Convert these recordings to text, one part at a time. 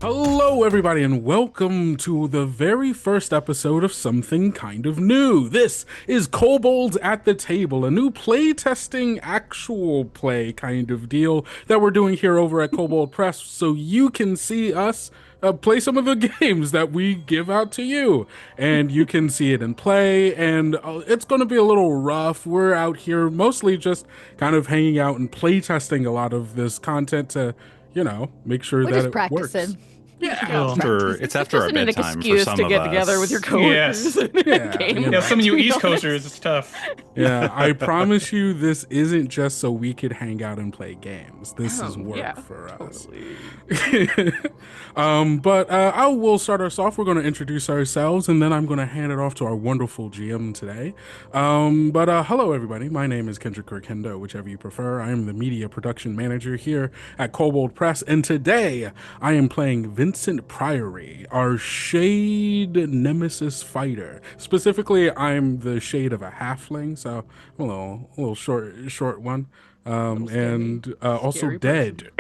Hello, everybody, and welcome to the very first episode of Something Kind of New. This is Kobolds at the Table, a new playtesting, actual play kind of deal that we're doing here over at Kobold Press, so you can see us play some of the games that we give out to you, and you can see it in play. And it's going to be a little rough. We're out here mostly just kind of hanging out and playtesting a lot of this content to, make sure We're that just it practicing. works. Yeah. It's after our Just an bedtime for excuse some to of get us. together with your coworkers. Yeah. And game. Yeah, Yeah, some of you East Coasters, it's tough. Yeah, I promise you this isn't just so we could hang out and play games. This is work yeah, for us. totally. But I will start us off. We're going to introduce ourselves, and then I'm going to hand it off to our wonderful GM today. But hello, everybody. My name is Kendrick or Kendo, whichever you prefer. I am the media production manager here at Kobold Press, and today I am playing Vincent Priory, our shade nemesis fighter. Specifically, I'm the shade of a halfling, so I'm a little short one. And also Scary dead.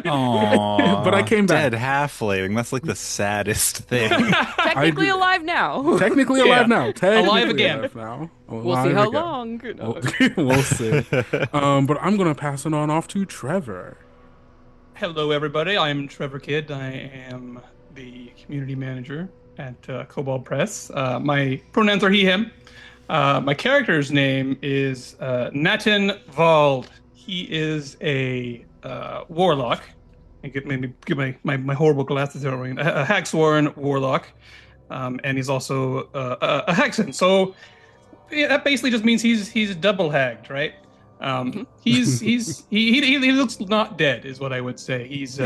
Aww, But I came back. Dead halfling. That's like the saddest thing. Technically alive now. Technically alive now. Alive again. Alive now. We'll see Alive how again. long. No. We'll see. But I'm going to pass it on off to Trevor. Hello, everybody. I'm Trevor Kidd. I am the community manager at Kobold Press. My pronouns are he, him. My character's name is Natin Vald. He is a warlock. I could maybe give my horrible glasses there. A Hagsworn warlock. And he's also a Hexen. So yeah, that basically just means he's double hagged, right? He looks not dead, is what I would say. He's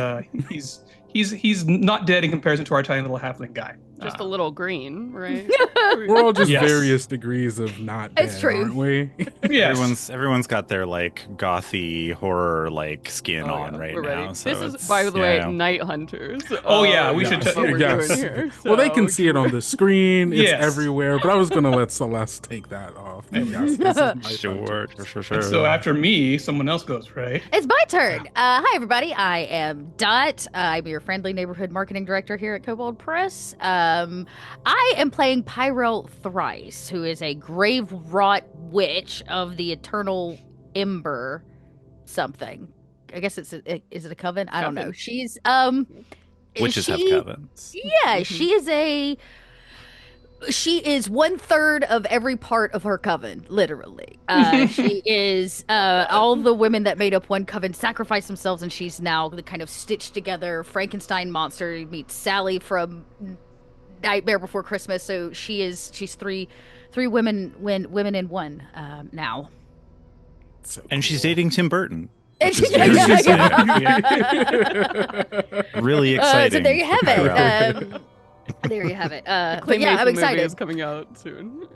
not dead in comparison to our tiny little halfling guy. Just a little green, right? We're all just Yes. various degrees of not dead, It's true. aren't we? Yes. Everyone's got their like gothy horror like skin on right We're now. ready. So This is, it's, by the way, yeah. Night Hunters. Oh, yeah, we should that's what we're Yes. doing here. Well, they So- can see it on the screen. It's Yes. everywhere. But I was going to let Celeste take that off. But yes, this is my fun. Sure. So after me, someone else goes, right? It's my turn. Hi, everybody. I am Dot. I'm your friendly neighborhood marketing director here at Kobold Press. I am playing Pyrel Thrice, who is a grave-wrought witch of the Eternal Ember something. I guess is it a coven? I don't know. Coven. She's Witches have she- covens. Yeah, she is 1/3 of every part of her coven, literally. She is all the women that made up one coven sacrificed themselves, and she's now the kind of stitched together Frankenstein monster. You meet Sally from Nightmare Before Christmas, so she's three women in one now. So And she's cool. dating Tim Burton. And Which is she- very yeah, exciting. Really exciting. so there you have for Pyrel. it. There you have it. But yeah, I'm Claymation movie excited. is coming out soon.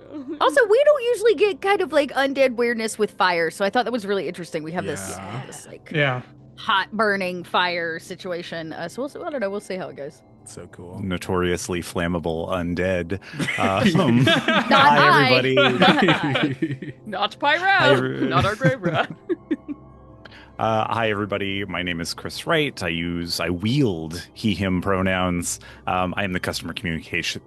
Also, we don't usually get kind of like undead weirdness with fire, so I thought that was really interesting. We have this Yeah. like Yeah. hot burning fire situation. So we'll see, I don't know. We'll see how it goes. So cool. Notoriously flammable undead. Not Hi, I. everybody. Not Pyro. Hi, Not our grave rat. Hi, everybody. My name is Chris Wright. I wield he/him pronouns. I am the customer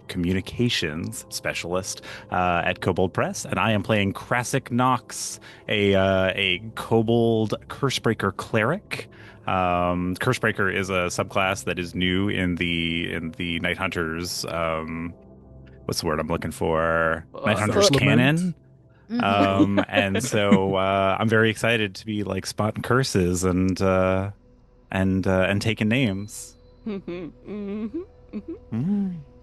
communications specialist at Kobold Press, and I am playing Krasik Nox, a Kobold Cursebreaker cleric. Cursebreaker is a subclass that is new in the Night Hunters. What's the word I'm looking for? Night Hunters Supplement? canon. And so I'm very excited to be like spotting curses and taking names.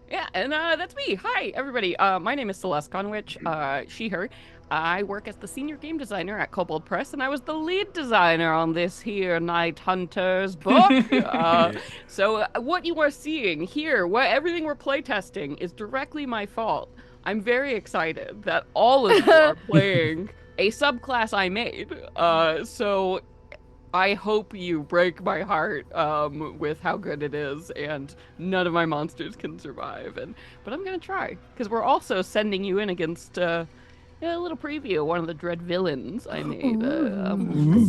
Yeah, and that's me. Hi, everybody. My name is Celeste Conwich, she, her. I work as the senior game designer at Kobold Press, and I was the lead designer on this here Night Hunters book. So what you are seeing here, everything we're playtesting, is directly my fault. I'm very excited that all of you are playing a subclass I made. So I hope you break my heart with how good it is, and none of my monsters can survive. But I'm gonna try, because we're also sending you in against A little preview of one of the dread villains I made. no.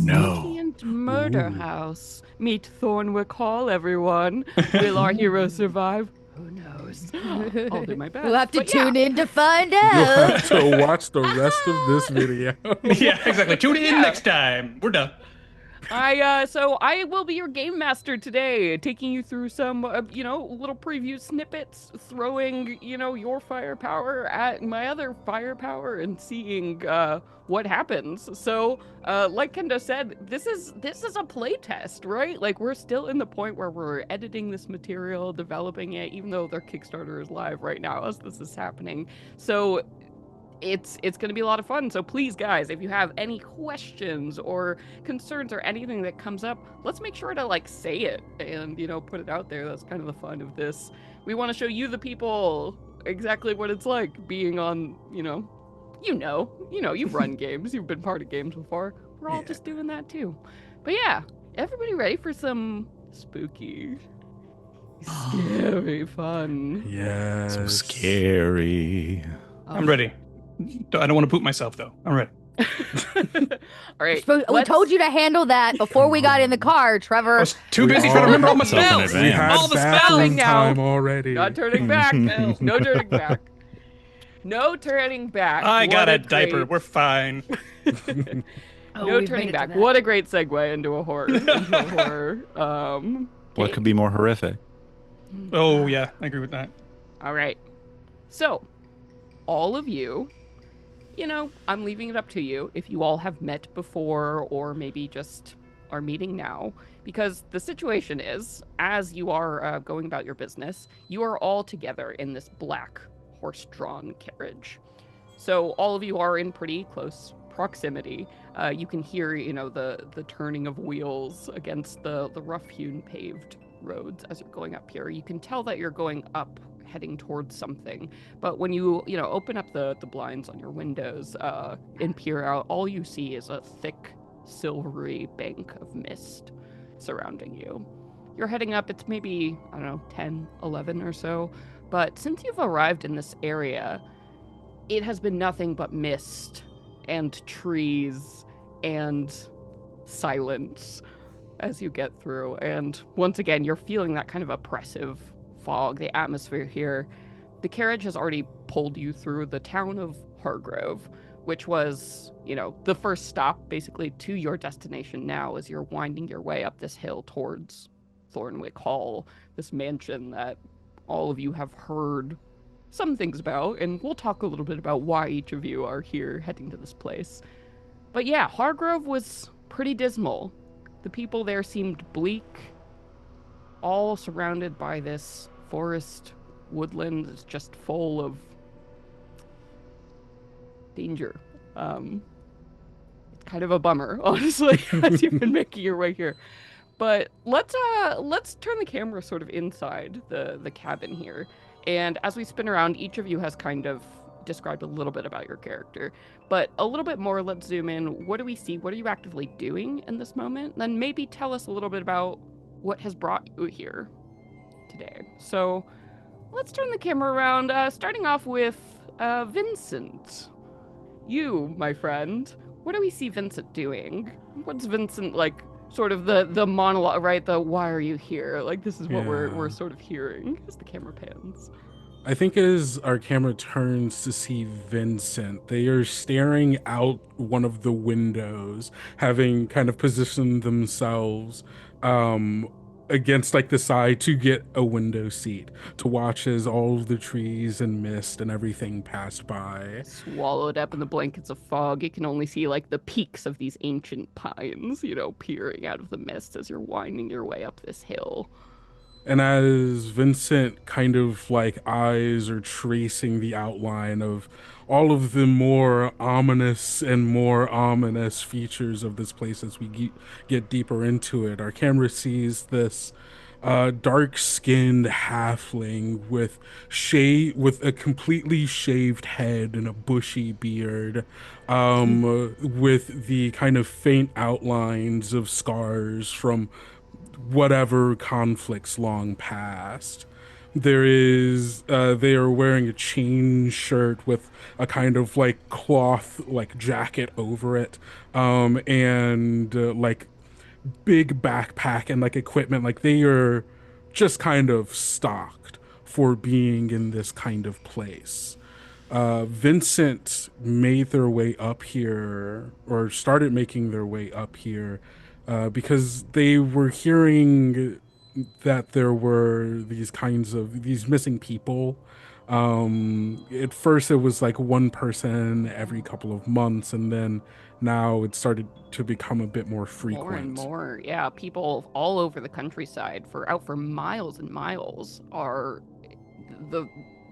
Sentient murder Ooh. house. Meet Thornwick Hall, everyone. Will our hero survive? Who knows? I'll do my best. We'll have to But yeah. tune in to find You'll out. have to watch the rest of this video. Yeah, exactly. Tune in next time. We're done. So I will be your game master today, taking you through some, little preview snippets, throwing, your firepower at my other firepower and seeing, what happens. So, like Kendo said, this is a play test, right? Like, we're still in the point where we're editing this material, developing it, even though their Kickstarter is live right now as this is happening. So it's going to be a lot of fun. So please, guys, if you have any questions or concerns or anything that comes up, let's make sure to like say it and put it out there. That's kind of the fun of this. We want to show you the people exactly what it's like being on you've run games, you've been part of games before. We're all just doing that too. But yeah, everybody ready for some spooky, scary fun? Yes. So scary. I'm ready. I don't want to poop myself though. I'm ready. All right. We told you to handle that before we got in the car, Trevor. I was too busy trying to remember all my spells. We We had All the bathroom spells. time already. Not turning back. No turning back. No turning back. I got What a diaper. great- We're fine. No turning back. What a great segue into a horror. What could be more horrific? Oh yeah, I agree with that. All right. So, all of you, I'm leaving it up to you if you all have met before or maybe just are meeting now. Because the situation is, as you are going about your business, you are all together in this black horse-drawn carriage. So all of you are in pretty close proximity. You can hear, the turning of wheels against the rough-hewn paved roads as you're going up here. You can tell that you're going up, heading towards something. But when you, open up the blinds on your windows and peer out, all you see is a thick, silvery bank of mist surrounding you. You're heading up, it's maybe, 10, 11 or so. But since you've arrived in this area, it has been nothing but mist and trees and silence as you get through. And once again, you're feeling that kind of oppressive fog, the atmosphere here. The carriage has already pulled you through the town of Hargrove, which was, the first stop basically to your destination now as you're winding your way up this hill towards Thornwick Hall, this mansion that all of you have heard some things about, and we'll talk a little bit about why each of you are here heading to this place. But yeah, Hargrove was pretty dismal. The people there seemed bleak, all surrounded by this forest woodland that's just full of danger. It's kind of a bummer, honestly, as you've been making your way here. But let's turn the camera sort of inside the cabin here. And as we spin around, each of you has kind of described a little bit about your character. But a little bit more, let's zoom in. What do we see? What are you actively doing in this moment? And then maybe tell us a little bit about what has brought you here today. So let's turn the camera around, starting off with Vincent. You, my friend, what do we see Vincent doing? What's Vincent like? Sort of the monologue, right? The why are you here? Like, this is what we're sort of hearing as the camera pans. I think as our camera turns to see Vincent, they are staring out one of the windows, having kind of positioned themselves against like the side to get a window seat to watch as all of the trees and mist and everything pass by. Swallowed up in the blankets of fog, you can only see like the peaks of these ancient pines, peering out of the mist as you're winding your way up this hill. And as Vincent kind of like eyes are tracing the outline of all of the more ominous features of this place as we get deeper into it, our camera sees this dark-skinned halfling with a completely shaved head and a bushy beard, with the kind of faint outlines of scars from whatever conflicts long past. There is they are wearing a chain shirt with a kind of like cloth like jacket over it, and like big backpack and like equipment. Like they are just kind of stocked for being in this kind of place. Vincent made their way up here, or started making their way up here, because they were hearing that there were these missing people. At first, it was like one person every couple of months, and then now it started to become a bit more frequent. More and more, yeah. People all over the countryside for miles and miles are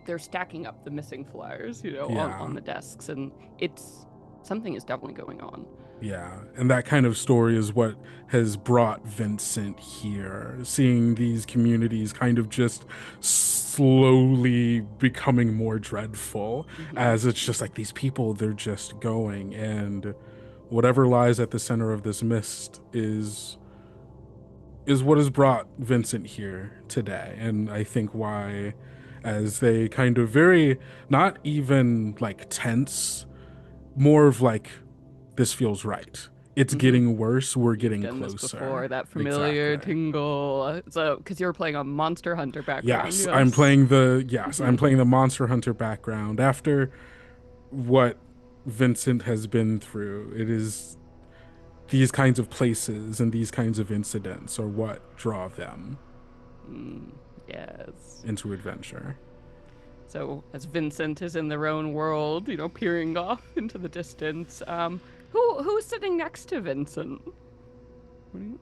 they're stacking up the missing flyers, on the desks, and something is definitely going on. Yeah, and that kind of story is what has brought Vincent here, seeing these communities kind of just slowly becoming more dreadful, as it's just like these people, they're just going, and whatever lies at the center of this mist is what has brought Vincent here today. And I think why, as they kind of very, not even like tense, more of like, this feels right. It's getting worse. We're getting Done closer. this before, that familiar Exactly. tingle. So, because you were playing a Monster Hunter background. Yes, I'm playing I'm playing the Monster Hunter background. After what Vincent has been through, it is these kinds of places and these kinds of incidents are what draw them Yes. into adventure. So, as Vincent is in their own world, peering off into the distance, who's sitting next to Vincent? What do you?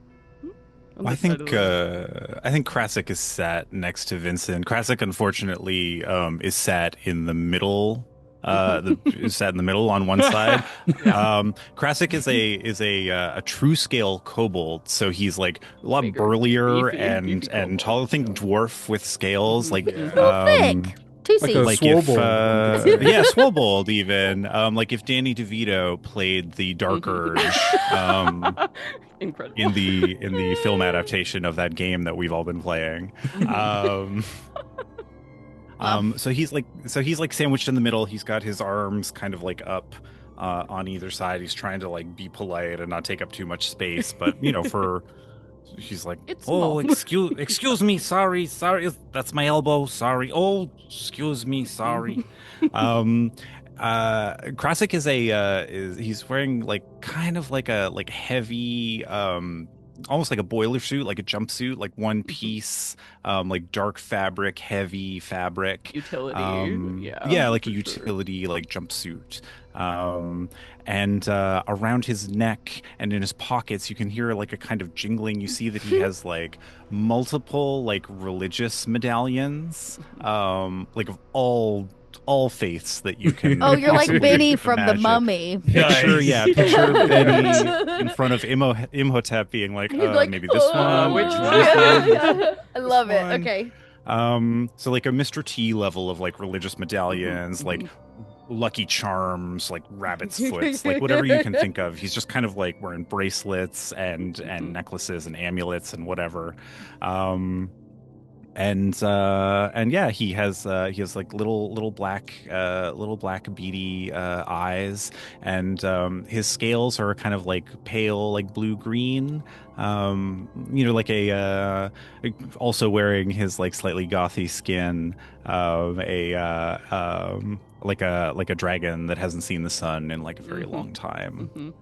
On I this side think of the- I think Krasik is sat next to Vincent. Krasik, unfortunately, is sat in the middle. Is sat in the middle on one side. Krasik is a true scale kobold, so he's like a lot Bigger, burlier beefy and kobold, taller. Think dwarf with scales, like Thick. Two Like C's. a like if Swobold, one could say. yeah, Swobold even like if Danny DeVito played the Dark Urge Incredible. in the film adaptation of that game that we've all been playing. So he's like sandwiched in the middle. He's got his arms kind of like up on either side. He's trying to like be polite and not take up too much space, but she's like, It's oh, small." excuse me, sorry, that's my elbow, sorry. Oh, excuse me, sorry. Krasik is he's wearing like kind of like a heavy almost like a boiler suit, like a jumpsuit, like one piece, like dark fabric, heavy fabric. Utility, Yeah, like a for sure. utility like jumpsuit. And around his neck and in his pockets, you can hear like a kind of jingling. You see that he has like multiple like religious medallions, like of all faiths that you can. Oh, you're like possibly Benny from The imagine. Mummy. Picture Benny in front of Imhotep being like, You're like, maybe this "Oh." one, which Yeah. I love it. one. Okay. So like a Mr. T level of like religious medallions, like Lucky Charms, like rabbit's foots, like whatever you can think of. He's just kind of like wearing bracelets and necklaces and amulets and whatever. And yeah, he has like little black beady eyes, and his scales are kind of like pale like blue green, like a also wearing his like slightly gothy skin, like a dragon that hasn't seen the sun in like a very long time.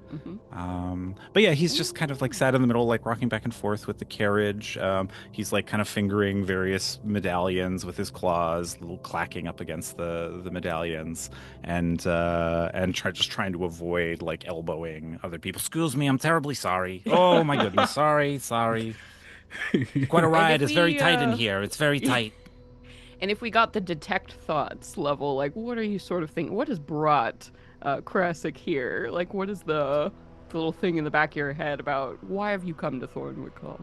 But yeah, he's just kind of like sat in the middle, like rocking back and forth with the carriage. He's like kind of fingering various medallions with his claws, little clacking up against the medallions, and just trying to avoid like elbowing other people. Excuse me, I'm terribly sorry. Oh my goodness, sorry. Quite a ride. It's very tight in here. It's very tight. And if we got the detect thoughts level, like, what are you sort of thinking? What has brought Krasik here? Like, what is the little thing in the back of your head about why have you come to Thornwick Hall?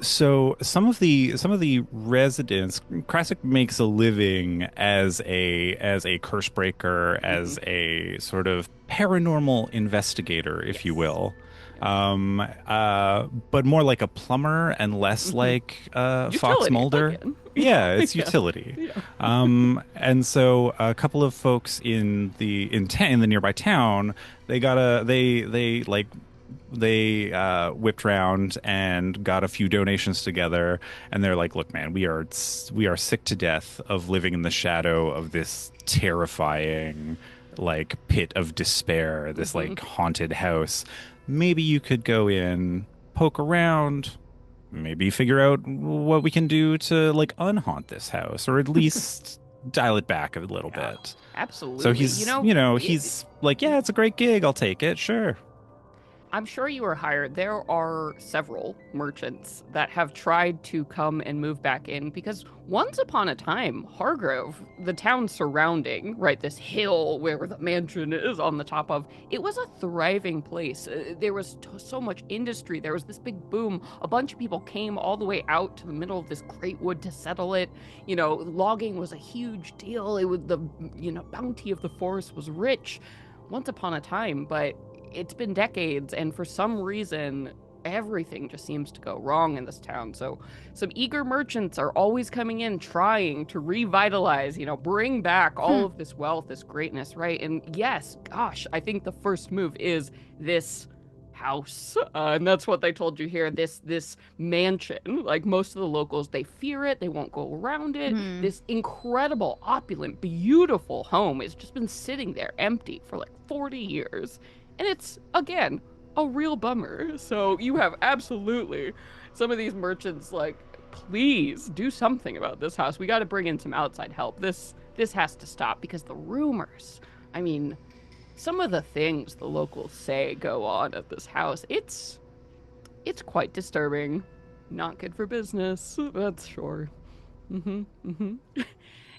So some of the residents, Krasik makes a living as a curse breaker, as a sort of paranormal investigator, if you Yes. will. But more like a plumber and less Hmm. like Fox Utility, Mulder. again. Yeah, it's Yeah. utility. Yeah. And so a couple of folks in the nearby town, they whipped around and got a few donations together, and they're like, look man, we are sick to death of living in the shadow of this terrifying like pit of despair, this Hmm. like haunted house. Maybe you could go in, poke around, maybe figure out what we can do to like unhaunt this house, or at least dial it back a little Yeah. bit. So Absolutely. he's, he's like, yeah, it's a great gig, I'll take it, sure. I'm sure you were hired. There are several merchants that have tried to come and move back in because once upon a time, Hargrove, the town surrounding, right, this hill where the mansion is on the top of, it was a thriving place. There was so much industry. There was this big boom. A bunch of people came all the way out to the middle of this great wood to settle it. Logging was a huge deal. It was bounty of the forest was rich once upon a time, but it's been decades, and for some reason, everything just seems to go wrong in this town. So some eager merchants are always coming in trying to revitalize, bring back all of this wealth, this greatness, right? And yes, gosh, I think the first move is this house, and that's what they told you here, this mansion. Like most of the locals, they fear it, they won't go around it. This incredible, opulent, beautiful home has just been sitting there empty for like 40 years. And it's, again, a real bummer. So you have absolutely some of these merchants like, please do something about this house. We got to bring in some outside help. This has to stop because the rumors, I mean, some of the things the locals say go on at this house, it's quite disturbing. Not good for business, that's sure.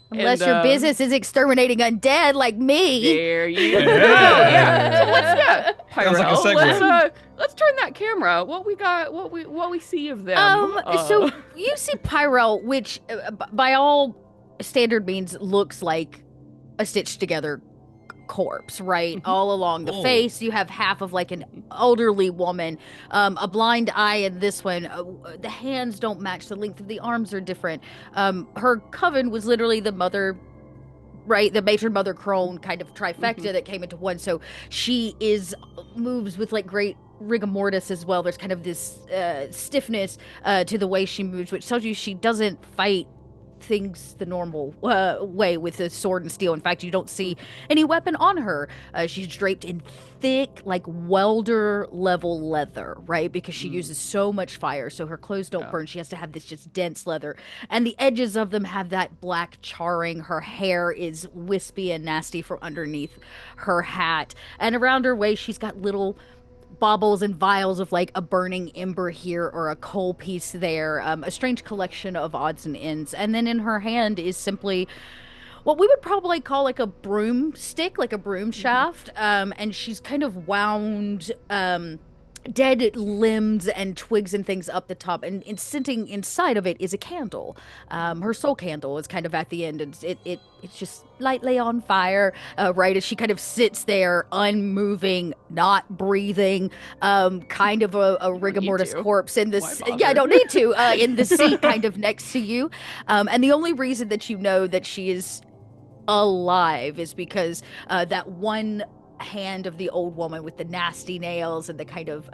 Unless And, your business is exterminating undead like me. there you go. Yeah. Yeah. So Sounds like a Pyrel, segue. let's turn that camera. What we got? What we see of them? So you see Pyrel, which by all standard means looks like a stitched together corpse, right? All along the face, you have half of like an elderly woman, a blind eye in this one. The hands don't match, the length of the arms are different. Her coven was literally the mother, right? The matron, mother, crone kind of trifecta that came into one. So she moves with like great rigor mortis as well. There's kind of this stiffness to the way she moves, which tells you she doesn't fight things the normal way with a sword and steel. In fact, you don't see any weapon on her. She's draped in thick, like welder level leather, right? Because she uses so much fire, so her clothes don't burn. She has to have this just dense leather, and the edges of them have that black charring. Her hair is wispy and nasty from underneath her hat, and around her waist she's got little baubles and vials of like a burning ember here or a coal piece there, a strange collection of odds and ends. And then in her hand is simply what we would probably call like a broomstick, like a broom shaft. And she's kind of wound dead limbs and twigs and things up the top, and sitting inside of it is a candle. Her soul candle is kind of at the end, and it's just lightly on fire, right as she kind of sits there, unmoving, not breathing, kind of a rigor mortis corpse in this. Yeah, I don't need to in the seat, kind of next to you. And the only reason that you know that she is alive is because that one hand of the old woman with the nasty nails and the kind of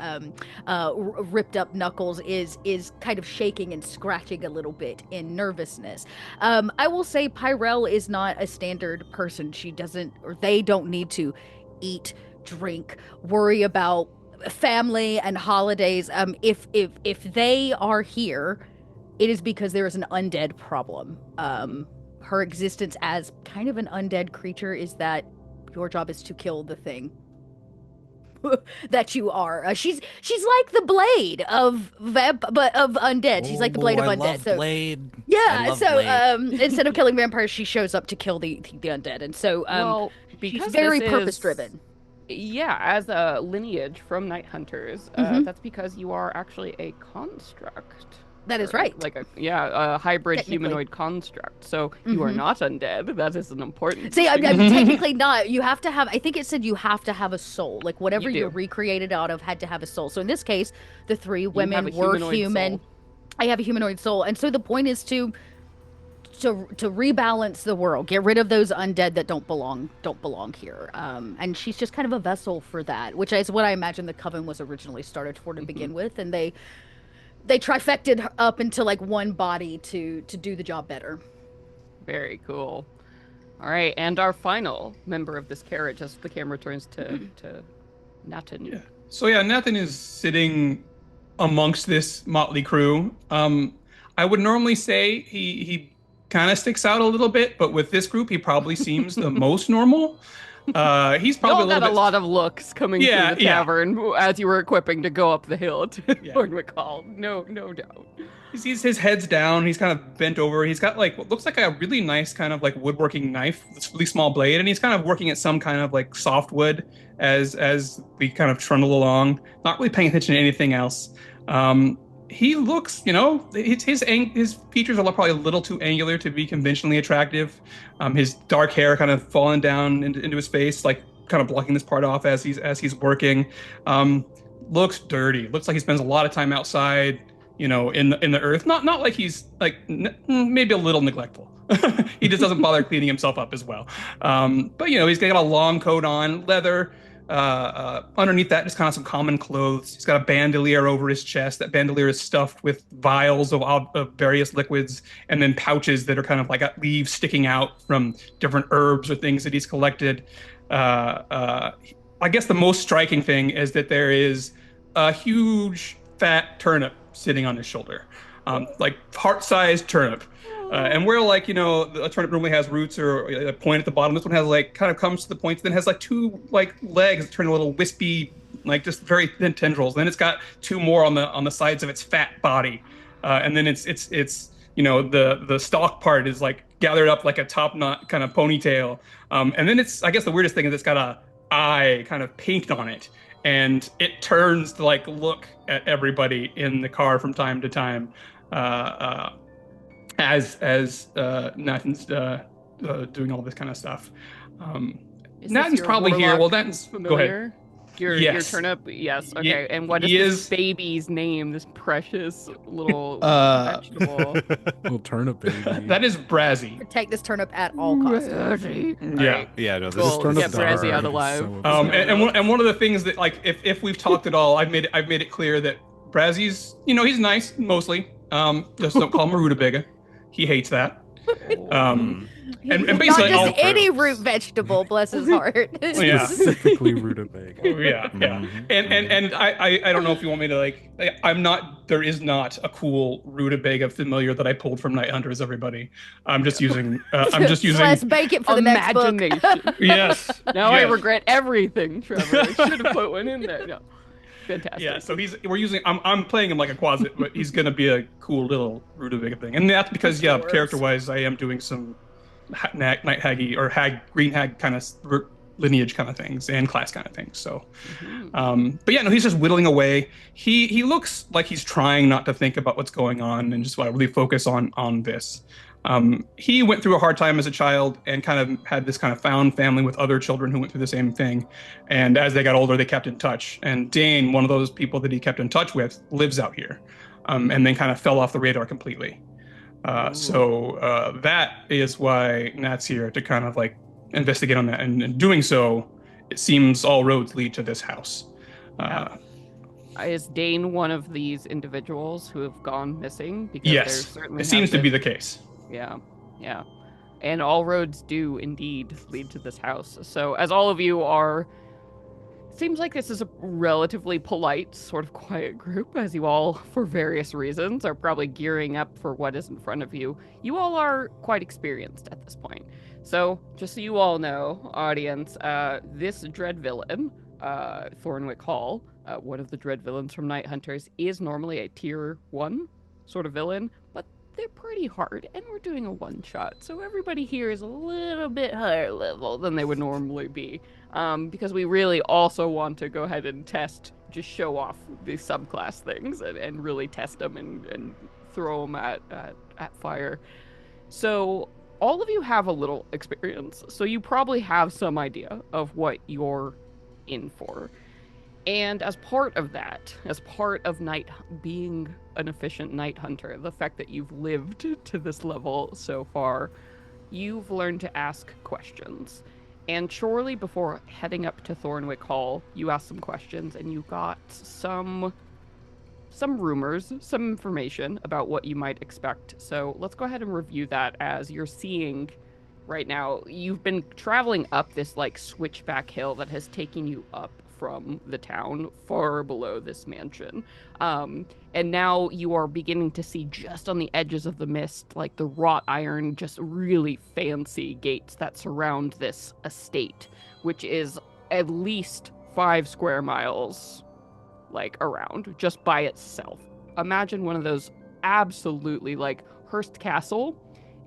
ripped up knuckles is kind of shaking and scratching a little bit in nervousness. I will say Pyrel is not a standard person. She doesn't, or they don't need to eat, drink, worry about family and holidays. If they are here, it is because there is an undead problem. Her existence as kind of an undead creature is that your job is to kill the thing that you are. She's like the blade of but of undead. She's like the blade of undead. I love Blade. Yeah. So Blade. instead of killing vampires, she shows up to kill the undead, and so well, because she's very this is- purpose driven. Yeah, as a lineage from Night Hunters, that's because you are actually a construct. That is right. Like a hybrid Technically. humanoid construct. So you are not undead. That is an important See, I'm distinction. technically not. You have to have, I think it said you have to have a soul. Like whatever You do. you're recreated out of had to have a soul. So in this case, the three have women a were humanoid human. soul. I have a humanoid soul. And so the point is to rebalance the world, get rid of those undead that don't belong here. And she's just kind of a vessel for that, which is what I imagine the coven was originally started for to begin with, and they trifected her up into like one body to do the job better. Very cool. All right, and our final member of this carriage, as the camera turns to Nathan. Yeah. So yeah, Nathan is sitting amongst this motley crew. I would normally say he kind of sticks out a little bit, but with this group, he probably seems the most normal. He's probably Y'all got a lot of looks coming through the tavern as you were equipping to go up the hill to Thornwick Hall. No doubt. His head's down. He's kind of bent over. He's got like what looks like a really nice kind of like woodworking knife. It's a really small blade, and he's kind of working at some kind of like softwood as we kind of trundle along, not really paying attention to anything else. He looks, his features are probably a little too angular to be conventionally attractive. His dark hair kind of falling down into his face, like kind of blocking this part off as he's working. Looks dirty. Looks like he spends a lot of time outside, in the earth. Not like he's like maybe a little neglectful. He just doesn't bother cleaning himself up as well. But he's got a long coat on, leather. Underneath that, just kind of some common clothes. He's got a bandolier over his chest. That bandolier is stuffed with vials of various liquids, and then pouches that are kind of like got leaves sticking out from different herbs or things that he's collected. I guess the most striking thing is that there is a huge fat turnip sitting on his shoulder, like heart-sized turnip. And where a turnip normally has roots or a point at the bottom, this one has like kind of comes to the point, then has like two like legs that turn a little wispy, like just very thin tendrils. Then it's got two more on the sides of its fat body, and then it's the stalk part is like gathered up like a top knot kind of ponytail, and then I guess the weirdest thing is it's got a eye kind of painted on it, and it turns to like look at everybody in the car from time to time. As Nathan's doing all this kind of stuff. Nathan's probably here. Well, Nathan's familiar? Go ahead. Your turnip? Yes. Okay. And what is this baby's name? This precious little vegetable. Little turnip baby. That is Brazzy. Protect this turnip at all costs. Yeah. Yeah. No. This Cool. is turnip. Get Brazzy out alive. And one of the things that like if we've talked at all, I've made it clear that Brazzy's he's nice mostly. Just don't call him a rutabaga. He hates that. And basically not just any root vegetable, bless his heart. Yeah. Specifically rutabaga. Yeah. And I don't know if you want me to there is not a cool rutabaga familiar that I pulled from Night Hunters, everybody. I'm just using Let's bake it for the next book. Imagination. Yes. Now I regret everything, Trevor. I should have put one in there. No. Fantastic. Yeah, so I'm playing him like a closet, but he's gonna be a cool little rutabaga thing, and that's because character-wise, I am doing some night haggy or green hag kind of lineage kind of things and class kind of things. So, but yeah, no, he's just whittling away. He looks like he's trying not to think about what's going on and just really focus on this. He went through a hard time as a child and kind of had this kind of found family with other children who went through the same thing. And as they got older, they kept in touch. And Dane, one of those people that he kept in touch with, lives out here, and then kind of fell off the radar completely. So that is why Nat's here to kind of like investigate on that. And in doing so, it seems all roads lead to this house. Is Dane one of these individuals who have gone missing? Because yes, it seems to be the case. Yeah. And all roads do indeed lead to this house. So as all of you are, it seems like this is a relatively polite, sort of quiet group, as you all, for various reasons, are probably gearing up for what is in front of you. You all are quite experienced at this point. So just so you all know, audience, this dread villain, Thornwick Hall, one of the dread villains from Night Hunters, is normally a tier 1 sort of villain, but they're pretty hard, and we're doing a one-shot, so everybody here is a little bit higher level than they would normally be, because we really also want to go ahead and just show off these subclass things, and really test them and throw them at fire. So all of you have a little experience, so you probably have some idea of what you're in for. And as part of that, as part of being an efficient night hunter, the fact that you've lived to this level so far, you've learned to ask questions. And shortly before heading up to Thornwick Hall, you asked some questions and you got some rumors, some information about what you might expect. So let's go ahead and review that as you're seeing right now. You've been traveling up this like switchback hill that has taken you up from the town far below this mansion. And now you are beginning to see just on the edges of the mist, like the wrought iron, just really fancy gates that surround this estate, which is at least 5 square miles like around just by itself. Imagine one of those absolutely like Hearst Castle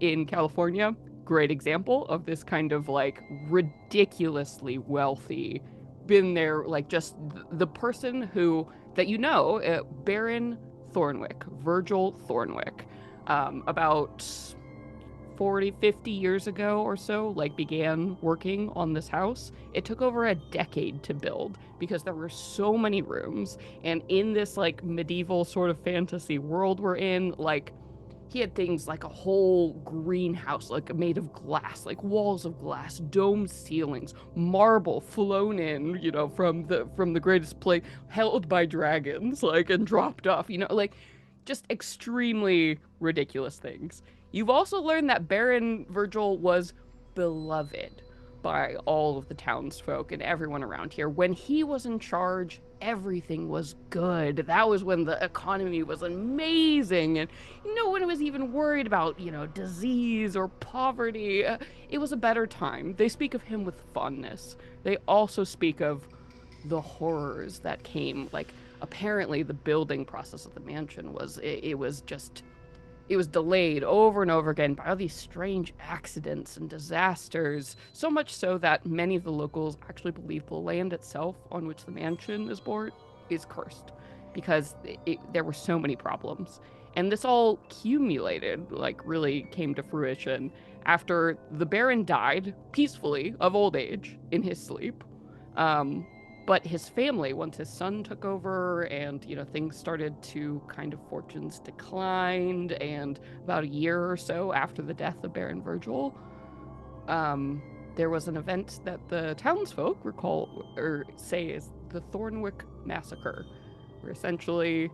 in California. Great example of this kind of like ridiculously wealthy, been there, like just the person who that Baron Thornwick, Virgil Thornwick, about 40, 50 years ago or so, like began working on this house. It took over a decade to build because there were so many rooms, and in this like medieval sort of fantasy world we're in, like he had things like a whole greenhouse, like made of glass, like walls of glass, domed ceilings, marble flown in, from the greatest place, held by dragons, like, and dropped off, like just extremely ridiculous things. You've also learned that Baron Virgil was beloved by all of the townsfolk and everyone around here. When he was in charge, everything was good. That was when the economy was amazing and no one was even worried about, disease or poverty. It was a better time. They speak of him with fondness. They also speak of the horrors that came. Like, apparently the building process of the mansion was delayed over and over again by all these strange accidents and disasters, so much so that many of the locals actually believe the land itself on which the mansion is built is cursed because there were so many problems. And this all accumulated, like really came to fruition after the Baron died peacefully of old age in his sleep. But his family, once his son took over and, things started to kind of fortunes declined, and about a year or so after the death of Baron Virgil, there was an event that the townsfolk say is the Thornwick Massacre, where essentially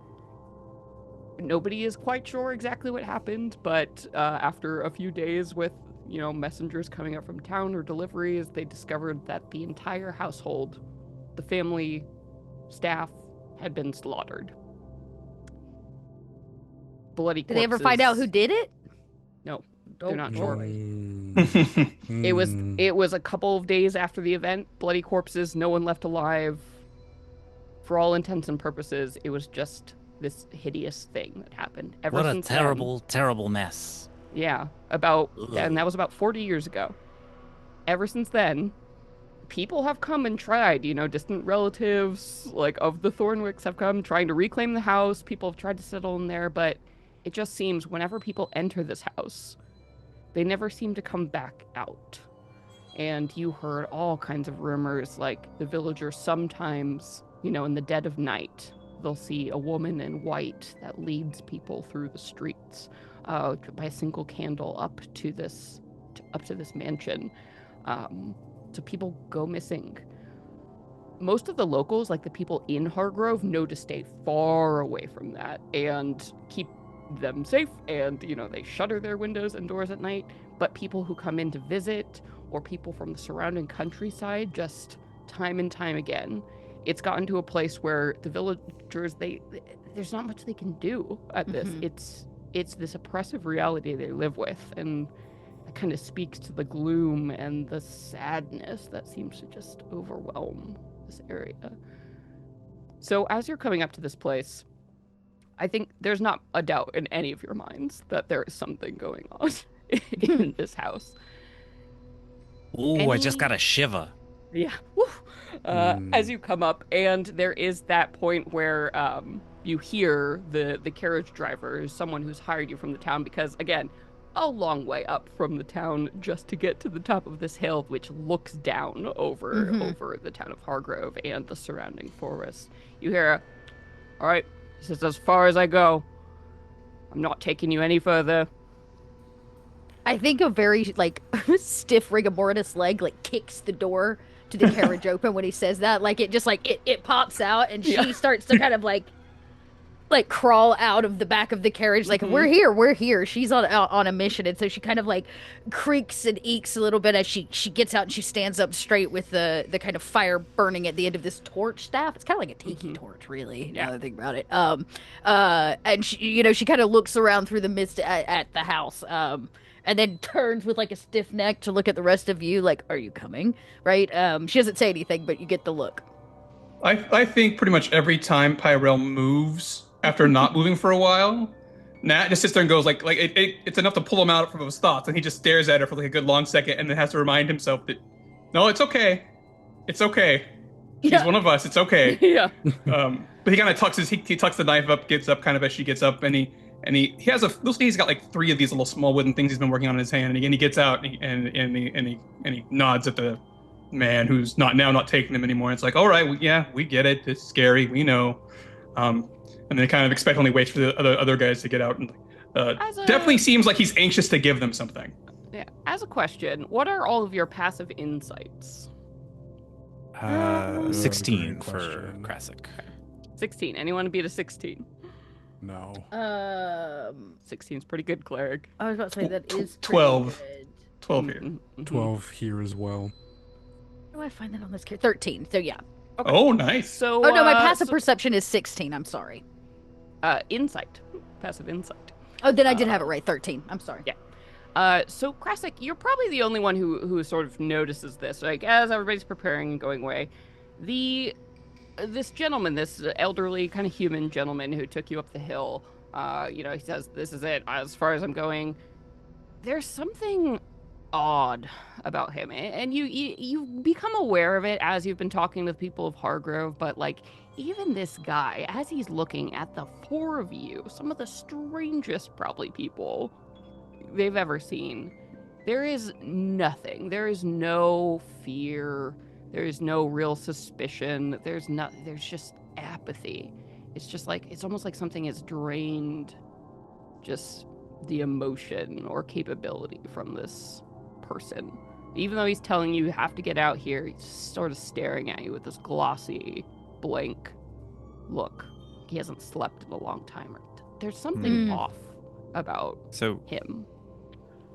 nobody is quite sure exactly what happened, but after a few days with, messengers coming up from town or deliveries, they discovered that the entire household, the family, staff, had been slaughtered. Bloody corpses. Did they ever find out who did it? No, they're not sure. Mm. It was a couple of days after the event. Bloody corpses, no one left alive. For all intents and purposes, it was just this hideous thing that happened. What a terrible mess. Yeah, and that was about 40 years ago. Ever since then, people have come and tried, distant relatives, like, of the Thornwicks have come trying to reclaim the house. People have tried to settle in there, but it just seems whenever people enter this house, they never seem to come back out. And you heard all kinds of rumors, like the villagers sometimes, in the dead of night, they'll see a woman in white that leads people through the streets by a single candle up to this mansion. So people go missing. Most of the locals, like the people in Hargrove, know to stay far away from that and keep them safe. And, they shutter their windows and doors at night. But people who come in to visit, or people from the surrounding countryside, just time and time again, it's gotten to a place where the villagers, there's not much they can do at this. Mm-hmm. It's this oppressive reality they live with. And kind of speaks to the gloom and the sadness that seems to just overwhelm this area. So as you're coming up to this place, I think there's not a doubt in any of your minds that there is something going on in this house. Ooh, I just got a shiver. Yeah. As you come up, and there is that point where you hear the carriage driver, someone who's hired you from the town, because again, a long way up from the town just to get to the top of this hill, which looks down over the town of Hargrove and the surrounding forest. You hear, all right, this is as far as I go. I'm not taking you any further. I think a very stiff rigor mortis leg kicks the door to the carriage open when he says that. It just it pops out and she starts to kind of crawl out of the back of the carriage we're here. She's on a mission, and so she kind of creaks and eeks a little bit as she gets out and she stands up straight with the kind of fire burning at the end of this torch staff. It's kind of like a tiki torch, really. Now that I think about it. And she kind of looks around through the mist at the house. And then turns with a stiff neck to look at the rest of you are you coming? Right? She doesn't say anything, but you get the look. I think pretty much every time Pyrell moves after not moving for a while, Nat just sits there and goes it's enough to pull him out from his thoughts, and he just stares at her for a good long second, and then has to remind himself that no, it's okay. It's okay. She's one of us. It's okay. Yeah. But he kind of tucks he tucks the knife up, gets up kind of as she gets up, and he has looks like he's got 3 of these little small wooden things he's been working on in his hand, and again he gets out and he nods at the man who's not taking them anymore. It's all right, we get it. It's scary, we know. And then kind of expectantly waits for the other guys to get out, and definitely seems like he's anxious to give them something. Yeah. As a question, what are all of your passive insights? 16 for Krasik. 16. Anyone beat a 16? No. 16's pretty good, cleric. I was about to say that is 12. good. 12 here. 12 here as well. How do I find that on this character? 13. So yeah. Okay. Oh, nice. So. Oh no, my passive perception is 16. I'm sorry. Insight. Passive insight. Oh, then I did have it right. 13. I'm sorry. Yeah. So Krasik, you're probably the only one who sort of notices this. As everybody's preparing and going away, this gentleman, this elderly kind of human gentleman who took you up the hill, he says, "This is it. As far as I'm going." There's something odd about him, and you become aware of it as you've been talking with people of Hargrove. But even this guy, as he's looking at the 4 of you, some of the strangest probably people they've ever seen, there is nothing. There is no fear. There is no real suspicion. There's just apathy. It's just it's almost like something has drained just the emotion or capability from this person. Even though he's telling you have to get out here, he's sort of staring at you with this glossy, blank look. He hasn't slept in a long time. There's something off about him.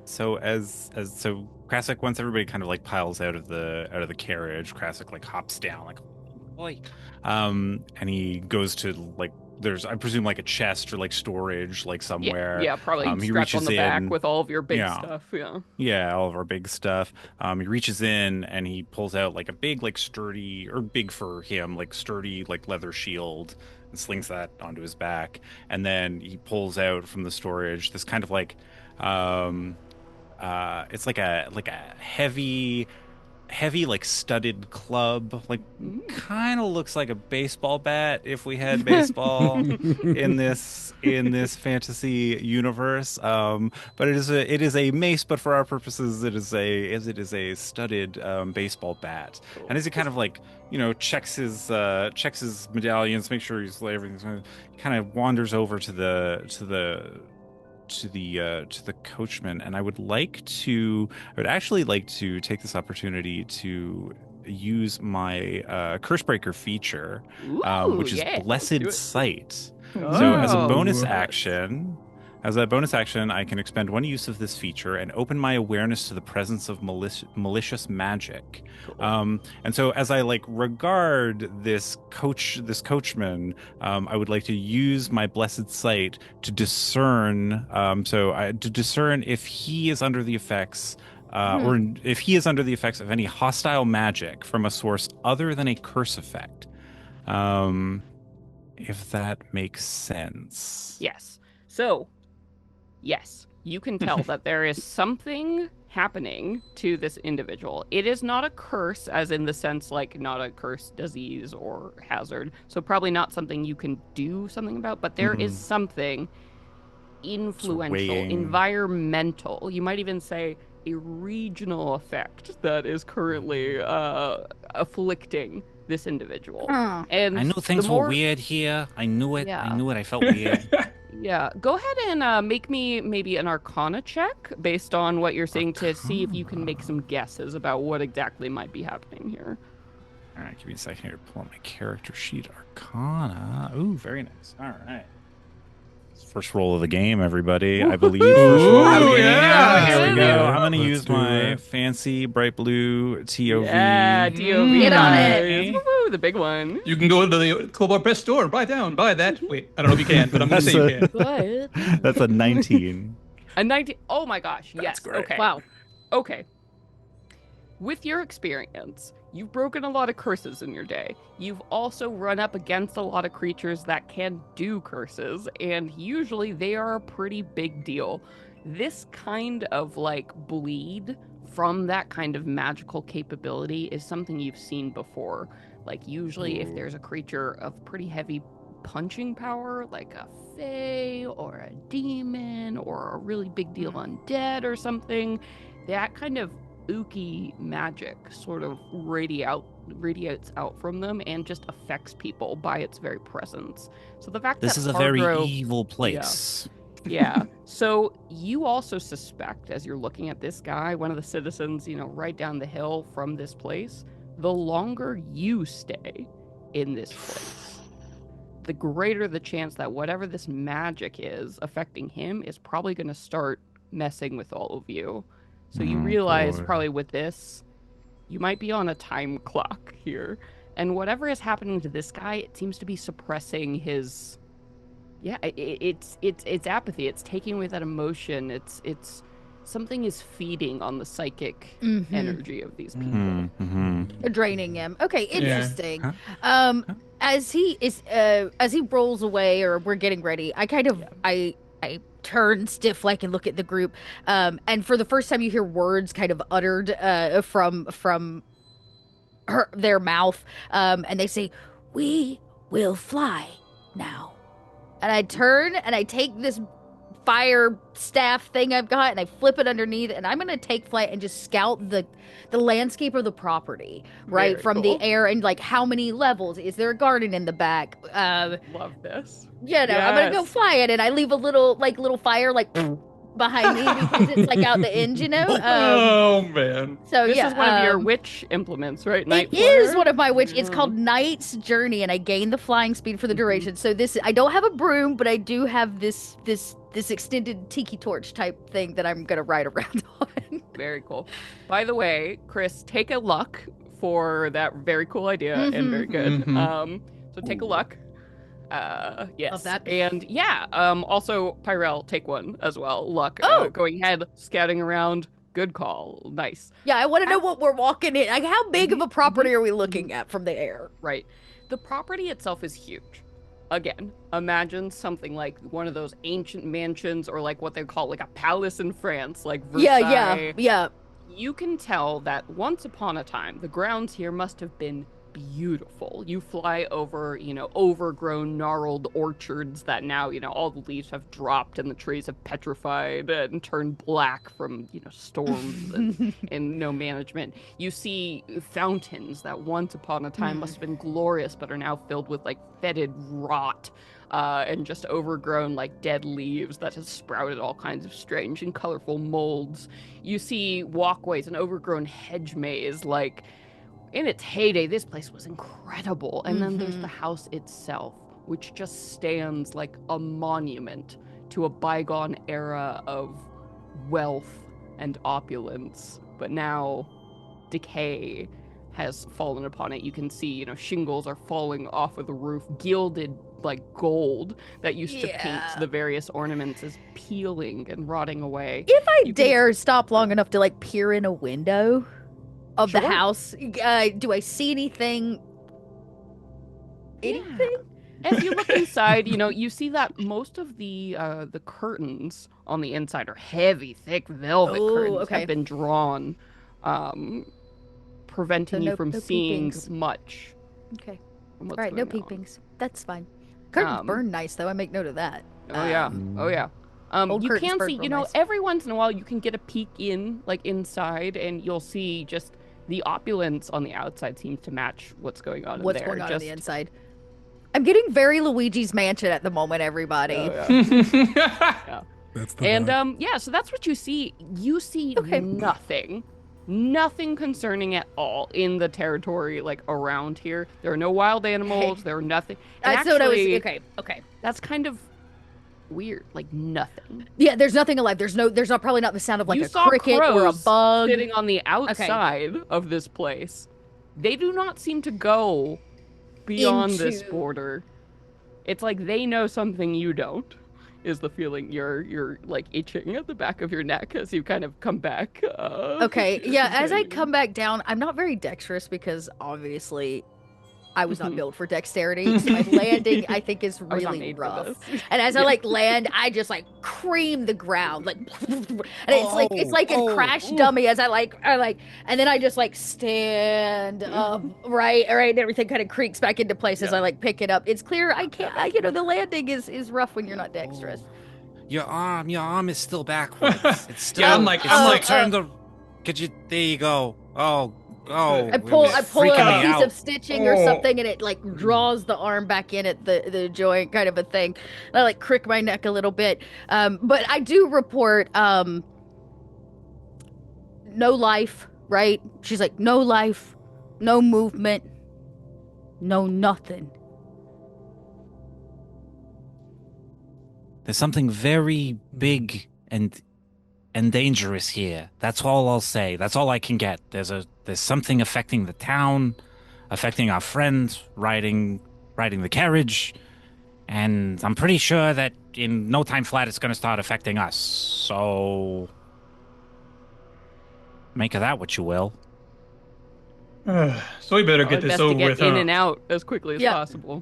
So so Krasik, once everybody kind of piles out of the carriage, Krasik hops down boy, and he goes to there's, I presume, a chest or storage somewhere. Yeah, probably he strapped on reaches the back in with all of your big stuff. Yeah, all of our big stuff. He reaches in and he pulls out a big sturdy, or big for him, sturdy leather shield, and slings that onto his back. And then he pulls out from the storage this kind of it's like a heavy studded club, kind of looks like a baseball bat if we had baseball in this fantasy universe. But it is a mace, but for our purposes it is a studded baseball bat. Cool. And as he kind of checks his medallions, make sure he's everything's, kind of wanders over to the coachman, and I would actually like to take this opportunity to use my Cursebreaker feature, which is Blessed Sight. So as a bonus action, I can expend 1 use of this feature and open my awareness to the presence of malicious magic. Cool. And so as I regard this coachman, I would like to use my Blessed Sight to discern. To discern if he is under the effects. Or if he is under the effects of any hostile magic from a source other than a curse effect. If that makes sense. Yes. So, yes, you can tell that there is something happening to this individual. It is not a curse, as in the sense like not a curse, disease, or hazard. So probably not something you can do something about, but there is something influential, Swaying. environmental. You might even say a regional effect that is currently afflicting this individual. And I knew things the more- were weird here. I knew it. Yeah. I knew it. I felt weird. Yeah, go ahead and make me maybe an Arcana check based on what you're seeing to see if you can make some guesses about what exactly might be happening here. All right, give me a second here to pull up my character sheet. Arcana. Ooh, very nice. All right. First roll of the game, everybody. I believe. First roll of the game. yeah. Here we go. Yeah. I'm going to Let's use do my it. fancy bright blue ToV. Yeah, ToV. Get on it. Woo, the big one. You can go to the Kobold Press store and buy that. Wait, I don't know if you can, but I'm going to say you can. What? That's a 19. A 19. Oh my gosh. That's Yes. great. Okay. Wow. Okay. With your experience, you've broken a lot of curses in your day. You've also run up against a lot of creatures that can do curses, and usually they are a pretty big deal. This kind of like bleed from that kind of magical capability is something you've seen before. Like usually if there's a creature of pretty heavy punching power, like a fae or a demon or a really big deal undead or something, that kind of ooky magic sort of radiates out from them and just affects people by its very presence. So the fact This that is a very Hargrove- evil place. yeah. So you also suspect, as you're looking at this guy, one of the citizens, right down the hill from this place, the longer you stay in this place, the greater the chance that whatever this magic is affecting him is probably going to start messing with all of you. So you realize boy. probably with this, you might be on a time clock here. And whatever is happening to this guy, it seems to be suppressing his... Yeah, it's apathy. It's taking away that emotion. It's something is feeding on the psychic energy of these people. Draining him. Okay, interesting. Huh? As he rolls away, or we're getting ready, I turn stiff like and look at the group. And for the first time, you hear words kind of uttered from their mouth, and they say, "We will fly now." And I turn and I take this fire staff thing I've got and I flip it underneath, and I'm gonna take flight and just scout the landscape of the property, right? Very From cool. the air, and like how many levels? Is there a garden in the back? Love this. I'm gonna go Yes. fly it, and I leave a little fire like behind me because it's like out the end, Oh man. So This yeah, is one of your witch implements, right? Night it is Flare? one of my witch. It's called Knight's Journey, and I gain the flying speed for the duration. So this, I don't have a broom, but I do have this extended tiki torch type thing that I'm gonna ride around on. Very cool. By the way, Chris, take a luck for that very cool idea and very good. So take a luck. Yes. Love that. And yeah, also Pyrell, take one as well. Luck. Oh! Going ahead, scouting around. Good call. Nice. Yeah, I want to know what we're walking in. Like, how big of a property are we looking at from the air? Right. The property itself is huge. Again, imagine something like one of those ancient mansions, or like what they call like a palace in France, like Versailles. Yeah. You can tell that once upon a time, the grounds here must have been beautiful. You fly over, overgrown, gnarled orchards that now, all the leaves have dropped and the trees have petrified and turned black from, storms and no management. You see fountains that once upon a time must have been glorious, but are now filled with like fetid rot. And just overgrown like dead leaves that has sprouted all kinds of strange and colorful molds. You see walkways, an overgrown hedge maze. Like in its heyday, this place was incredible. And then there's the house itself, which just stands like a monument to a bygone era of wealth and opulence. But now decay has fallen upon it. You can see, shingles are falling off of the roof, gilded like gold that used to paint the various ornaments is peeling and rotting away. If I You can- dare stop long enough to like peer in a window of the Sure. house, do I see anything? Anything? As you look inside, you see that most of the curtains on the inside are heavy, thick velvet Oh, curtains okay. have been drawn, preventing So you no- from no seeing peepings. much. Okay. From All what's right, no going on. peepings. That's fine. Curtains Um, burn nice, though. I make note of that. Oh yeah, oh yeah. Old You curtains can burn see, real nice. every once in a while you can get a peek in, like inside, and you'll see just the opulence on the outside seems to match what's going on What's in there. going on just, the inside? I'm getting very Luigi's Mansion at the moment, everybody. Oh, yeah. That's the And vibe. yeah, so that's what you see. You see Okay. nothing concerning at all in the territory like around here. There are no wild animals. Okay. There are nothing. And So what I was actually, okay. that's kind of weird. Like nothing. Yeah, there's nothing alive. There's not probably not the sound of like You a saw cricket or a crows bug. sitting on the outside of this place. They do not seem to go beyond this Into- border. It's like they know something you don't. Is the feeling you're like itching at the back of your neck as you kind of come back. Okay, yeah, as I come back down, I'm not very dexterous because obviously I was not built for dexterity. So my landing, I think, is I was not really made for rough. this. And as I like land, I just like cream the ground, like, and it's like a crash dummy. As I like, and then I just like stand up, right, and everything kind of creaks back into place as I like pick it up. It's clear I can't, the landing is rough when you're not dexterous. Your arm is still backwards. It's still, Yeah, I'm like- it's I'm still like- turned the. Could you? There you go. Oh. I pull it's a freaking me piece out. of stitching or something, and it like draws the arm back in at the joint, kind of a thing. And I like crick my neck a little bit, but I do report no life. Right? She's like, no life, no movement, no nothing. There's something very big and dangerous here. That's all I'll say. That's all I can get. There's something affecting the town, affecting our friends riding the carriage, and I'm pretty sure that in no time flat it's going to start affecting us. So make of that what you will. So we better get Probably this best over to get with, in huh? and out as quickly as Yeah. possible.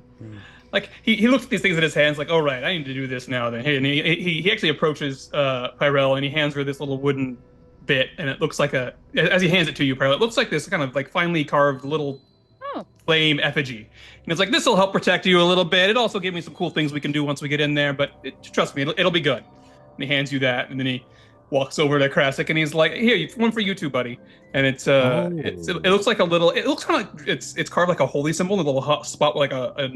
Like he looks at these things in his hands, like, "Oh right, I need to do this now." Then, hey, and he actually approaches Pyrell and he hands her this little wooden bit, and it looks like as he hands it to you, Pyrell, it looks like this kind of like finely carved little flame effigy, and it's like, "This will help protect you a little bit. It also gave me some cool things we can do once we get in there, but trust me, it'll be good." And he hands you that, and then he walks over to Krasik and he's like, "Here, one for you too, buddy." And it looks like a little. It looks kind of like it's carved like a holy symbol, and a little spot like a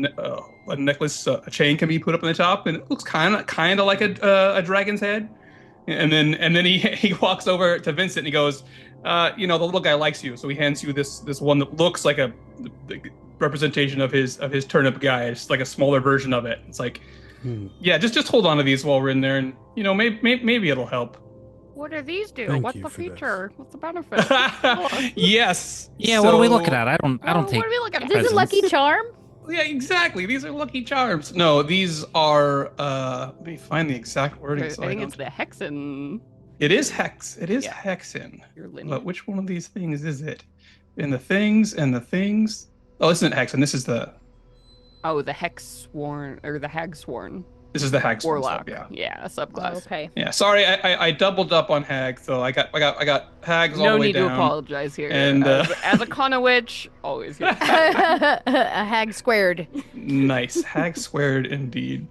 necklace, a chain can be put up on the top, and it looks kind of like a dragon's head. And then he walks over to Vincent and he goes, the little guy likes you, so he hands you this one that looks like a representation of his turnip guy. It's like a smaller version of it. It's like, yeah, just hold on to these while we're in there, and maybe it'll help. What do these do? Thank What's you the for this. feature? What's the benefit? Yes. Yeah, what are we So- looking at? I don't take. What are we looking at? This is presents. Lucky Charm. Yeah, exactly. These are lucky charms. No, these are. Let me find the exact wording. I So think don't- it's the hexen. It is hex. It is Yeah. hexen. Your lineage. But which one of these things is it? In the things and the things. Oh, this isn't hexen. This is the. Oh, the hex sworn or the hag sworn This is the hag sworn warlock. stuff, yeah. A subclass. Okay. Yeah. Sorry, I doubled up on hag. So I got hags all No the way need down. to apologize here. And, as a Kana witch, always here. A hag squared. Nice. Hag squared indeed.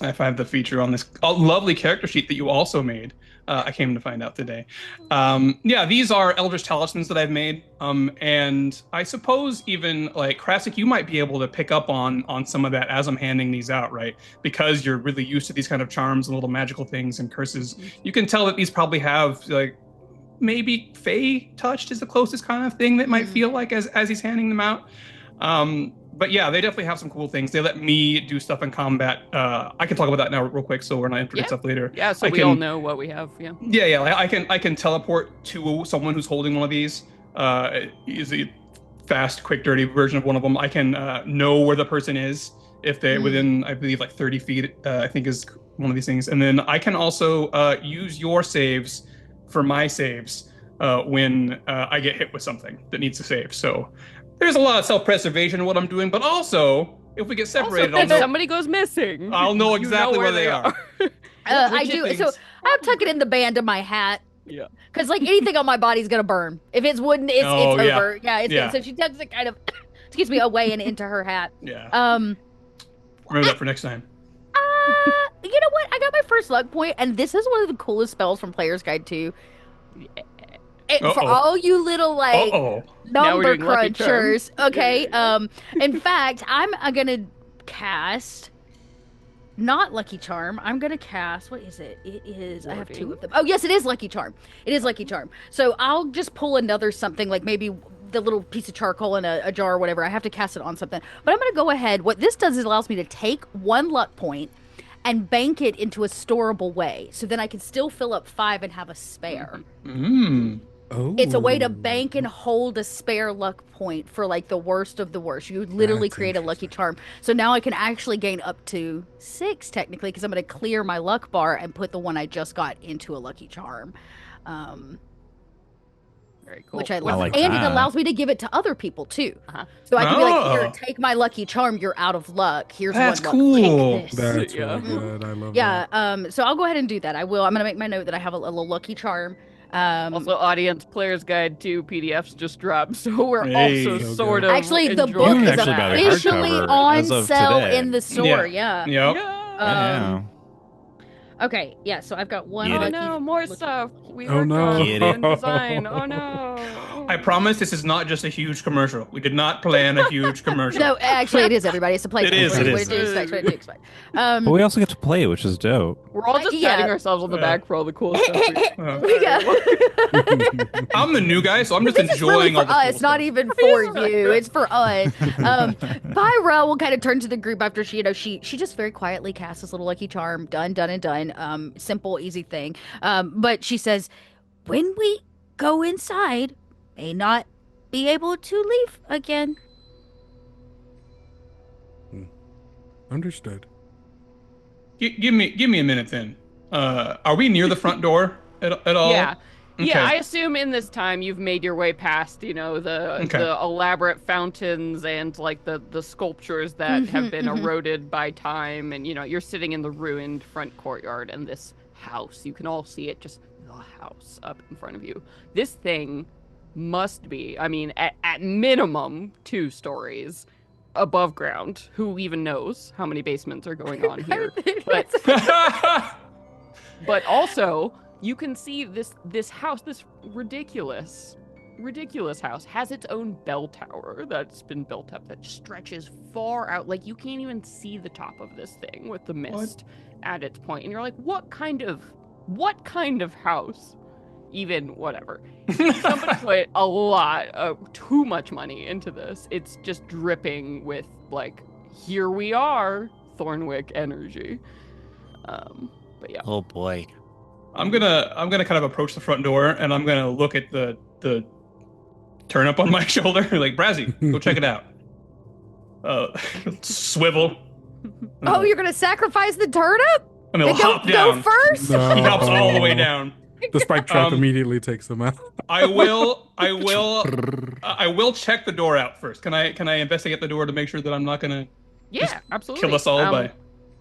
I have the feature on this lovely character sheet that you also made. I came to find out today. Yeah, these are Eldritch Talismans that I've made. And I suppose even like Krasik, you might be able to pick up on some of that as I'm handing these out, right? Because you're really used to these kind of charms and little magical things and curses. You can tell that these probably have like maybe Fey touched is the closest kind of thing that might feel like as he's handing them out. But yeah, they definitely have some cool things. They let me do stuff in combat. I can talk about that now real quick, so we're not into stuff later. Yeah, so I we can- all know what we have. Yeah. Yeah. I can teleport to someone who's holding one of these. Is a fast, quick, dirty version of one of them. I can know where the person is if they're within, I believe, like 30 feet. I think is one of these things. And then I can also use your saves for my saves when I get hit with something that needs to save. So there's a lot of self-preservation in what I'm doing, but also If we get Also, separated, if somebody goes missing, I'll know you exactly where they are. I Which do. things- So I'll tuck it in the band of my hat. Yeah. Because like anything on my body's gonna burn. If it's wooden, it's Oh, yeah. over. Yeah, it's Yeah. So she tucks it kind of, excuse me, away and into her hat. Yeah. Remember that for next time. You know what? I got my first luck point, and this is one of the coolest spells from Player's Guide 2. For all you little like Uh-oh. Now we're number doing Lucky Charm. crunchers, okay? In fact, I'm gonna cast not Lucky Charm. I'm gonna cast, what is it? It is, I have two of them. Oh yes, it is Lucky Charm. It is Lucky Charm. So I'll just pull another something, like maybe the little piece of charcoal in a jar or whatever. I have to cast it on something. But I'm gonna go ahead. What this does is allows me to take one luck point and bank it into a storable way. So then I can still fill up 5 and have a spare. Oh. It's a way to bank and hold a spare luck point for like the worst of the worst. You would literally That's create a lucky charm. So now I can actually gain up to 6 technically, because I'm going to clear my luck bar and put the one I just got into a lucky charm. Very cool. Which I love. like and that. it allows me to give it to other people too. Uh-huh. So I can be like, Oh. here, take my lucky charm. You're out of luck. Here's That's one cool. luck. Take this. That's Yeah. really good. I love Yeah. that. So I'll go ahead and do that. I will. I'm going to make my note that I have a little lucky charm. Also, audience player's guide to PDFs just dropped, so we're Hey. also So sort good. of Actually, the enjoying book You is actually got a officially hardcover on as of sale today. in the store. Yeah. Yep. Yeah. Okay. Yeah. So I've got one. Get Oh it. no, more stuff. We Oh, worked no. on Get in it. design. Oh no. I promise this is not just a huge commercial. We did not plan a huge commercial. No, actually, it is everybody. It's a play. It is, What it what is. do you expect? What do you expect? But we also get to play, which is dope. We're all just Yeah. patting ourselves on the back for all the cool stuff. Uh, Yeah. I'm the new guy, so I'm just This is really enjoying for all the cool us, not stuff. even for you. It's for us. Pyra will kind of turn to the group after she just very quietly casts this little lucky charm. Done, done, and done. Simple, easy thing. But she says, when we go inside, may not be able to leave again. Understood. Give me a minute then. Are we near the front door at all? Yeah. Yeah, I Okay. assume in this time you've made your way past, the Okay. the elaborate fountains and like the sculptures that have been eroded by time, and you're sitting in the ruined front courtyard and this house. You can all see it, just the house up in front of you. This thing must be, I mean, at minimum 2 stories above ground. Who even knows how many basements are going on here? But also, you can see this house, this ridiculous house, has its own bell tower that's been built up that stretches far out. Like, you can't even see the top of this thing with the mist at its point. And you're like, what kind of house? Even whatever. Somebody put a lot of too much money into this. It's just dripping with like, here we are, Thornwick energy. But yeah. Oh boy. I'm gonna kind of approach the front door, and I'm gonna look at the turnip on my shoulder, like, Brazzy, go check it out. Swivel. Oh, you're gonna sacrifice the turnip? And he'll And hop go down. first? No. He hops all the way down. The spike trap Um, immediately takes them out. I will check the door out first. Can I investigate the door to make sure that I'm not gonna Yeah, absolutely. kill us all by?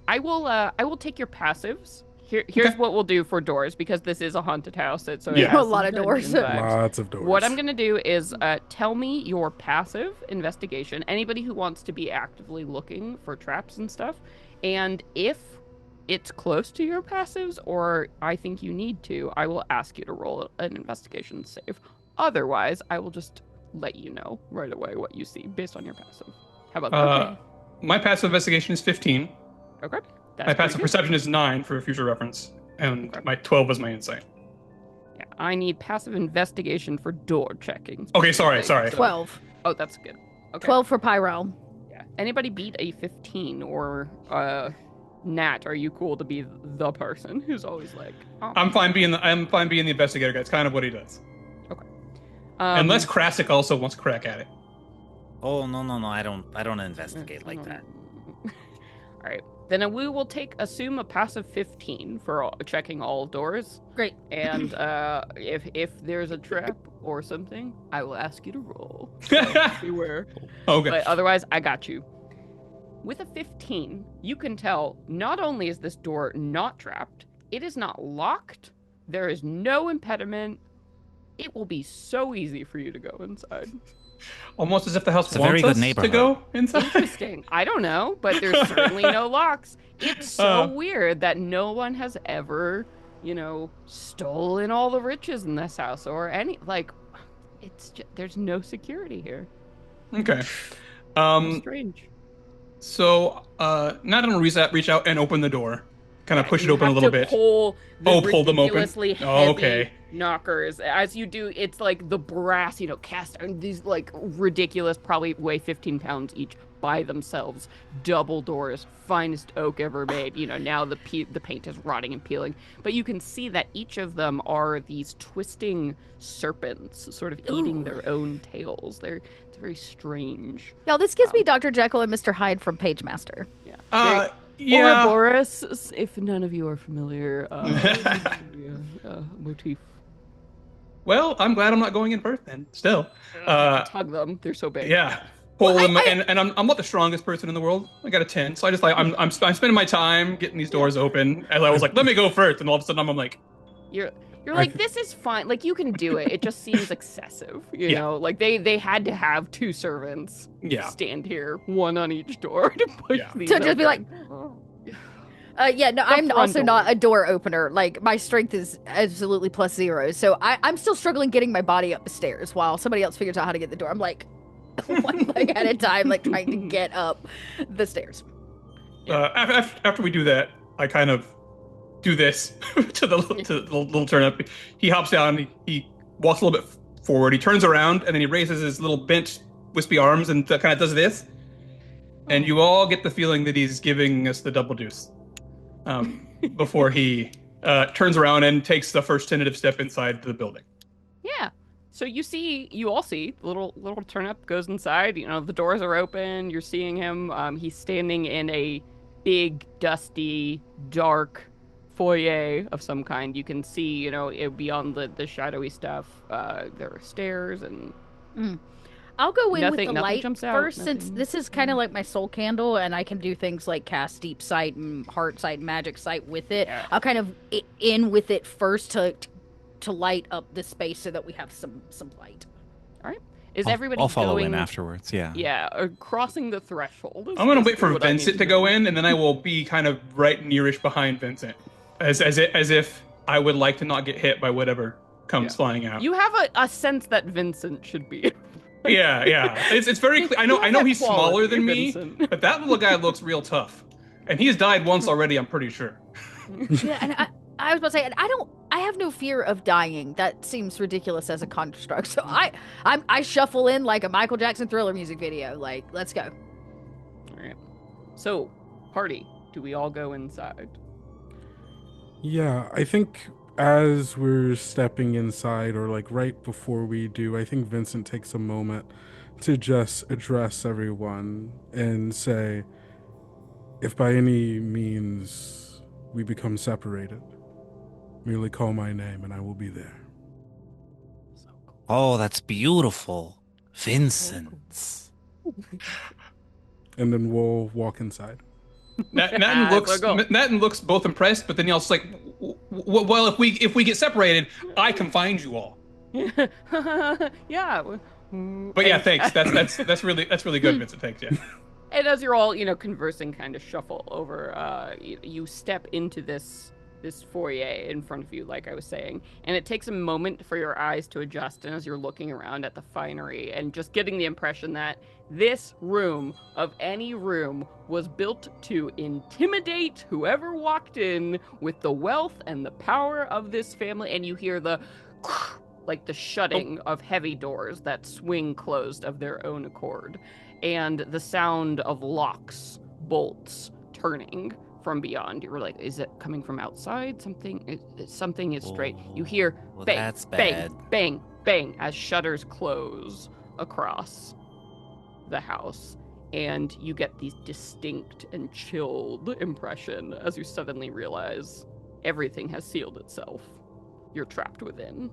I will take your passives. Here's what we'll do for doors, because this is a haunted house. So it Yeah. has A lot of some doors. dungeon vibes. Lots of doors. What I'm gonna do is tell me your passive investigation. Anybody who wants to be actively looking for traps and stuff, and if it's close to your passives, or I think you need to, I will ask you to roll an investigation save. Otherwise, I will just let you know right away what you see based on your passive. How about that? My passive investigation is 15. Okay. That's My pretty passive good. perception is 9 for future reference, and Okay. my 12 is my insight. Yeah, I need passive investigation for door checking. Okay, sorry. specifically, so- 12. Oh, that's good. Okay. 12 for Pyro. Yeah. Anybody beat a 15 or Nat? Are you cool to be the person who's always like? Oh. I'm fine being the investigator guy. It's kind of what he does. Unless Krasik also wants to crack at it. Oh no. I don't investigate like that. All right. Then we will assume a passive 15 for checking all doors. Great. And if there's a trap or something, I will ask you to roll. Beware. Okay. But otherwise, I got you. With a 15, you can tell not only is this door not trapped, it is not locked, there is no impediment. It will be so easy for you to go inside. Almost as if the house It's a wants very good us to neighborhood. go inside. Interesting. I don't know, but there's certainly no locks. It's so weird that no one has ever, stolen all the riches in this house or any, it's just, there's no security here. Okay. Strange. So, not gonna reach out and open the door. Kind of push it open a little bit. Pull the pull them open. ridiculously heavy knockers. As you do, it's like the brass, cast iron, these like ridiculous, probably weigh 15 pounds each by themselves. Double doors, finest oak ever made. Now the paint is rotting and peeling. But you can see that each of them are these twisting serpents, sort of eating their own tails. It's very strange. Y'all, this gives me Dr. Jekyll and Mr. Hyde from Pagemaster. Yeah. Yeah. Ouroboros, if none of you are familiar, motif. Well, I'm glad I'm not going in first then. Still. Tug them. They're so big. Yeah. Pull them, and I'm not the strongest person in the world. I got a 10, so I just I'm spending my time getting these doors open. And I was like, let me go first, and all of a sudden I'm like, you're like, this is fine. Like, you can do it. It just seems excessive, you know? Like, they had to have 2 servants stand here, one on each door to push these To just be like, I'm also door. not a door opener. Like, my strength is absolutely +0. So I'm still struggling getting my body up the stairs while somebody else figures out how to get the door. I'm like, one leg at a time, like, trying to get up the stairs. After we do that, I kind of do this to the little turn up. He hops down, he walks a little bit forward, he turns around, and then he raises his little bent, wispy arms and kind of does this. And you all get the feeling that he's giving us the double deuce before he turns around and takes the first tentative step inside the building. Yeah. So you all see, little turnip goes inside, the doors are open, you're seeing him, he's standing in a big, dusty, dark foyer of some kind. You can see, beyond the shadowy stuff, there are stairs and... I'll go in with the nothing light jumps out, first, since this is kind of like my soul candle, and I can do things like cast deep sight and heart sight, magic sight with it. Yeah. I'll kind of in with it first to light up the space so that we have some light. All right. Is everybody I'll follow going in afterwards, yeah. Yeah, or crossing the threshold. I'm going to wait for Vincent to go in, and then I will be kind of right nearish behind Vincent, as if I would like to not get hit by whatever comes flying out. You have a sense that Vincent should be. Yeah. It's very clear. I know he's smaller than me, Vincent. but that little guy looks real tough. And he's died once already, I'm pretty sure. Yeah, and I was about to say, and I have no fear of dying. That seems ridiculous as a construct. So I shuffle in like a Michael Jackson Thriller music video. Like, let's go. All right. So, party, do we all go inside? Yeah, I think as we're stepping inside, or like right before we do, I think Vincent takes a moment to just address everyone and say, if by any means we become separated, merely call my name and I will be there. Oh, that's beautiful. Vincent. And then we'll walk inside. Nathan looks both impressed, but then he also like, well, if we get separated, I can find you all. Yeah. But yeah, thanks. That's really good, Vincent. Thanks. Yeah. And as you're all, conversing, kind of shuffle over, you step into this foyer in front of you, like I was saying, and it takes a moment for your eyes to adjust, and as you're looking around at the finery and just getting the impression that this room, of any room, was built to intimidate whoever walked in with the wealth and the power of this family, and you hear the shutting of heavy doors that swing closed of their own accord, and the sound of locks, bolts turning from beyond. You were like, is it coming from outside? Something is straight. You hear bang, that's bang, bad. bang, bang as shutters close across the house, and you get these distinct and chilled impression as you suddenly realize everything has sealed itself. You're trapped within.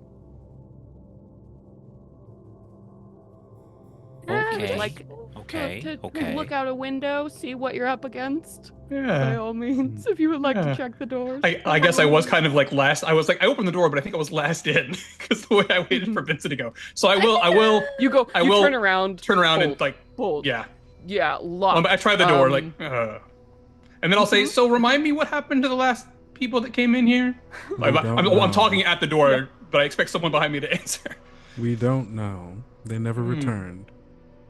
Okay. Like Okay. to Okay. look out a window, see what you're up against. By Yeah. all means, if you would like Yeah. to check the doors. I guess I was kind of like last. I was like, I opened the door, but I think I was last in because the way I waited for Vincent to go. So I will You go. I you will turn around. and bolt, like, bolt. yeah. Lock. I try the door, and then I'll say, so remind me what happened to the last people that came in here? I'm talking at the door, but I expect someone behind me to answer. We don't know. They never returned.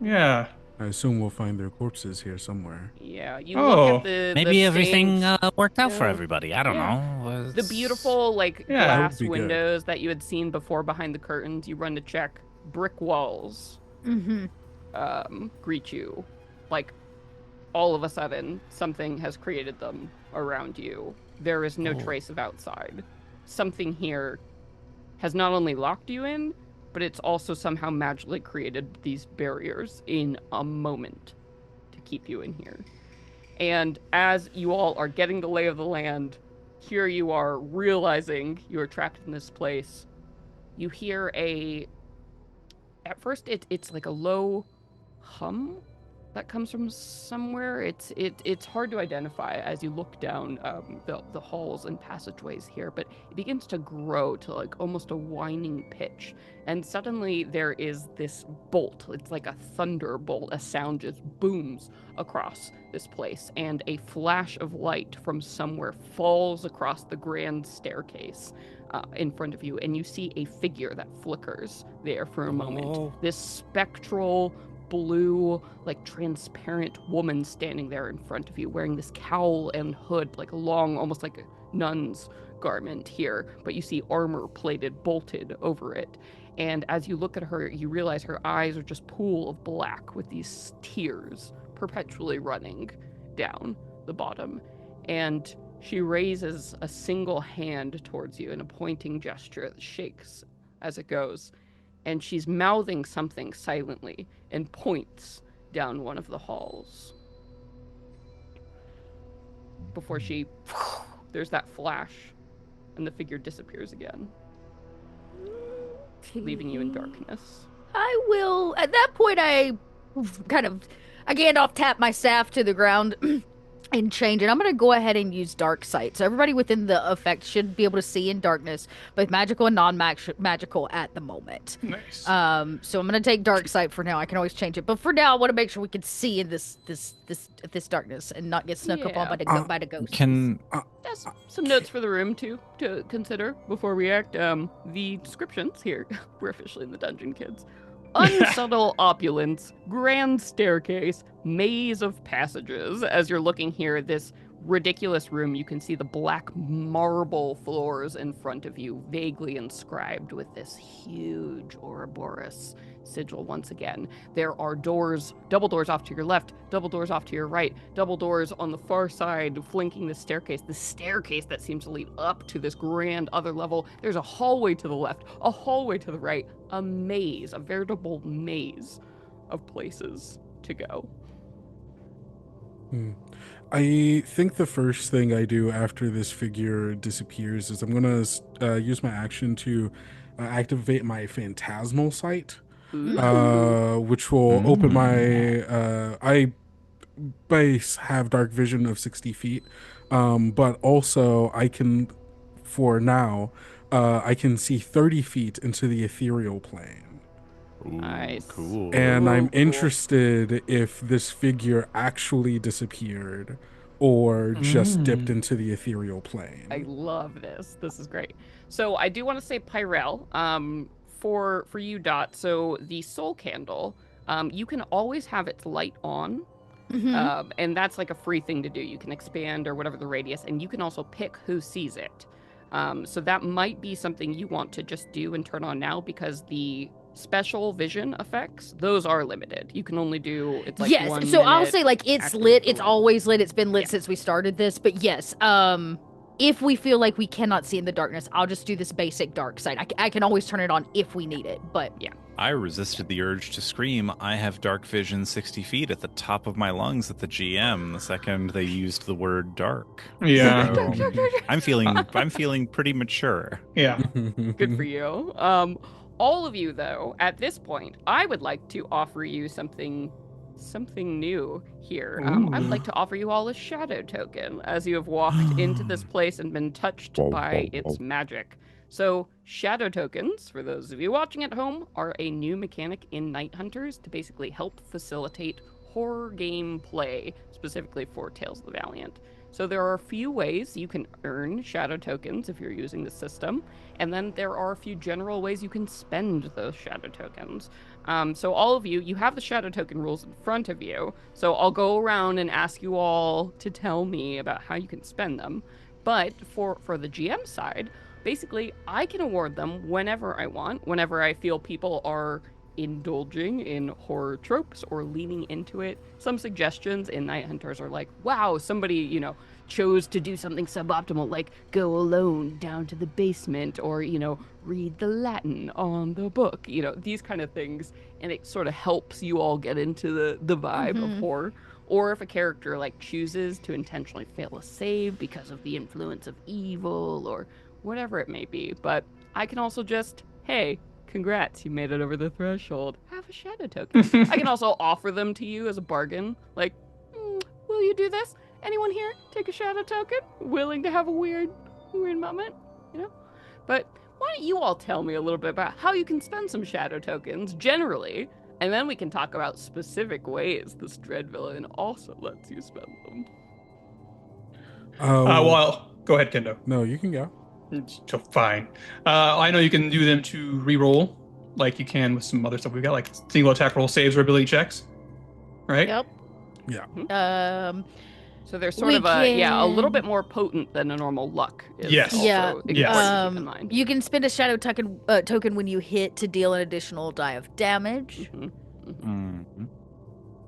Yeah. I assume we'll find their corpses here somewhere. Yeah, you look at the Maybe the everything stained- worked out for Yeah. everybody. I don't know. the beautiful Yeah, that glass would be good. windows that you had seen before behind the curtains. You run to check. Brick walls greet you. Like all of a sudden, something has created them around you. There is no trace of outside. Something here has not only locked you in, but it's also somehow magically created these barriers in a moment to keep you in here. And as you all are getting the lay of the land, here you are realizing you are trapped in this place. You hear at first it's like a low hum that comes from somewhere. It's hard to identify as you look down the halls and passageways here, but it begins to grow to like almost a whining pitch. And suddenly there is this bolt. It's like a thunderbolt. A sound just booms across this place, and a flash of light from somewhere falls across the grand staircase in front of you, and you see a figure that flickers there for a moment. This spectral blue, like transparent woman standing there in front of you, wearing this cowl and hood, like a long, almost like a nun's garment here, but you see armor plated, bolted over it. And as you look at her, you realize her eyes are just pool of black with these tears perpetually running down the bottom. And she raises a single hand towards you in a pointing gesture that shakes as it goes. And she's mouthing something silently and points down one of the halls. Before there's that flash, and the figure disappears again, leaving you in darkness. I will. At that point, I Gandalf tap my staff to the ground and change it. I'm going to go ahead and use dark sight. So everybody within the effect should be able to see in darkness, both magical and non-magical at the moment. Nice. So I'm going to take dark sight for now. I can always change it, but for now, I want to make sure we can see in this darkness and not get snuck up on by the ghosts. That's some notes for the room to consider before we act. The descriptions here. We're officially in the dungeon, kids. Unsubtle opulence, grand staircase, maze of passages. As you're looking here, this ridiculous room, you can see the black marble floors in front of you, vaguely inscribed with this huge Ouroboros sigil once again. There are doors, double doors off to your left, double doors off to your right, double doors on the far side flanking the staircase that seems to lead up to this grand other level. There's a hallway to the left, a hallway to the right, a maze, a veritable maze of places to go. I think the first thing I do after this figure disappears is I'm going to use my action to activate my phantasmal sight, which will open my... I have dark vision of 60 feet, but also I can, for now, I can see 30 feet into the ethereal plane. Nice. Cool. And I'm Cool. interested if this figure actually disappeared or just dipped into the ethereal plane. I love this. This is great. So I do want to say Pyrel, for you, Dot. So the soul candle, you can always have its light on. And that's like a free thing to do. You can expand or whatever the radius, and you can also pick who sees it. So that might be something you want to just do and turn on now, because the special vision effects, those are limited. You can only do, it's like yes, 1 so I'll minute say like it's active lit. It's dual. always lit. It's been lit since we started this. But yes, if we feel like we cannot see in the darkness, I'll just do this basic dark sight. I can always turn it on if we need it. But Yeah. I resisted the urge to scream. I have dark vision 60 feet at the top of my lungs at the GM the second they used the word dark. Yeah. So, I'm feeling pretty mature. Yeah. Good for you. all of you, though, at this point, I would like to offer you something new here. I'd like to offer you all a shadow token as you have walked into this place and been touched by its magic. So, shadow tokens, for those of you watching at home, are a new mechanic in Night Hunters to basically help facilitate horror game play, specifically for Tales of the Valiant. So there are a few ways you can earn shadow tokens if you're using the system, and then there are a few general ways you can spend those shadow tokens. So all of you have the shadow token rules in front of you, so I'll go around and ask you all to tell me about how you can spend them. But for the GM side, basically, I can award them whenever I want, whenever I feel people are indulging in horror tropes or leaning into it. Some suggestions in Night Hunters are like, wow, somebody, chose to do something suboptimal, like go alone down to the basement or, read the Latin on the book, these kind of things. And it sort of helps you all get into the vibe of horror. Or if a character chooses to intentionally fail a save because of the influence of evil or whatever it may be. But I can also just, hey, congrats, you made it over the threshold. Have a shadow token. I can also offer them to you as a bargain. Will you do this? Anyone here take a shadow token? Willing to have a weird moment? But why don't you all tell me a little bit about how you can spend some shadow tokens generally, and then we can talk about specific ways this dread villain also lets you spend them. Well, go ahead, Kendo. No, you can go. So fine. I know you can do them to re-roll, like you can with some other stuff. We've got single attack roll saves or ability checks, right? Yep. Yeah. So they're sort of a little bit more potent than a normal luck. Yes. Yeah. Important to keep in mind. You can spend a shadow token when you hit to deal an additional die of damage.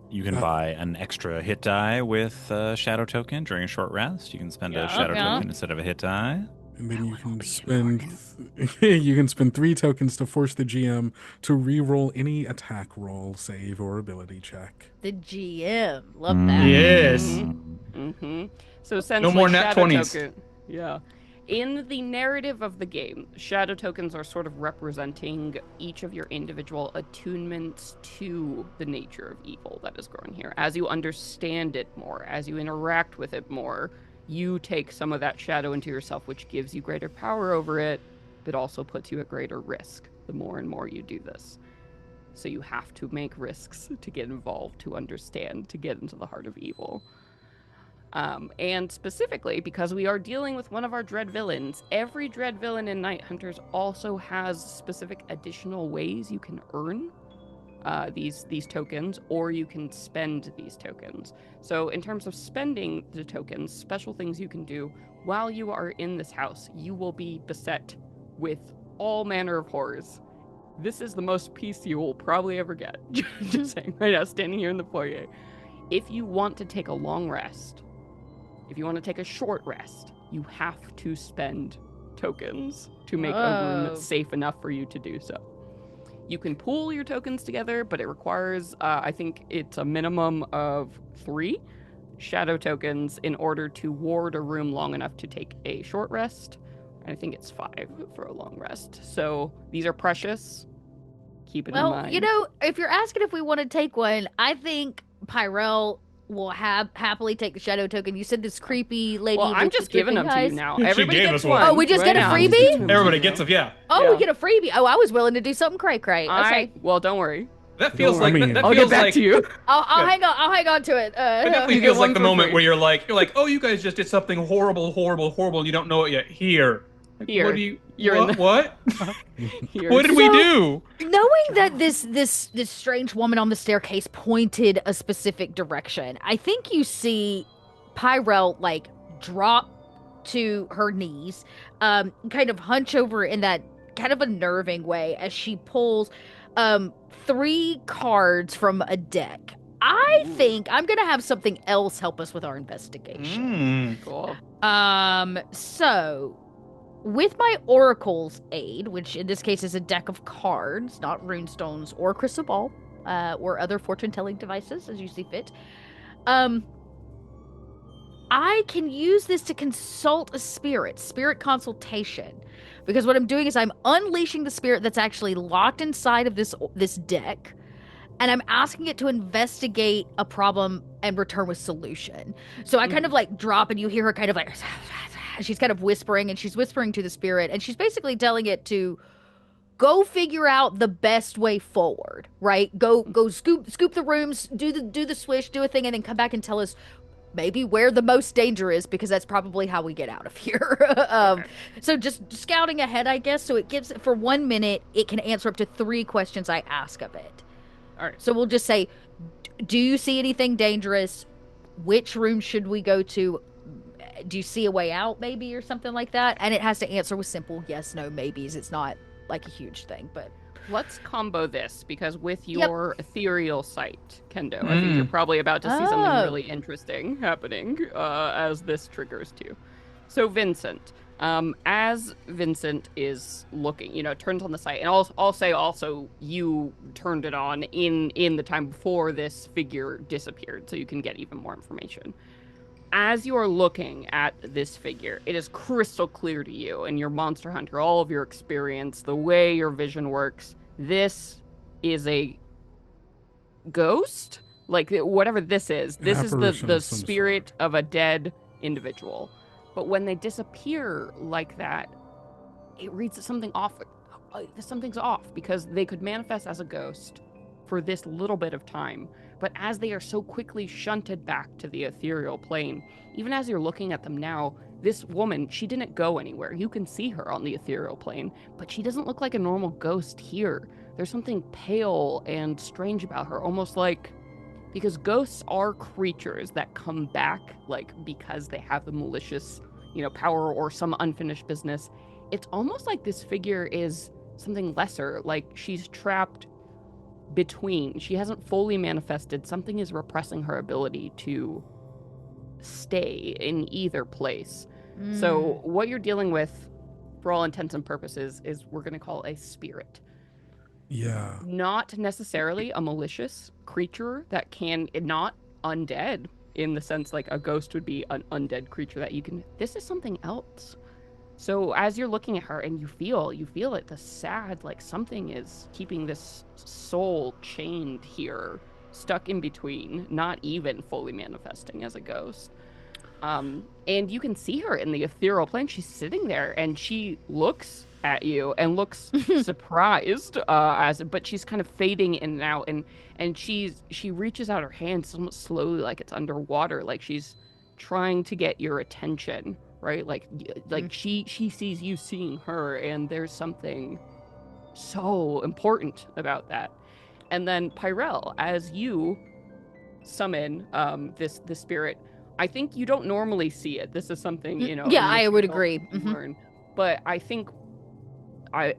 You can buy an extra hit die with a shadow token during a short rest. You can spend a shadow token instead of a hit die. And then you can spend 3 tokens to force the GM to re-roll any attack roll, save, or ability check. The GM, love that. Yes. So essentially, no more nat shadow 20s. Token, in the narrative of the game, shadow tokens are sort of representing each of your individual attunements to the nature of evil that is growing here. As you understand it more, as you interact with it more, you take some of that shadow into yourself, which gives you greater power over it, but also puts you at greater risk the more and more you do this. So you have to make risks to get involved, to understand, to get into the heart of evil. And specifically, because we are dealing with one of our dread villains, every dread villain in Night Hunters also has specific additional ways you can earn these tokens, or you can spend these tokens. So in terms of spending the tokens, special things you can do while you are in this house, you will be beset with all manner of horrors. This is the most peace you will probably ever get. Just saying right now, standing here in the foyer. If you want to take a long rest, if you want to take a short rest, you have to spend tokens to make a room safe enough for you to do so. You can pool your tokens together, but it requires, I think it's a minimum of 3 shadow tokens in order to ward a room long enough to take a short rest. And I think it's 5 for a long rest. So these are precious. Keep it in mind. Well, if you're asking if we want to take one, I think Pyrell will happily take the shadow token. You said this creepy lady. Well, I'm just giving them to you now. Everybody gave gets us one. Oh, we just get a freebie? Everybody gets them, yeah. Oh, we get a freebie. Oh, I was willing to do something cray-cray. Okay. Well, don't worry. That feels like that I'll feels get back like, to you. I'll hang on to it. That definitely You feels get like one the for moment free. where you're like, oh, you guys just did something horrible, and you don't know it yet. Here. Here. What do you? You're what? in the- What? Here. What did we do? Knowing that this strange woman on the staircase pointed a specific direction, I think you see Pyrell drop to her knees, kind of hunch over in that kind of unnerving way as she pulls 3 cards from a deck. I think I'm gonna have something else help us with our investigation. Cool. So with my Oracle's aid, which in this case is a deck of cards, not runestones or crystal ball, or other fortune-telling devices, as you see fit, I can use this to consult a spirit consultation. Because what I'm doing is I'm unleashing the spirit that's actually locked inside of this deck, and I'm asking it to investigate a problem and return with solution. So I kind of like drop, and you hear her kind of like she's kind of whispering, and she's whispering to the spirit, and she's basically telling it to go figure out the best way forward, right? Go scoop the rooms, do the swish, do a thing, and then come back and tell us maybe where the most danger is, because that's probably how we get out of here. Okay. So just scouting ahead, I guess. So it gives, for 1 minute, it can answer up to 3 questions I ask of it. All right. So we'll just say, do you see anything dangerous? Which room should we go to? Do you see a way out, maybe, or something like that? And it has to answer with simple yes, no, maybes. It's not like a huge thing, but Let's combo this, because with your ethereal sight, Kendo, I think you're probably about to see something really interesting happening as this triggers too. So Vincent, as Vincent is looking, turns on the site, and I'll say also you turned it on in the time before this figure disappeared, so you can get even more information. As you are looking at this figure, it is crystal clear to you and your Monster Hunter, all of your experience, the way your vision works. This is a ghost? Like, whatever this is. This is the spirit of a dead individual. But when they disappear like that, it reads something off. Something's off, because they could manifest as a ghost for this little bit of time. But as they are so quickly shunted back to the ethereal plane, even as you're looking at them now, this woman, she didn't go anywhere. You can see her on the ethereal plane, but she doesn't look like a normal ghost here. There's something pale and strange about her, almost like, because ghosts are creatures that come back, like, because they have a malicious, power or some unfinished business. It's almost like this figure is something lesser, like she's trapped between. She hasn't fully manifested. Something is repressing her ability to stay in either place. So what you're dealing with, for all intents and purposes, is we're going to call a spirit. Yeah. Not necessarily a malicious creature that can, not undead in the sense like a ghost would be an undead creature that you can. This is something else. So as you're looking at her and you feel it, the sad, like something is keeping this soul chained here, stuck in between, not even fully manifesting as a ghost. And you can see her in the ethereal plane. She's sitting there and she looks at you and looks surprised, but she's kind of fading in and out, and she reaches out her hand somewhat slowly, like it's underwater, like she's trying to get your attention. Right, like she sees you seeing her, and there's something so important about that. And then Pyrell, as you summon this spirit, I think you don't normally see it. This is something Yeah, I would agree. Learn. But I think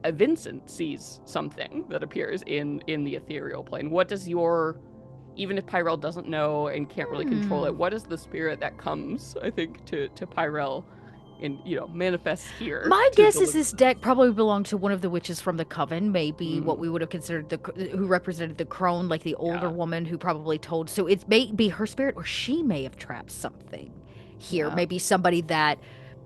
Vincent sees something that appears in the ethereal plane. What does even if Pyrell doesn't know and can't really control it, what is the spirit that comes, I think, to Pyrell and, manifests here? My guess is this deck probably belonged to one of the witches from the Coven, maybe what we would have considered who represented the crone, like the older woman who probably told. So it may be her spirit, or she may have trapped something here. Yeah. Maybe somebody that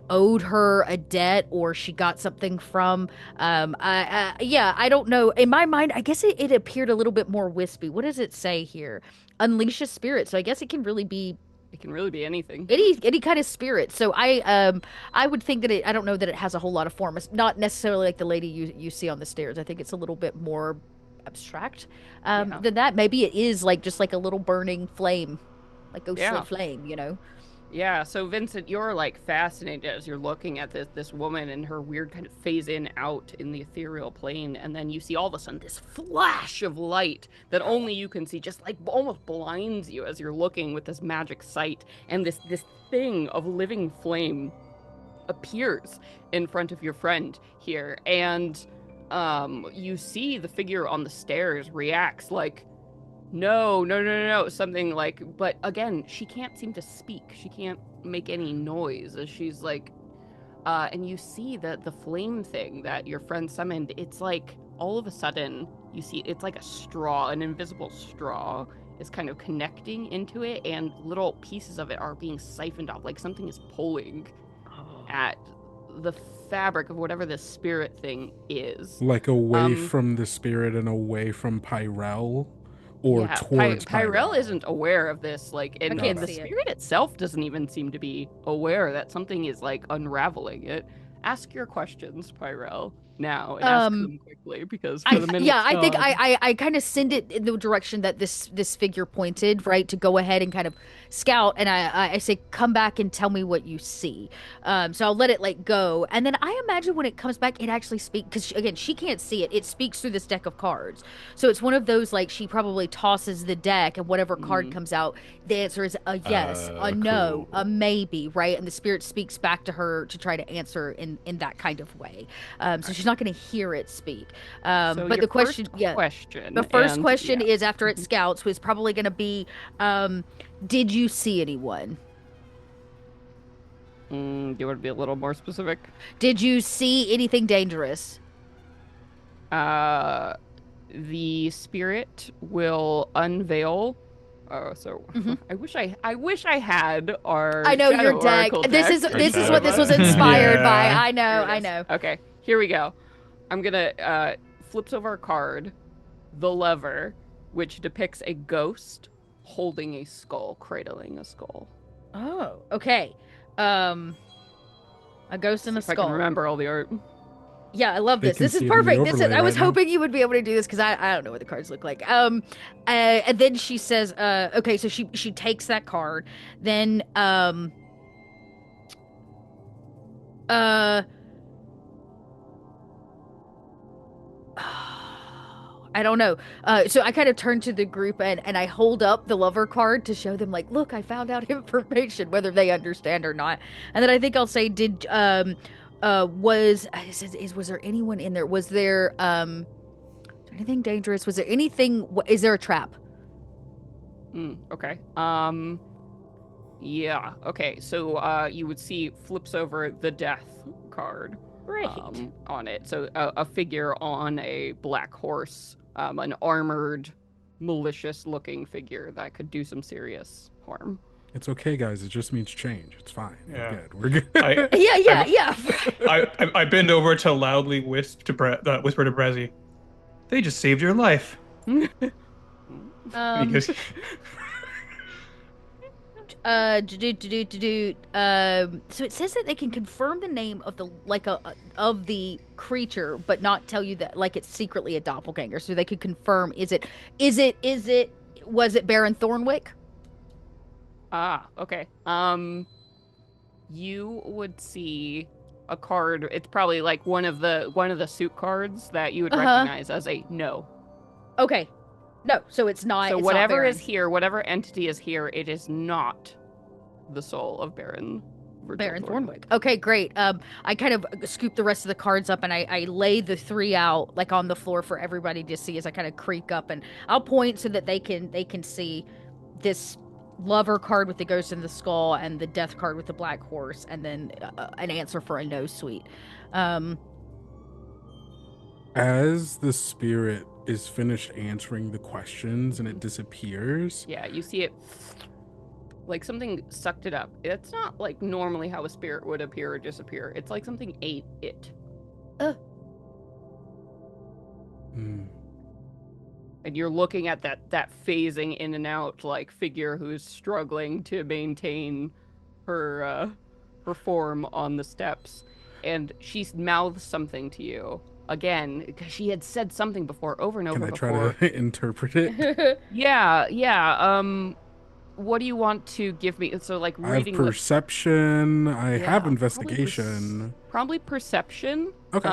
owed her a debt, or she got something from. I don't know. In my mind, I guess it appeared a little bit more wispy. What does it say here? Unleash a spirit. So I guess it can really be. It can really be anything. Any kind of spirit. So I would think that I don't know that it has a whole lot of form. It's not necessarily like the lady you see on the stairs. I think it's a little bit more abstract than that. Maybe it is like just like a little burning flame, like ghostly flame, Yeah, so Vincent, you're like fascinated as you're looking at this woman and her weird kind of phase in out in the ethereal plane, and then you see all of a sudden this flash of light that only you can see, just like almost blinds you as you're looking with this magic sight, and this thing of living flame appears in front of your friend here, and you see the figure on the stairs reacts like, no, something like, but again, she can't seem to speak. She can't make any noise as she's like, and you see the flame thing that your friend summoned. It's like, all of a sudden, you see, it's like a straw, an invisible straw, is kind of connecting into it, and little pieces of it are being siphoned off, like something is pulling at the fabric of whatever this spirit thing is. Like away from the spirit and away from Pyrell, or towards Pyrell isn't aware of this, like, and the see it. spirit itself doesn't even seem to be aware that something is like unraveling it. Ask your questions, Pyrell, now, and ask them quickly, because for the minute. Yeah, I think I kind of send it in the direction that this figure pointed, right, to go ahead and kind of scout, and I say, come back and tell me what you see. So I'll let it like go, and then I imagine when it comes back, it actually speaks, because again, she can't see it. It speaks through this deck of cards. So it's one of those, like, she probably tosses the deck, and whatever card comes out, the answer is a yes, a no, a maybe, right? And the spirit speaks back to her to try to answer in that kind of way. So she's not going to hear it speak. So but the question, the first question is, after it scouts, was probably going to be, did you see anyone? Do you want to be a little more specific? Did you see anything dangerous? The spirit will unveil. Oh, so I wish I had our. I know Shadow your deck. Oracle This is what this was inspired by. I know. Okay, here we go. I'm gonna flips over a card, the lever, which depicts a ghost holding a skull, cradling a skull. Oh, okay. A ghost in a skull. I can remember all the art. Yeah, I love this. This is perfect. I was hoping you would be able to do this, because I don't know what the cards look like. And then she says, okay, so she takes that card. Then I don't know. So I kind of turn to the group and I hold up the lover card to show them, like, look, I found out information, whether they understand or not. And then I think I'll say, was there anyone in there? Was there anything dangerous? Was there anything? Is there a trap? Okay. Yeah. Okay. So you would see flips over the death card. Right. On it. So a figure on a black horse, an armored, malicious-looking figure that could do some serious harm. It's okay, guys. It just means change. It's fine. Yeah. We're good. Yeah. I bend over to loudly whisper to Brezzy. They just saved your life. Because so it says that they can confirm the name of the of the creature, but not tell you that, like, it's secretly a doppelganger. So they could confirm, was it Baron Thornwick? Okay. You would see a card. It's probably like one of the suit cards that you would recognize as a no. Okay. No, so it's not. So it's whatever not is here, whatever entity is here, it is not the soul of Baron Thornwick. Okay, great. I kind of scoop the rest of the cards up, and I lay the three out, like, on the floor for everybody to see as I kind of creak up, and I'll point so that they can see this lover card with the ghost in the skull and the death card with the black horse, and then an answer for a no suite. As the spirit is finished answering the questions and it disappears. Yeah, you see it like something sucked it up. It's not like normally how a spirit would appear or disappear. It's like something ate it. And you're looking at that phasing in and out, like, figure who's struggling to maintain her form on the steps, and she mouths something to you again, because she had said something before, over and over before. Can I try to interpret it? Yeah. What do you want to give me? So, like, reading. I have perception. I have investigation. Probably perception. Okay.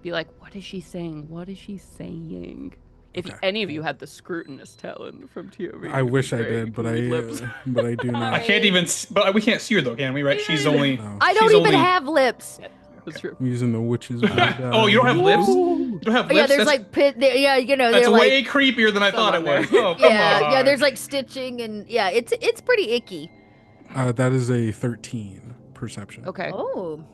Be like, what is she saying? What is she saying? If any of you had the scrutinous talent from ToV, I wish I did, but I do not. I can't even. But we can't see her though, can we? Right? She's only. No. I don't even have lips. That's true. I'm using the witch's. Oh, you don't have lips? You don't have lips? Yeah, there's like pit. Yeah, you know, that's they're way like, creepier than I thought it was. Oh, come yeah, on. there's like stitching, and yeah, it's pretty icky. That is a 13 perception. Okay. Oh.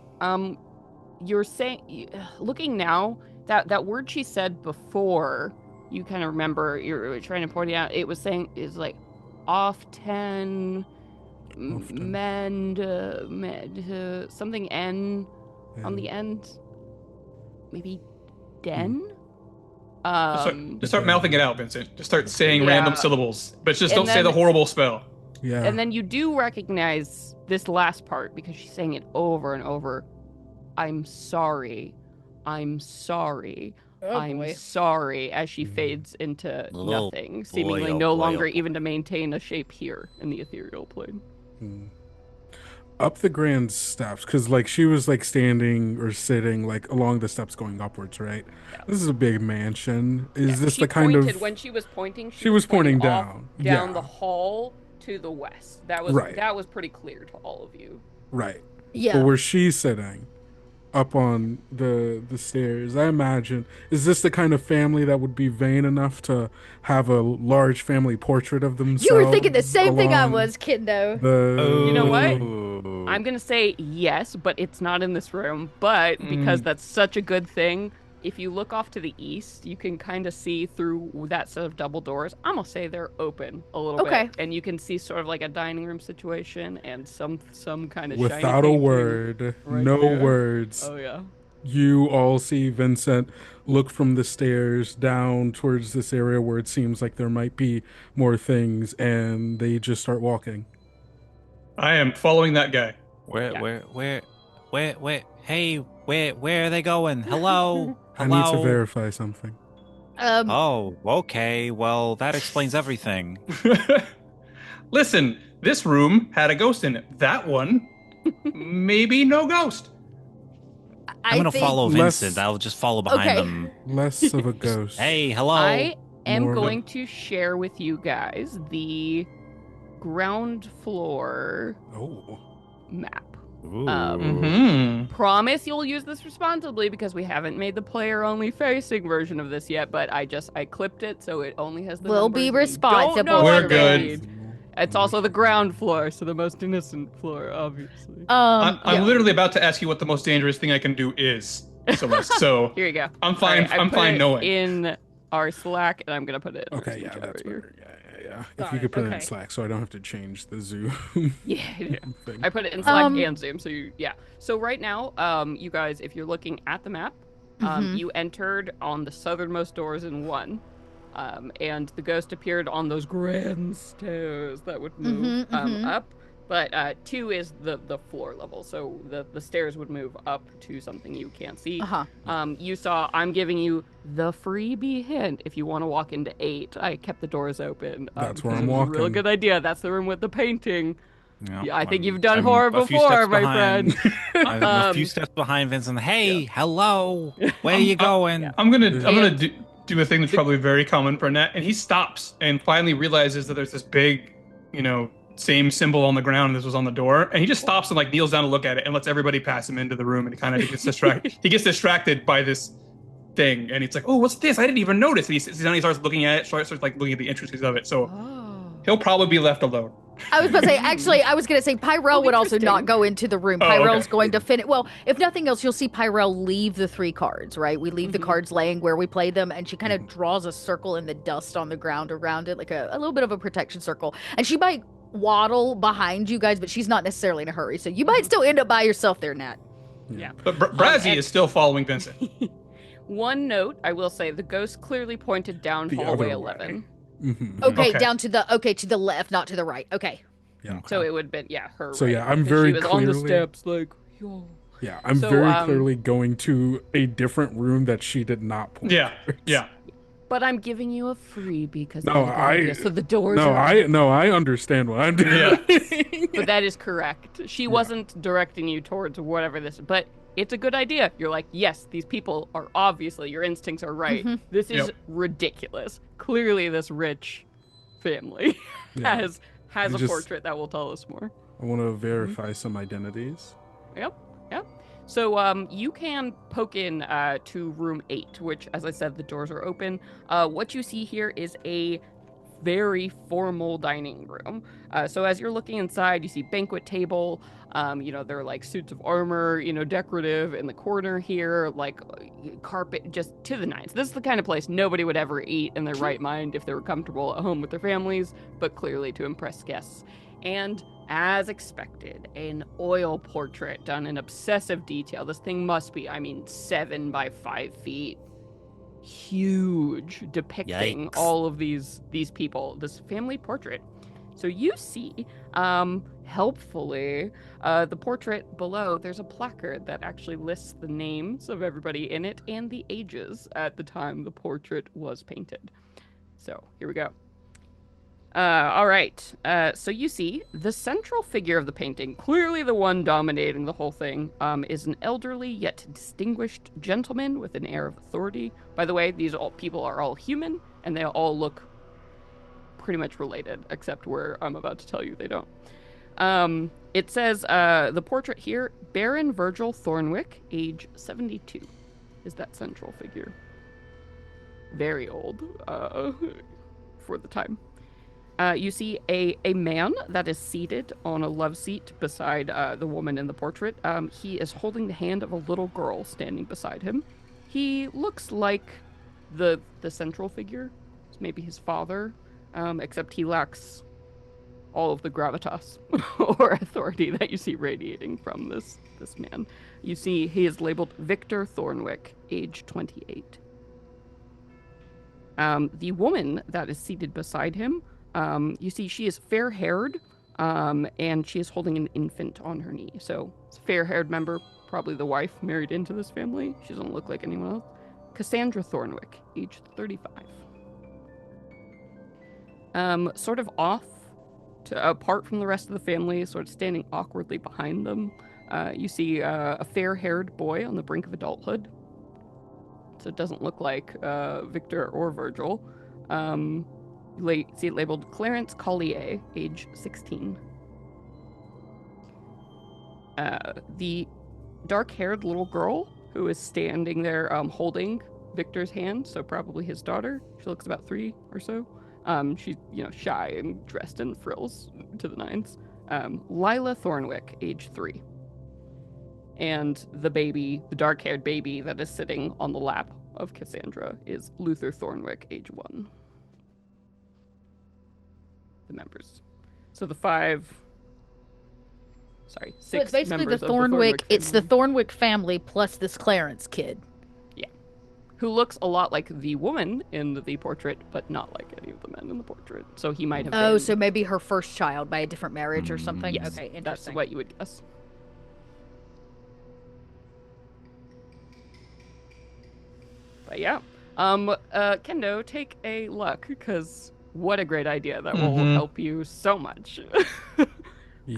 You're saying, looking now, that word she said before you kind of remember you're trying to point it out. It was saying is like off 10 something N on the end. Maybe den? Just start mouthing it out, Vincent. Just start saying random syllables, but just don't say the horrible spell. Yeah. And then you do recognize this last part because she's saying it over and over. I'm sorry. I'm sorry. I'm sorry, as she fades into nothing, seemingly no longer even to maintain a shape here in the ethereal plane. Up the grand steps, because like she was like standing or sitting like along the steps going upwards, right? Yeah. This is a big mansion. Is this the kind of when she was pointing? She was pointing down the hall to the west. That was pretty clear to all of you. Right. Yeah. But where she's sitting, up on the stairs, I imagine, is this the kind of family that would be vain enough to have a large family portrait of themselves? You were thinking the same thing I was, kiddo. You know what? I'm going to say yes, but it's not in this room. But because that's such a good thing, if you look off to the east, you can kind of see through that set of double doors. I'm going to say they're open a little bit. And you can see sort of like a dining room situation and some kind of without a word, words. Oh, yeah. You all see Vincent look from the stairs down towards this area where it seems like there might be more things, and they just start walking. I am following that guy. Where? Hey, where are they going? Hello? I need to verify something. Oh, okay. Well, that explains everything. Listen, this room had a ghost in it. That one, maybe no ghost. I'm going to follow Vincent. I'll just follow behind them. Less of a ghost. Hey, hello. I am going to share with you guys the ground floor map. Promise you'll use this responsibly because we haven't made the player-only facing version of this yet, but I clipped it so it only has the We'll be responsible. We're good. It's also the ground floor, so the most innocent floor, obviously. I'm literally about to ask you what the most dangerous thing I can do is, Celeste. So here you go. I'm fine. Right, I'm fine knowing. In our Slack, and I'm gonna put it. Okay, yeah, that's better. Yeah. If you could put it in Slack, so I don't have to change the Zoom. Yeah. I put it in Slack and Zoom, so So right now, you guys, if you're looking at the map, you entered on the southernmost doors in 1. And the ghost appeared on those grand stairs that would move up. But 2 is the floor level, so the stairs would move up to something you can't see. You saw, I'm giving you the freebie hint. If you want to walk into 8, I kept the doors open. That's where I'm walking. Real good idea. That's the room with the painting. Yeah, I think you've done horror before, my friend. I'm a few steps behind Vincent. Hey, hello. Where are you going? I'm gonna do a thing that's probably very common for Nat, and he stops and finally realizes that there's this big, same symbol on the ground as was on the door, and he just stops and like kneels down to look at it and lets everybody pass him into the room, and he kind of gets distracted. He gets distracted by this thing, and he's like, "Oh, what's this? I didn't even notice." And he sits down, he starts looking at it, starts like looking at the intricacies of it. So he'll probably be left alone. I was about to say, actually, Pyrell would also not go into the room. Pyrell's going to finish. Well, if nothing else, you'll see Pyrell leave the 3 cards, right? We leave the cards laying where we play them, and she kind of draws a circle in the dust on the ground around it, like a little bit of a protection circle. And she might waddle behind you guys, but she's not necessarily in a hurry. So you might still end up by yourself there, Nat. Yeah. But Brazzy is still following Vincent. One note, I will say, the ghost clearly pointed down hallway 11. Okay, down to the left, not to the right. Okay. Yeah. So it would have been her. So right, yeah, I'm very she was clearly on the steps, like. Yo. Yeah, I'm very clearly going to a different room that she did not point. Yeah. But I'm giving you a freebie because so the doors. No, I understand what I'm doing. Yeah. But that is correct. She wasn't directing you towards whatever this, but it's a good idea. You're like, yes, these people are obviously, your instincts are right. This is ridiculous. Clearly, this rich family has a portrait that will tell us more. I want to verify some identities. Yep. So you can poke in to room 8, which, as I said, the doors are open. What you see here is a very formal dining room. So as you're looking inside, you see banquet table. There are like suits of armor, decorative in the corner here, like carpet, just to the nines. This is the kind of place nobody would ever eat in their right mind if they were comfortable at home with their families, but clearly to impress guests. And as expected, an oil portrait done in obsessive detail. This thing must be, 7 by 5 feet. Huge, depicting Yikes. all of these people, this family portrait. So you see, helpfully, the portrait below, there's a placard that actually lists the names of everybody in it and the ages at the time the portrait was painted. So here we go. All right. So you see, the central figure of the painting, clearly the one dominating the whole thing, is an elderly yet distinguished gentleman with an air of authority. By the way, these people are all human, and they all look pretty much related, except where I'm about to tell you they don't. It says, the portrait here, Baron Virgil Thornwick, age 72, is that central figure. Very old, for the time. You see a man that is seated on a love seat beside the woman in the portrait. He is holding the hand of a little girl standing beside him. He looks like the central figure, maybe his father, except he lacks all of the gravitas or authority that you see radiating from this man. You see he is labeled Victor Thornwick, age 28. The woman that is seated beside him, you see she is fair-haired, and she is holding an infant on her knee. So it's a fair-haired member, probably the wife married into this family. She doesn't look like anyone else. Cassandra Thornwick, age 35. Sort of apart from the rest of the family, sort of standing awkwardly behind them, you see a fair-haired boy on the brink of adulthood. So it doesn't look like Victor or Virgil. See it labeled Clarence Collier, age 16. The dark-haired little girl who is standing there holding Victor's hand, so probably his daughter. She looks about 3 or so. She's, shy and dressed in frills to the nines. Lila Thornwick, age 3. And the baby, the dark-haired baby that is sitting on the lap of Cassandra is Luther Thornwick, age 1. The members. So the 6 So it's basically members the of Thornwick. It's the family. Thornwick family plus this Clarence kid. Who looks a lot like the woman in the portrait, but not like any of the men in the portrait. So he might have been... Oh, so maybe her first child by a different marriage or something? Yes, Okay, interesting. that's what you would guess. But yeah. Kendo, take a luck, because what a great idea. That will help you so much.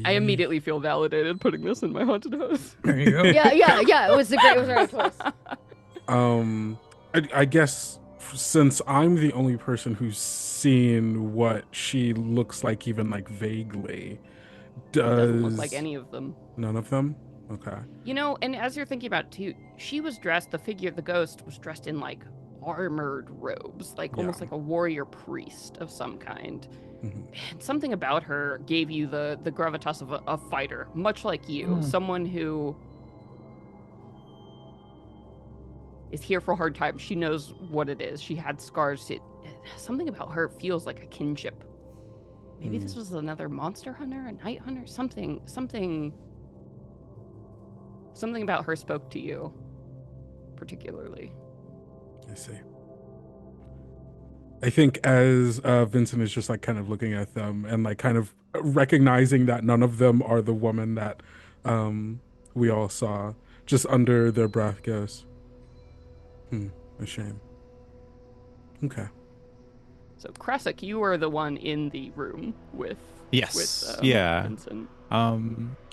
I immediately feel validated putting this in my haunted house. There you go. Yeah. It was a great choice. I guess since I'm the only person who's seen what she looks like, even like vaguely, Doesn't look like any of them. None of them? Okay. And as you're thinking about it too, she was dressed, the figure, the ghost, was dressed in like armored robes, like almost like a warrior priest of some kind. Mm-hmm. And something about her gave you the gravitas of a fighter, much like you, someone who is here for hard times. She knows what it is. She had scars. Something about her feels like a kinship. Maybe this was another monster hunter, a night hunter, something about her spoke to you particularly. I see. I think as Vincent is just like kind of looking at them and like kind of recognizing that none of them are the woman that we all saw, just under their breath goes, a shame. Okay. So Krasik, you are the one in the room with Vincent.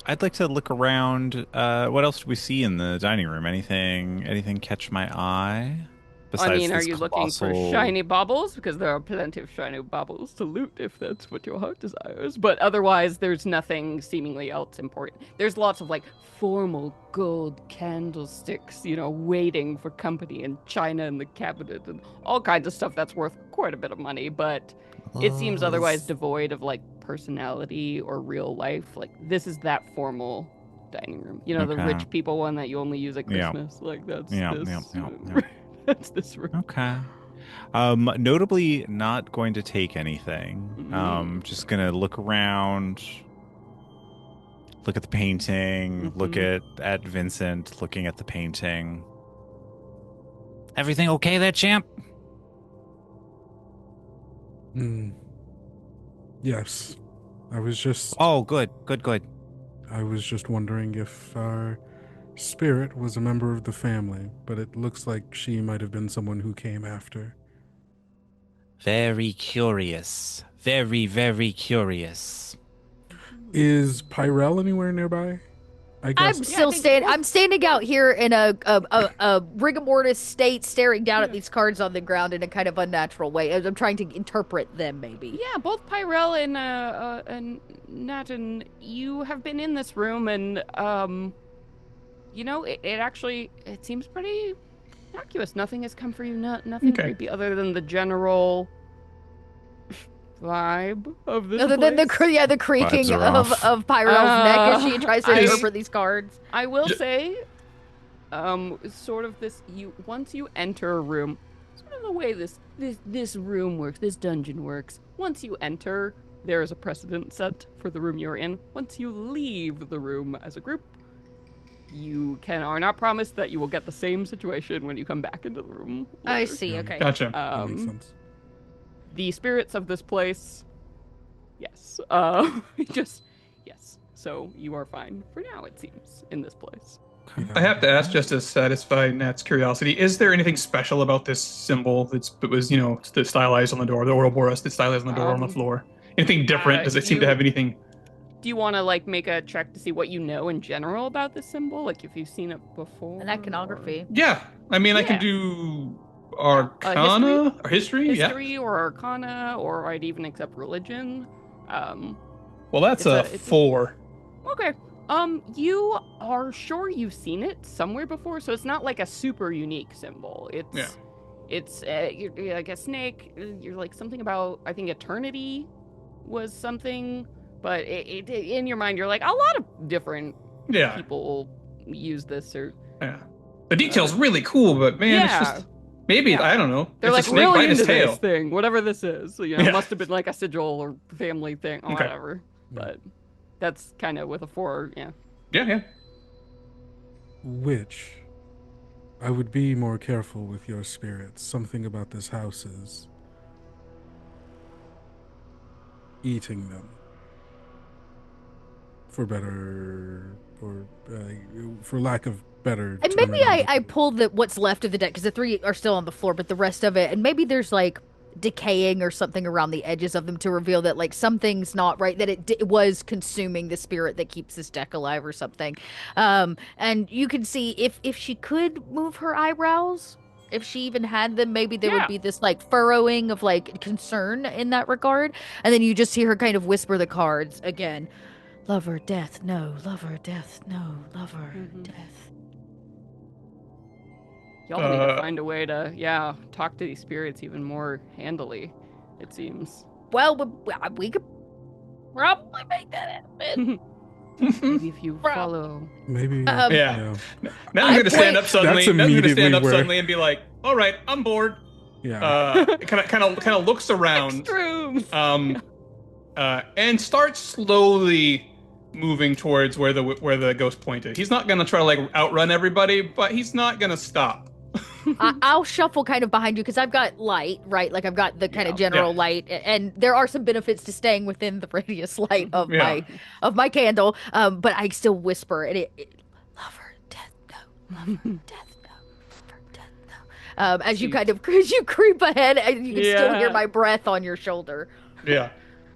I'd like to look around. What else do we see in the dining room? Anything catch my eye? Besides are this you looking for colossal- shiny baubles? Because there are plenty of shiny baubles to loot if that's what your heart desires. But otherwise, there's nothing seemingly else important. There's lots of like formal gold candlesticks, waiting for company, and china in the cabinet, and all kinds of stuff that's worth quite a bit of money. But It seems otherwise devoid of like personality or real life. Like this is that formal dining room. You know, the Okay. rich people one that you only use at Yeah. Christmas. Like that's Yeah, this. yeah. That's this room. Okay. Notably not going to take anything. Just gonna look around, look at the painting, look at Vincent, looking at the painting. Everything okay there, champ? Yes. I was just Oh, good. I was just wondering if our spirit was a member of the family, but it looks like she might have been someone who came after. Very curious. Very, very curious. Is Pyrell anywhere nearby? I guess. I'm still standing. I'm standing out here in a rigor mortis state, staring down at these cards on the ground in a kind of unnatural way. I'm trying to interpret them, maybe. Yeah, both Pyrell and Natin, you have been in this room, and you know, it actually seems pretty innocuous. Nothing has come for you. Nothing creepy other than the general vibe of this Other than the creaking of Pyrell's neck as she tries to interpret these cards. I will say, sort of this. Once you enter a room, sort of the way this room works, this dungeon works. Once you enter, there is a precedent set for the room you're in. Once you leave the room as a group, you are not promised that you will get the same situation when you come back into the room later. I see. Okay. Gotcha. That makes sense. The spirits of this place, yes. Yes. So you are fine for now, it seems, in this place. I have to ask, just to satisfy Nat's curiosity, is there anything special about this symbol that was, that's stylized on the door, the Ouroboros that's stylized on the door on the floor? Anything different? Does it seem to have anything? Do you want to, like, make a check to see what you know in general about this symbol? Like, if you've seen it before? An iconography. Yeah. I mean, I can do Arcana or history. History or Arcana, or I'd even accept religion. Well, that's a 4. Okay. You are sure you've seen it somewhere before, so it's not like a super unique symbol. It's you're like a snake. You're like something about, I think, eternity was something, but it in your mind you're like, a lot of different people use this. Or the detail's really cool, but man, it's just maybe I don't know. They're it's like a snake really biting his into tail. this thing, whatever this is. So, it must have been like a sigil or family thing or whatever. But that's kind of with a 4, Yeah. Which I would be more careful with your spirits. Something about this house is eating them. For better, or for lack of better. And maybe I pulled what's left of the deck, because the 3 are still on the floor, but the rest of it, and maybe there's like decaying or something around the edges of them to reveal that like something's not right, that it was consuming the spirit that keeps this deck alive or something. And you can see if she could move her eyebrows, if she even had them, maybe there would be this like furrowing of like concern in that regard. And then you just hear her kind of whisper the cards again. Lover, death, no. Lover, death, no. Lover, death. Y'all need to find a way to, talk to these spirits even more handily, it seems. Well, we could probably make that happen. Maybe if you follow. Maybe. Now I'm going to stand up suddenly. That's immediately suddenly and be like, "All right, I'm bored." Yeah. Kind of looks around. And starts slowly moving towards where the ghost pointed. He's not going to try to like outrun everybody, but he's not going to stop. I'll shuffle kind of behind you because I've got light, right? Like I've got the kind of general light, and there are some benefits to staying within the radius light of my candle. But I still whisper, and lover, death, no, lover, death, no, lover, death, no. As you creep ahead, and you can still hear my breath on your shoulder. Yeah.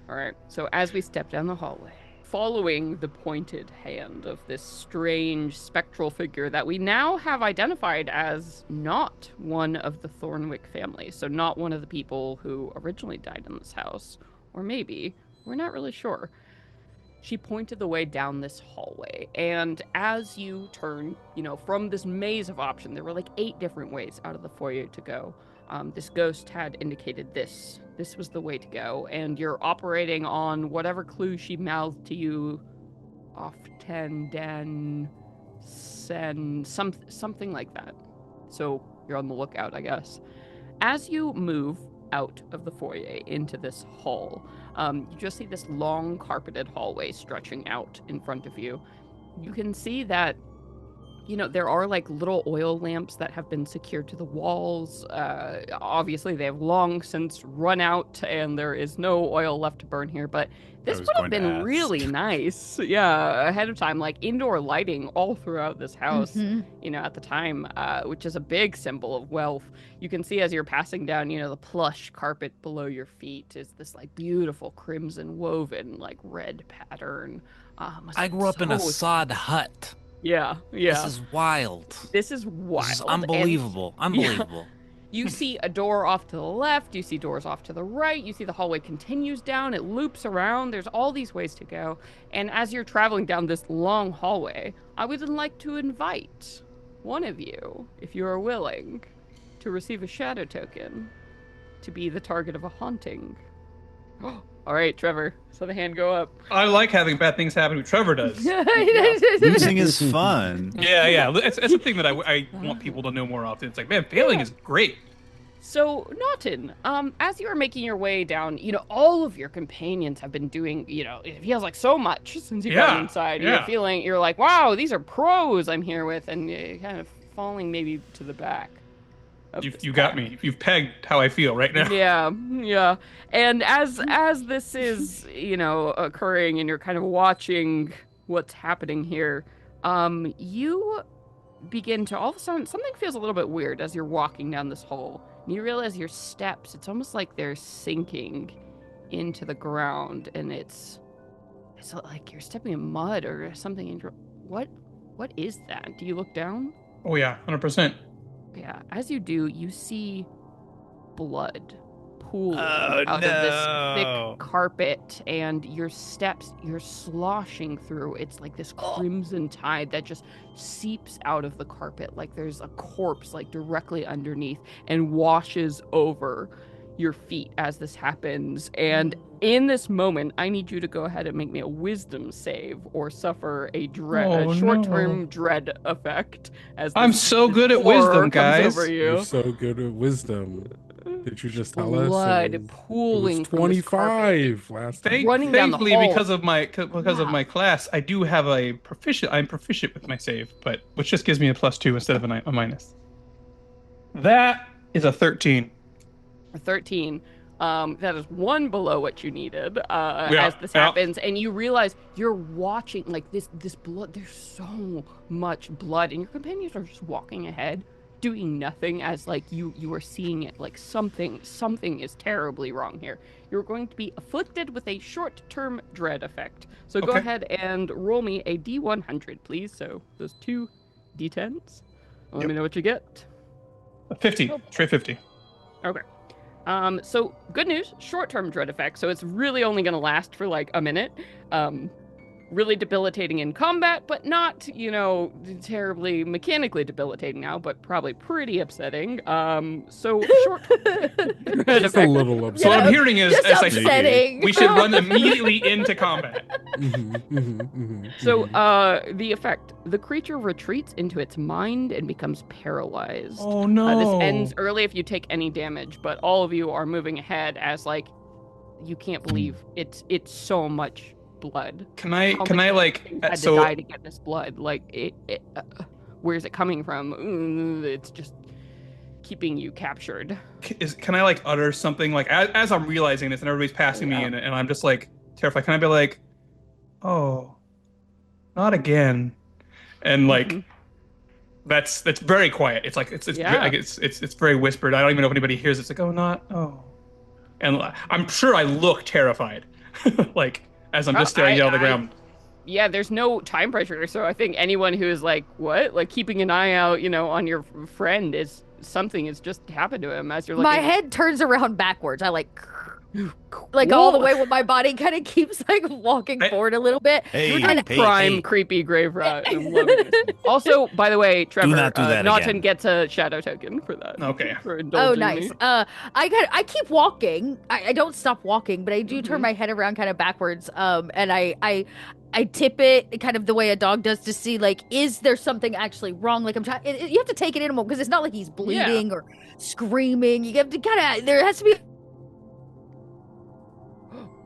All right. So as we step down the hallway, following the pointed hand of this strange spectral figure that we now have identified as not one of the Thornwick family. So not one of the people who originally died in this house. Or maybe. We're not really sure. She pointed the way down this hallway. And as you turn, from this maze of options, there were like 8 different ways out of the foyer to go. This ghost had indicated this this was the way to go, and you're operating on whatever clue she mouthed to you. Off 10, den, sen, something like that. So you're on the lookout, I guess. As you move out of the foyer into this hall, you just see this long carpeted hallway stretching out in front of you. You can see that, there are like little oil lamps that have been secured to the walls. Obviously, they have long since run out and there is no oil left to burn here, but this would have been really nice. Yeah, ahead of time, like indoor lighting all throughout this house, at the time, which is a big symbol of wealth. You can see as you're passing down, the plush carpet below your feet is this like beautiful crimson woven, like red pattern. I grew up in a sod hut. Yeah. This is wild. This is wild. This is unbelievable. Unbelievable. You see a door off to the left. You see doors off to the right. You see the hallway continues down. It loops around. There's all these ways to go. And as you're traveling down this long hallway, I would like to invite one of you, if you are willing, to receive a shadow token to be the target of a haunting. All right, Trevor. So the hand go up. I like having bad things happen to Trevor does. Losing is fun. Yeah. It's a thing that I want people to know more often. It's like, man, failing is great. So, Naughton, as you are making your way down, all of your companions have been doing, it feels like so much since you got inside. You're like, wow, these are pros I'm here with, and you're kind of falling maybe to the back. You got me. You've pegged how I feel right now. Yeah. And as this is, occurring and you're kind of watching what's happening here, you begin to all of a sudden, something feels a little bit weird as you're walking down this hall. And you realize your steps, it's almost like they're sinking into the ground, and it's like you're stepping in mud or something. What is that? Do you look down? Oh yeah, 100%. Yeah, as you do, you see blood pooling out of this thick carpet, and your steps, you're sloshing through. It's like this crimson tide that just seeps out of the carpet, like there's a corpse like directly underneath and washes over your feet as this happens. And in this moment, I need you to go ahead and make me a wisdom save or suffer a short-term dread effect. As I'm so good at wisdom, guys. You're so good at wisdom. Did you just tell us? Blood pooling. 25 last time. Running down the hall. Thankfully, because of my class, I do have I'm proficient with my save, but which just gives me a +2 instead of a minus. That is a 13. 13. That is one below what you needed as this happens, and you realize you're watching like this blood. There's so much blood, and your companions are just walking ahead, doing nothing, as like you are seeing it like something is terribly wrong here. You're going to be afflicted with a short-term dread effect. So go ahead and roll me a D100, please. So those 2 D10s. Let me know what you get. 50. Straight 50. Okay. So good news, short-term dread effect. So it's really only going to last for like a minute. Really debilitating in combat, but not, terribly mechanically debilitating now, but probably pretty upsetting. So short dread Just a little upsetting. So what I'm hearing is, Just upsetting. we should run immediately into combat. So the effect, the creature retreats into its mind and becomes paralyzed. Oh no. This ends early if you take any damage, but all of you are moving ahead as like you can't believe it's so much blood. Can I had to die to get this blood? Like where's it coming from? It's just keeping you captured. Can I like utter something like as I'm realizing this and everybody's passing me and I'm just like terrified? Can I be like, oh, not again? And like that's very quiet. It's like it's very whispered. I don't even know if anybody hears it. It's like, and I'm sure I look terrified, like as I'm just staring down on the ground. Yeah, there's no time pressure, so I think anyone who is like, what? Like keeping an eye out, on your friend is something has just happened to him as you're looking. My head turns around backwards. I like like all the way when my body kind of keeps like walking forward a little bit. Hey, And Prime creepy grave rat. I'm loving this. Also, by the way, Trevor, not do that Naughton again. gets a shadow token for that. Okay. For Oh, indulging nice. me. I keep walking. I don't stop walking, but I do turn my head around kind of backwards. And I tip it kind of the way a dog does to see, like, is there something actually wrong? Like, I'm trying. You have to take it in because it's not like he's bleeding or screaming. You have to kind of. There has to be.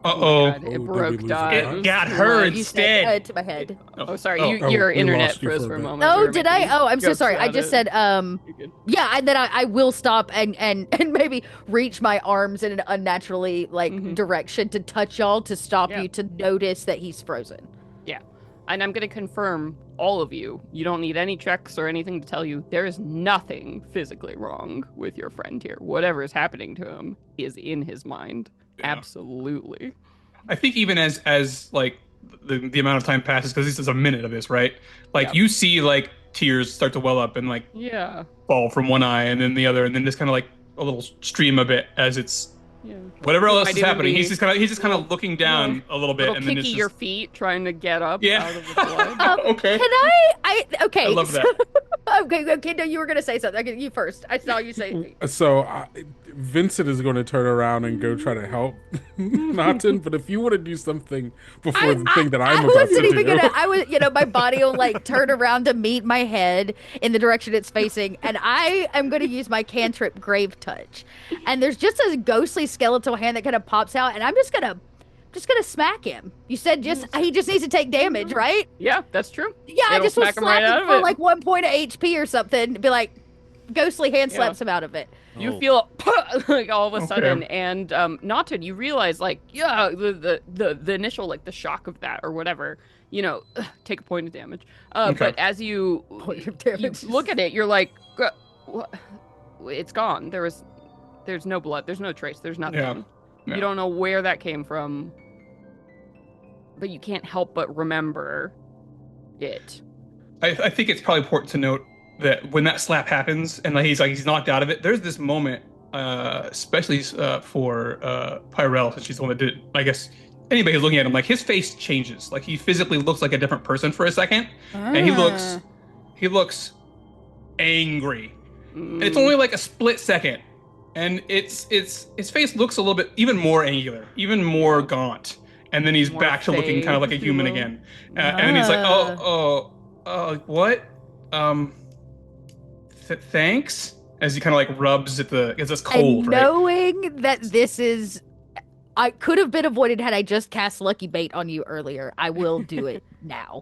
Uh-oh. God, Oh, it did we broke lose Dot. it? It got her You said, instead. to my head. Oh, sorry. Oh. Your we internet lost you froze for for a a bit. moment. Oh, We were did I? making Oh, I'm so jokes sorry. I about just it. said, You're good. yeah, and then I will stop and maybe reach my arms in an unnaturally direction to touch y'all to stop Yeah. you to notice that he's frozen. Yeah. And I'm going to confirm, all of you, you don't need any checks or anything to tell you, there is nothing physically wrong with your friend here. Whatever is happening to him is in his mind. Yeah. Absolutely. I think even as like the amount of time passes, because this is a minute of this, right? Like you see like tears start to well up and like Yeah. fall from one eye and then the other, and then just kind of like a little stream a bit as it's Yeah. whatever else Might is even happening. be He's just kind of looking down a little bit, Little and then kicky it's your just feet trying to get up Yeah. out of the blood. okay. Can okay. I love that. okay, no, you were gonna say something. Okay, you first. I saw you say. So Vincent is going to turn around and go try to help Naughton, but if you want to do something before the thing that I'm about to wasn't even do, gonna. I was, my body will like turn around to meet my head in the direction it's facing, and I am gonna use my cantrip Grave Touch, and there's just a ghostly skeletal hand that kind of pops out, and I'm just gonna smack him. You said he just needs to take damage, right? Yeah, that's true. Yeah, I It'll just will smack him slap right out him of for it. like 1 point of HP or something. Be like, ghostly hand Yeah. slaps him out of it. You Oh. feel like all of a Okay. sudden, and Naughton, you realize like, yeah, the initial like the shock of that or whatever, take a point of damage. Okay. But as you Point of you damage. look at it, you're like, what? It's gone. There's no blood. There's no trace. There's nothing. Yeah. You don't know where that came from, but you can't help but remember it. I think it's probably important to note that when that slap happens and like he's knocked out of it, there's this moment, especially for Pyrell, since she's the one that did it. I guess anybody who's looking at him, like his face changes. Like he physically looks like a different person for a second, and he looks angry. And it's only like a split second, and his face looks a little bit even more angular, even more gaunt, and then he's More back to looking kind of like a fake, human you know? again. And then he's like, what? Thanks. As he kind of like rubs at because it's cold, And right? knowing that this is, I could have been avoided had I just cast Lucky Bait on you earlier. I will do it now,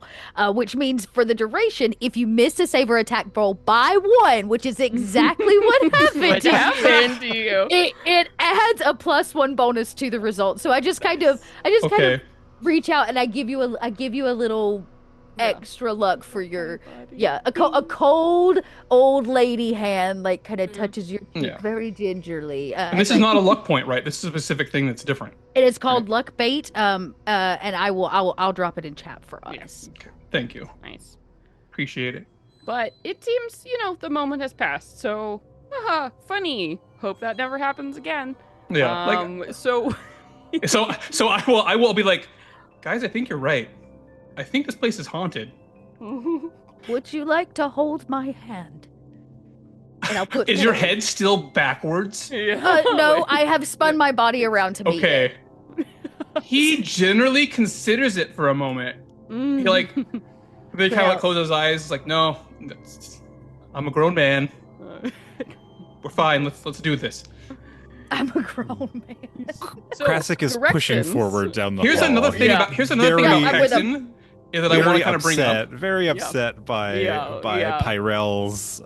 which means for the duration, if you miss a save or attack roll by 1, which is exactly what happened, What happened to you? it adds a +1 bonus to the result. So I just kind of Okay. reach out and I give you a little extra luck for your a cold old lady hand like kind of touches your cheek Yeah. very gingerly. And this is not a luck point, right? This is a specific thing that's different. It is called Luck Bait. And I'll drop it in chat for us. Okay. Thank you. Nice. Appreciate it. But it seems, the moment has passed. So, funny. Hope that never happens again. Yeah. So So I will be like, guys, I think you're right. I think this place is haunted. Would you like to hold my hand? And I'll put. Is your head still backwards? No, I have spun my body around to meet it. Okay. He generally considers it for a moment. He like, they kind of like close his eyes. Like, no, I'm a grown man. We're fine. Let's do this. I'm a grown man. So, Krasic is pushing directions. forward down the Here's hall. another thing Yeah. about I'm with him. Is that I want to kind of bring up. Very upset by Yeah. Pyrell's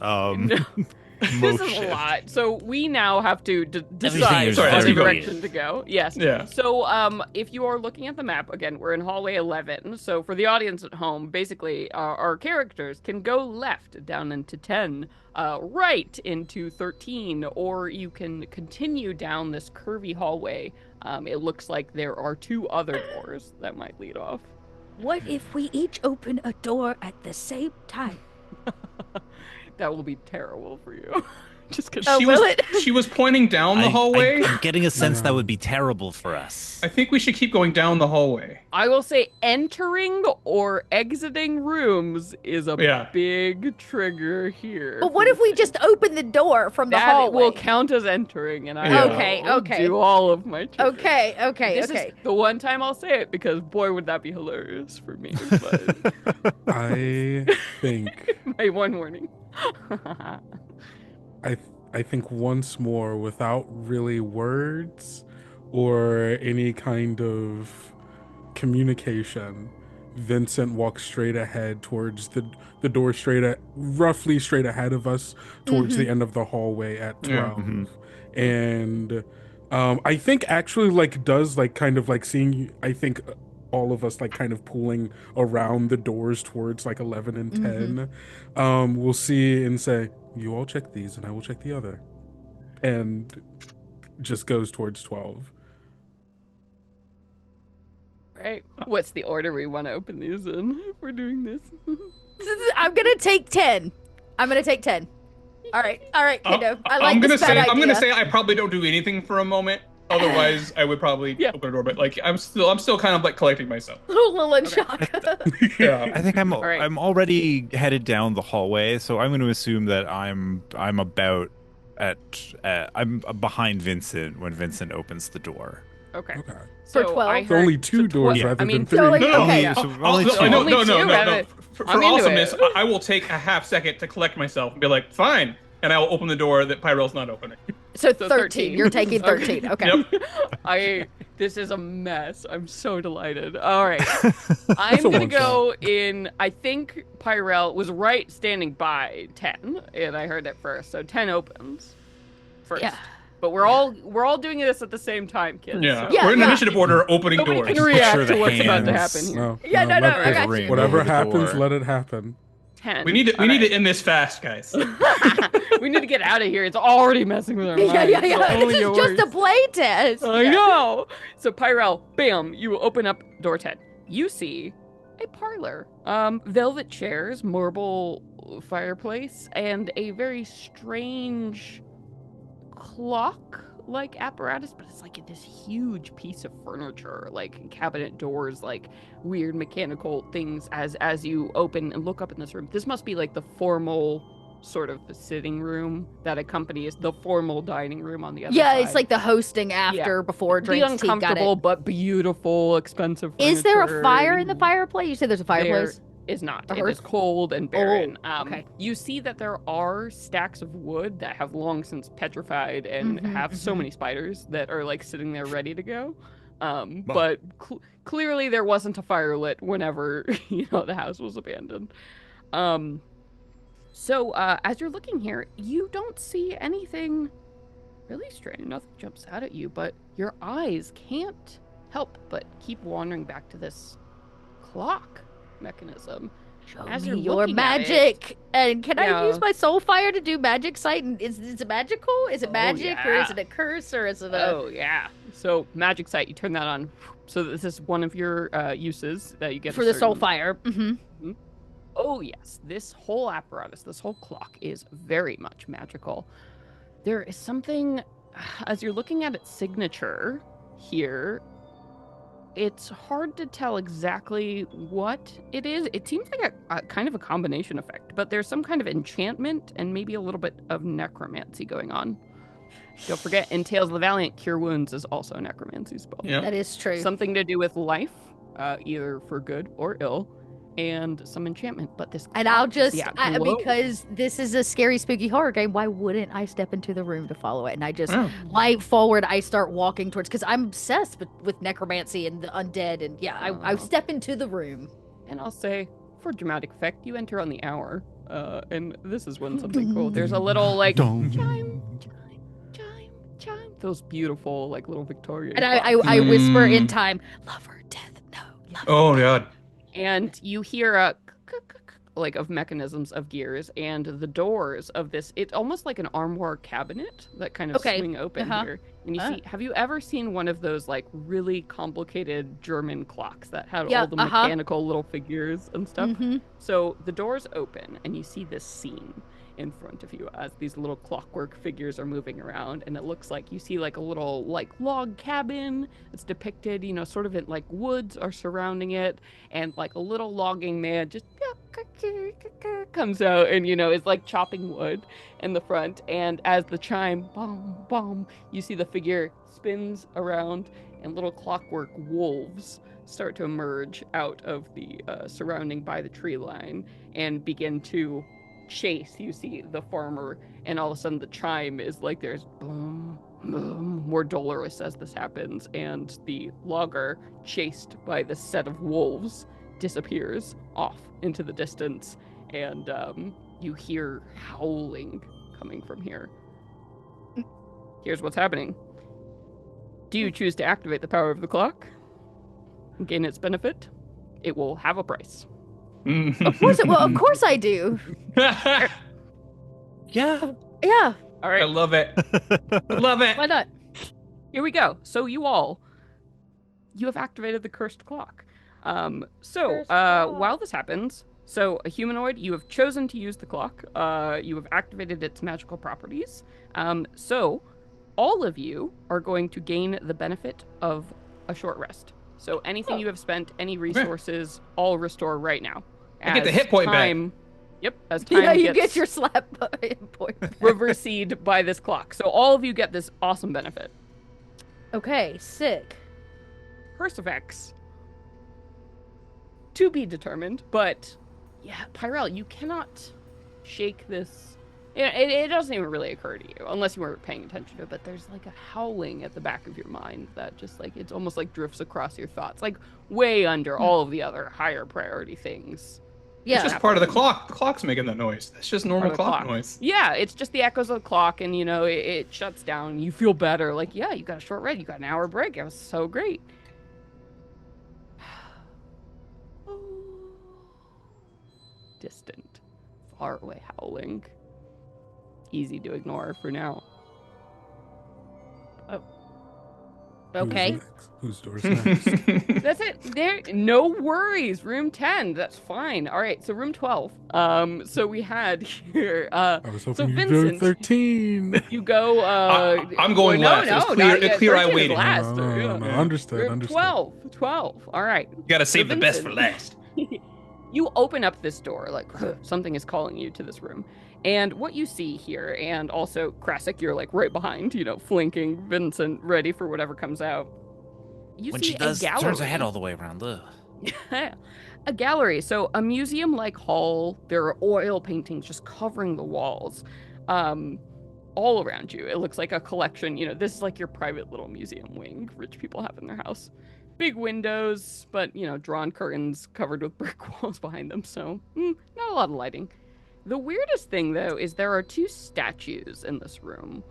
This is a lot. So we now have to decide is on very the good. direction to go. Yes. Yeah. So if you are looking at the map, again, we're in hallway 11. So for the audience at home, basically our characters can go left down into 10, right into 13, or you can continue down this curvy hallway. It looks like there are 2 other doors that might lead off. What if we each open a door at the same time? That will be terrible for you. Just kidding. Oh, will it? She was pointing down the hallway. I'm getting a sense that would be terrible for us. I think we should keep going down the hallway. I will say entering or exiting rooms is a big trigger here. But what if we just open the door from the that hallway? will count as entering, and I will Okay. do all of my triggers. Okay. This is the one time I'll say it, because boy, would that be hilarious for me. But I think my one warning. I think once more, without really words or any kind of communication, Vincent walks straight ahead towards the door, roughly straight ahead of us, towards the end of the hallway at 12. And I think actually does kind of seeing, I think all of us kind of pulling around the doors towards 11 and 10. We'll see and say, you all check these and I will check the other, and just goes towards 12. Right. What's the order we want to open these in if we're doing this? I'm gonna take 10. All right, kiddo. I'm gonna say I probably don't do anything for a moment. Otherwise, I would probably open the door. But I'm still kind of collecting myself. A little in shock. Yeah. I think I'm already headed down the hallway, so I'm going to assume that I'm behind Vincent when Vincent opens the door. Okay. For So 12? I It's only heard- two doors rather than three. so, No. Okay. Only two. No. For I'm into awesomeness, it. I will take a half second to collect myself and be like, fine. And I will open the door that Pyrell's not opening. So So 13. You're taking 13. Okay. Yep. This is a mess. I'm so delighted. All right. I'm That's a going to one go in, I think Pyrell was right standing by 10, and I heard it first. So 10 opens first. Yeah. But we're all doing this at the same time, kids. Yeah. So Yeah, We're in yeah. initiative order, opening nobody doors. can react Picture to the what's about to hands. happen here. No, Yeah, no, I let- got you. whatever Over the happens, door. let it happen. 10. We need to end this fast, guys. We need to get out of here. It's already messing with our minds. Yeah. So only This is yours. just a play test. I know. So Pyrell, bam, you open up door 10. You see a parlor. Velvet chairs, marble fireplace, and a very strange clock-like apparatus, but it's this huge piece of furniture, cabinet doors, weird mechanical things as you open and look up in this room. This must be the formal sort of the sitting room that accompanies the formal dining room on the other side. Yeah, it's the hosting after, before The drinks, tea, got uncomfortable it. but beautiful, expensive furniture. Is there a fire in the fireplace? You said there's a fireplace? Is not. A It hearth? is cold and barren. okay. You see that there are stacks of wood that have long since petrified and have so many spiders that are sitting there ready to go. But clearly there wasn't a fire lit whenever the house was abandoned. So as you're looking here, you don't see anything really strange. Nothing jumps out at you, but your eyes can't help but keep wandering back to this clock mechanism. Show As me you're your looking at it- magic. And can I Yeah. use my soul fire to do magic sight? And is it magical? Is it magic or is yeah. it a curse or is it a... Oh yeah. So magic sight, you turn that on. So this is one of your uses that you get for a the soul certain- fire? Mm-hmm. Oh yes, this whole apparatus, this whole clock is very much magical. There is something, as you're looking at its signature here, it's hard to tell exactly what it is. It seems like a kind of a combination effect, but there's some kind of enchantment and maybe a little bit of necromancy going on. Don't forget, in Tales of the Valiant, Cure Wounds is also a necromancy spell. Yeah. That is true. Something to do with life, either for good or ill, and some enchantment. But this And I'll clock is, just, glowing. because this is a scary, spooky horror game, why wouldn't I step into the room to follow it? And I just, Oh. light forward, I start walking towards, because I'm obsessed with necromancy and the undead. And yeah, I step into the room. And I'll say, for dramatic effect, you enter on the hour, and this is when something cool. There's a little chime, chime, chime, chime. Those beautiful little Victorian. And I clocks. whisper in time, love or death, no, love. Oh god. And you hear a of mechanisms of gears and the doors of this. It's almost like an armoire cabinet that kind of Okay. swing open Uh-huh. here. And you see, have you ever seen one of those really complicated German clocks that had Yeah, all the mechanical little figures and stuff? Mhm. So the doors open and you see this scene. in front of you as these little clockwork figures are moving around, and it looks like you see like a little like log cabin. It's depicted, you know, sort of in like woods are surrounding it, and like a little logging man just comes out and, you know, is like chopping wood in the front. And as the chime boom boom, you see the figure spins around, and little clockwork wolves start to emerge out of the surrounding by the tree line and begin to chase. You see the farmer, and all of a sudden the chime is like there's boom boom, more dolorous as this happens, and the logger, chased by this set of wolves, disappears off into the distance, and you hear howling coming from here. Here's what's happening. Do you choose to activate the power of the clock and gain its benefit? It will have a price. Of course it will. Of course I do. Yeah. Yeah. All right. I love it. Love it. Why not? Here we go. So you have activated the cursed clock. While this happens, so a humanoid, you have chosen to use the clock. You have activated its magical properties. So all of you are going to gain the benefit of a short rest. So anything you have spent, any resources, all restore right now. I get the hit point back. Yep, as time Yeah, you gets get your slap point back. reversed by this clock. So all of you get this awesome benefit. Okay, sick. Curse effects to be determined, but yeah, Pyrell, you cannot shake this. It doesn't even really occur to you unless you weren't paying attention to it, but there's like a howling at the back of your mind that just like, it's almost like drifts across your thoughts, like way under all of the other higher priority things. Yeah. It's just part of the clock. The clock's making that noise. That's just normal clock noise. Yeah, it's just the echoes of the clock, and, you know, it shuts down. You feel better. Like, yeah, you got a short rest. You got an hour break. It was so great. Distant, far away howling. Easy to ignore for now. Oh. Okay. Whose door's next? That's it. There, no worries. Room 10. That's fine. All right. So room 12. So we had here. I was hoping so you'd Vincent, go 13. You go. I'm going last. It's clear I waited. Last, No, understood. Room 12. All right. You gotta save the best for last. You open up this door, like something is calling you to this room. And what you see here, and also Krasik, you're like right behind, you know, flanking Vincent, ready for whatever comes out. You When see she does, a gallery. turns her head all the way around. Ugh. A gallery. So a museum-like hall. There are oil paintings just covering the walls, all around you. It looks like a collection. You know, this is like your private little museum wing rich people have in their house. Big windows, but, you know, drawn curtains covered with brick walls behind them. So not a lot of lighting. The weirdest thing, though, is there are two statues in this room.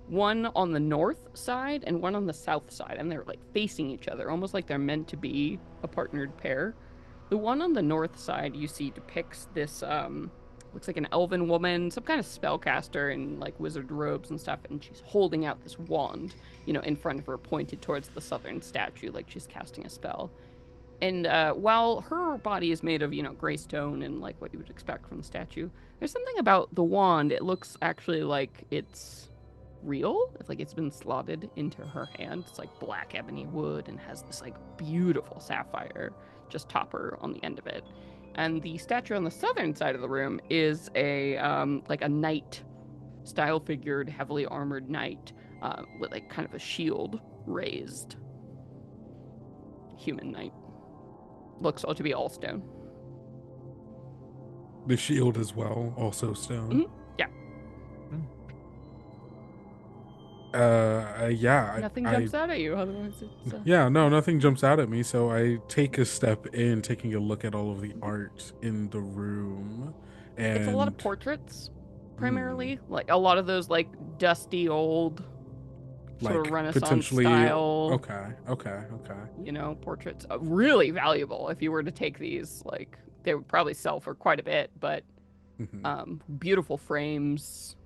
One on the north side and one on the south side, and they're like facing each other, almost like they're meant to be a partnered pair. The one on the north side you see depicts this, looks like an elven woman, some kind of spellcaster in like wizard robes and stuff, and she's holding out this wand, you know, in front of her, pointed towards the southern statue, like she's casting a spell. And while her body is made of, you know, gray stone and like what you would expect from the statue, there's something about the wand. It looks actually like it's real. It's like it's been slotted into her hand. It's like black ebony wood and has this like beautiful sapphire just topper on the end of it. And the statue on the southern side of the room is a like a knight, style figured, heavily armored knight with like kind of a shield raised. Human knight. Looks to be all stone. The shield as well, also stone. Mm-hmm. Yeah. Nothing jumps out at you, otherwise it's... Yeah, no, nothing jumps out at me, so I take a step in, taking a look at all of the art in the room. And it's a lot of portraits, primarily. Like, a lot of those, like, dusty old sort like of Renaissance potentially style. Okay. You know, portraits. Really valuable if you were to take these. Like, they would probably sell for quite a bit, but beautiful frames.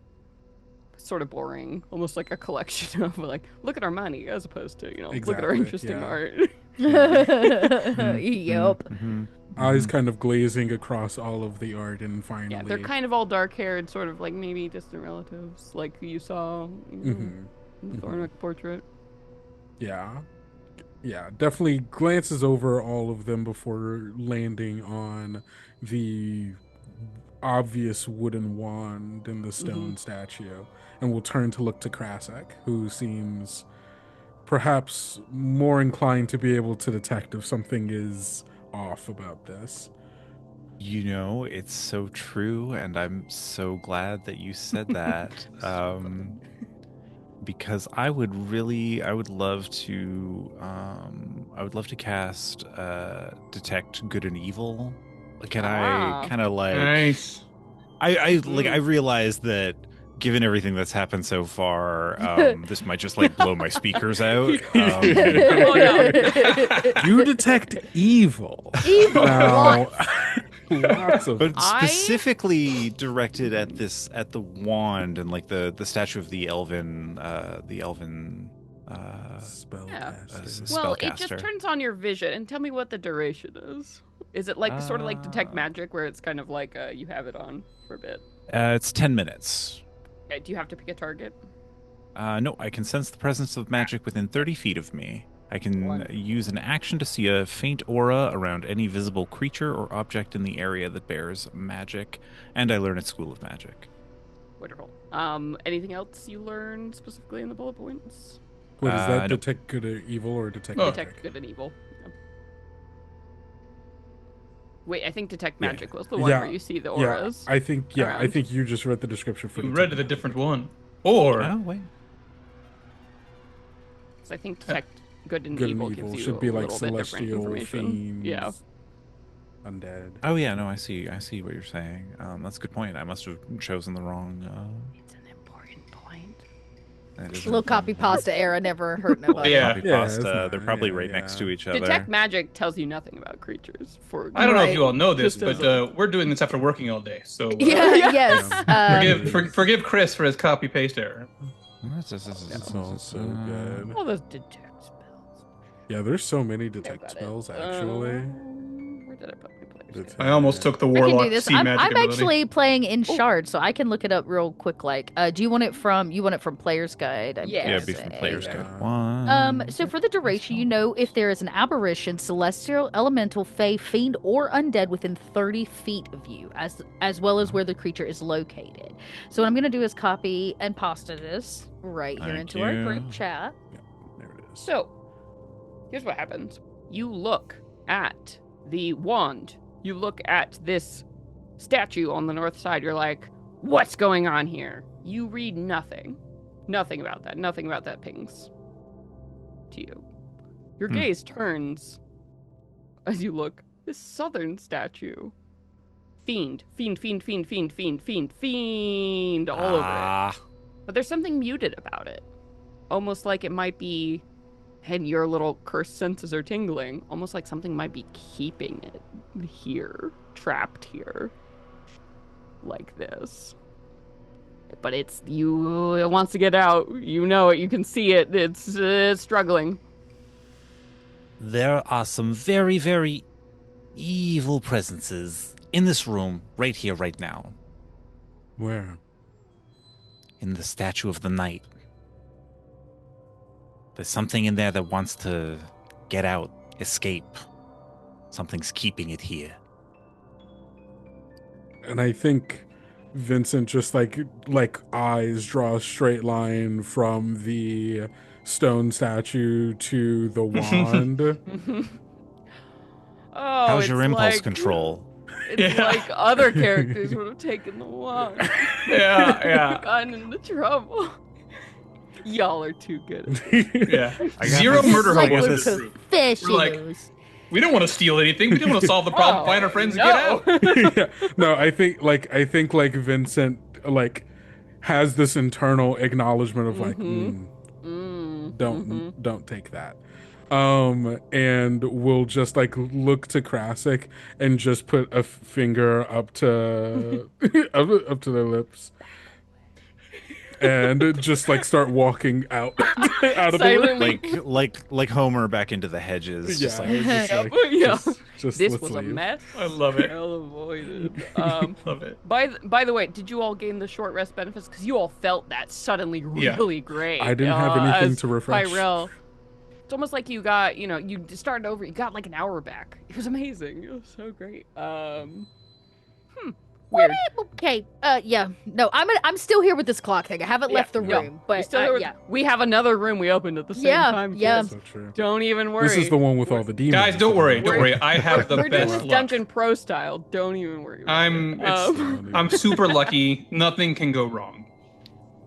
Sort of boring, almost like a collection of like, look at our money, as opposed to, you know, look at our interesting art. Yep. Eyes kind of glazing across all of the art, and finally, Yeah, they're kind of all dark-haired, sort of like maybe distant relatives, like you saw in the Thornwick portrait. Yeah. Yeah, definitely glances over all of them before landing on the obvious wooden wand and the stone statue, and will turn to look to Krasek, who seems perhaps more inclined to be able to detect if something is off about this. You know, it's so true, and I'm so glad that you said that. Because I would love to cast detect good and evil. Can Ah. I kind of like Nice. I realize that given everything that's happened so far, this might just like blow my speakers out. Oh, no. You detect evil. Evil. Now, lots of But specifically directed at the wand and like the statue of the elven spellcaster. Well, it just spellcaster. turns on your vision. And tell me what the duration is. Is it like sort of like detect magic, where it's kind of like you have it on for a bit? It's 10 minutes. Okay, do you have to pick a target? No, I can sense the presence of magic within 30 feet of me. I can use an action to see a faint aura around any visible creature or object in the area that bears magic, and I learn at School of Magic. Wonderful. Anything else you learned specifically in the bullet points? What is that? Nope. Detect good or evil, or detect Oh. magic? Detect good and evil. Yep. Wait, I think detect Yeah. magic was the one where you see the auras. I think I around. think you just read the description for You detect read the different one. Or Oh, wait. So I think detect good and Good evil and evil gives you should be a like little bit different celestial information. fiends. Yeah. Undead. Oh, yeah, no, I see what you're saying. That's a good point. I must have chosen the wrong... It's an important point. that is A little an copy important- pasta era never hurt nobody. Yeah. Copy Yeah, pasta. it's not- They're probably yeah, right next to yeah. each other. Detect magic tells you nothing about creatures. I don't know if you all know this, Just but as a- we're doing this after working all day. So Yes. forgive Chris for his copy paste error. It's all so good. All those detect spells. Yeah, there's so many Know detect about it. spells actually. Where did I put my players? Detect- I almost took the I can warlock do this. sea I'm magic ability. actually playing in Shard, so I can look it up real quick. Like, do you want it from Player's Guide? I'm Yeah. Yeah, be from guessing. Player's Yeah. Guide 1. So for the duration, you know if there is an aberration, celestial, elemental, fey, fiend, or undead within 30 feet of you, as well as where the creature is located. So what I'm going to do is copy and pasta this right here Thank into our you. group chat. There it is. So, here's what happens. You look at the wand. You look at this statue on the north side. You're like, what's going on here? You read nothing. Nothing about that. Nothing about that pings to you. Your gaze turns as you look. This southern statue. Fiend. Fiend, fiend, fiend, fiend, fiend, fiend, fiend all over it. But there's something muted about it. Almost like it might be, and your little cursed senses are tingling, almost like something might be keeping it here, trapped here. Like this. But it wants to get out. You know it, you can see it. It's struggling. There are some very, very evil presences in this room, right here, right now, Where? in the statue of the night. There's something in there that wants to get out, escape. Something's keeping it here. And I think Vincent just like eyes draw a straight line from the stone statue to the wand. Oh, How's your it's impulse like- control? It's Yeah. like other characters would have taken the wand. Yeah, Gotten into trouble. Y'all are too good. yeah. I got Zero this. murder I got hobos in this. this group. Fishies. We don't want to steal anything. We just want to solve the problem, Oh, find our friends, and get out. Yeah. No, I think Vincent like has this internal acknowledgement of like, don't take that. And we'll just like look to Krasik and just put a finger up to up to their lips. and just like start walking out out of the room. Silently. like Homer back into the hedges. Just like, just like, Yeah. just This let's was leave. a mess. I love it. Well avoided. Love it. By the way, did you all gain the short rest benefits? Because you all felt that suddenly Yeah. really great. I didn't have anything as to refresh. Pyrell. It's almost like you got, you started over. You got like an hour back. It was amazing. It was so great. Weird. Okay. Yeah. No, I'm still here with this clock thing. I haven't left the yeah. room, but yeah. We have another room we opened at the same Yeah, time. yeah. kids. So true. Don't even worry. This is the one with all the demons. Guys, don't worry. Don't We're- worry. I have the We're doing best this luck. Dungeon Pro style. Don't even worry. About I'm super lucky. Nothing can go wrong.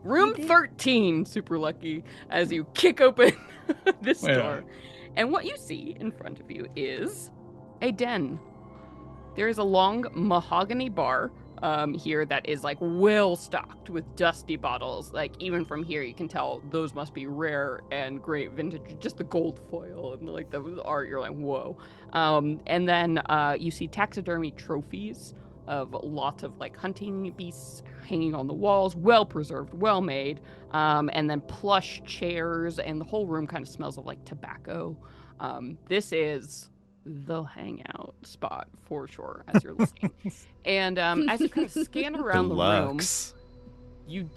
Room 13, super lucky, as you kick open this Yeah. door. And what you see in front of you is a den. There is a long mahogany bar here that is like well stocked with dusty bottles. Like even from here, you can tell those must be rare and great vintage. Just the gold foil and like the art, you're like, whoa. And then you see taxidermy trophies of lots of like hunting beasts hanging on the walls, well preserved, well made, and then plush chairs, and the whole room kind of smells of like tobacco. This is the hangout spot for sure as you're listening. And as you kind of scan around the room, Deluxe. you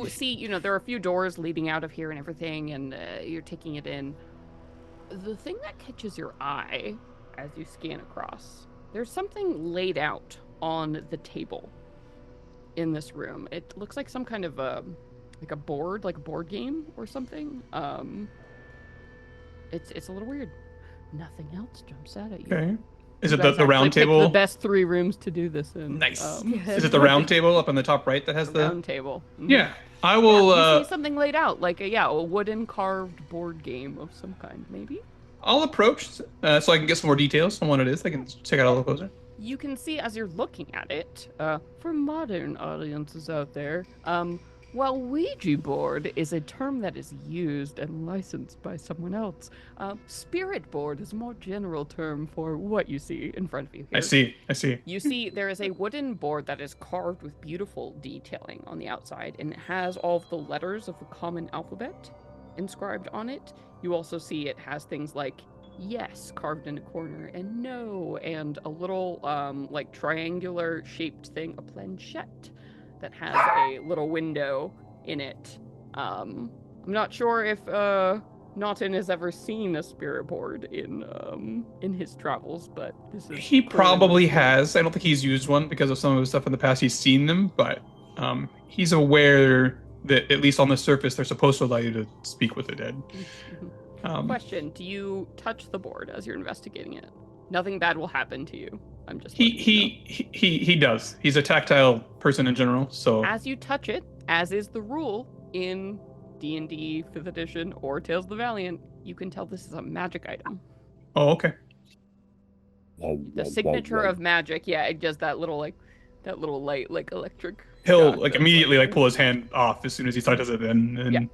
see, there are a few doors leading out of here and everything, and you're taking it in. The thing that catches your eye as you scan across, there's something laid out on the table in this room. It looks like some kind of like a board game or something. It's a little weird. Nothing else jumps out at you. Okay. Is You it guys the round actually picked table? the best 3 rooms to do this in. Nice. Is it the round table up on the top right that has the? round table? Mhm. Yeah. I will. You see something laid out, like a wooden carved board game of some kind, maybe. I'll approach so I can get some more details on what it is. I can check it out a little closer. You can see as you're looking at it, for modern audiences out there, while Ouija board is a term that is used and licensed by someone else, spirit board is a more general term for what you see in front of you here. I see. You see there is a wooden board that is carved with beautiful detailing on the outside, and it has all of the letters of the common alphabet inscribed on it. You also see it has things like yes carved in a corner, and no, and a little like triangular shaped thing, a planchette that has a little window in it. I'm not sure if Naughton has ever seen a spirit board in his travels, but this is He clearly probably what- has. I don't think he's used one because of some of the stuff in the past. He's seen them, but he's aware that at least on the surface they're supposed to allow you to speak with the dead. Question: do you touch the board as you're investigating it? Nothing bad will happen to you. I'm just He does. He's a tactile person in general, so as you touch it, as is the rule in D&D 5th edition or Tales of the Valiant, you can tell this is a magic item. oh okay. The signature of magic, yeah, it does that little light, like electric. He'll shot like that's immediately like pull his hand off as soon as he touches it. And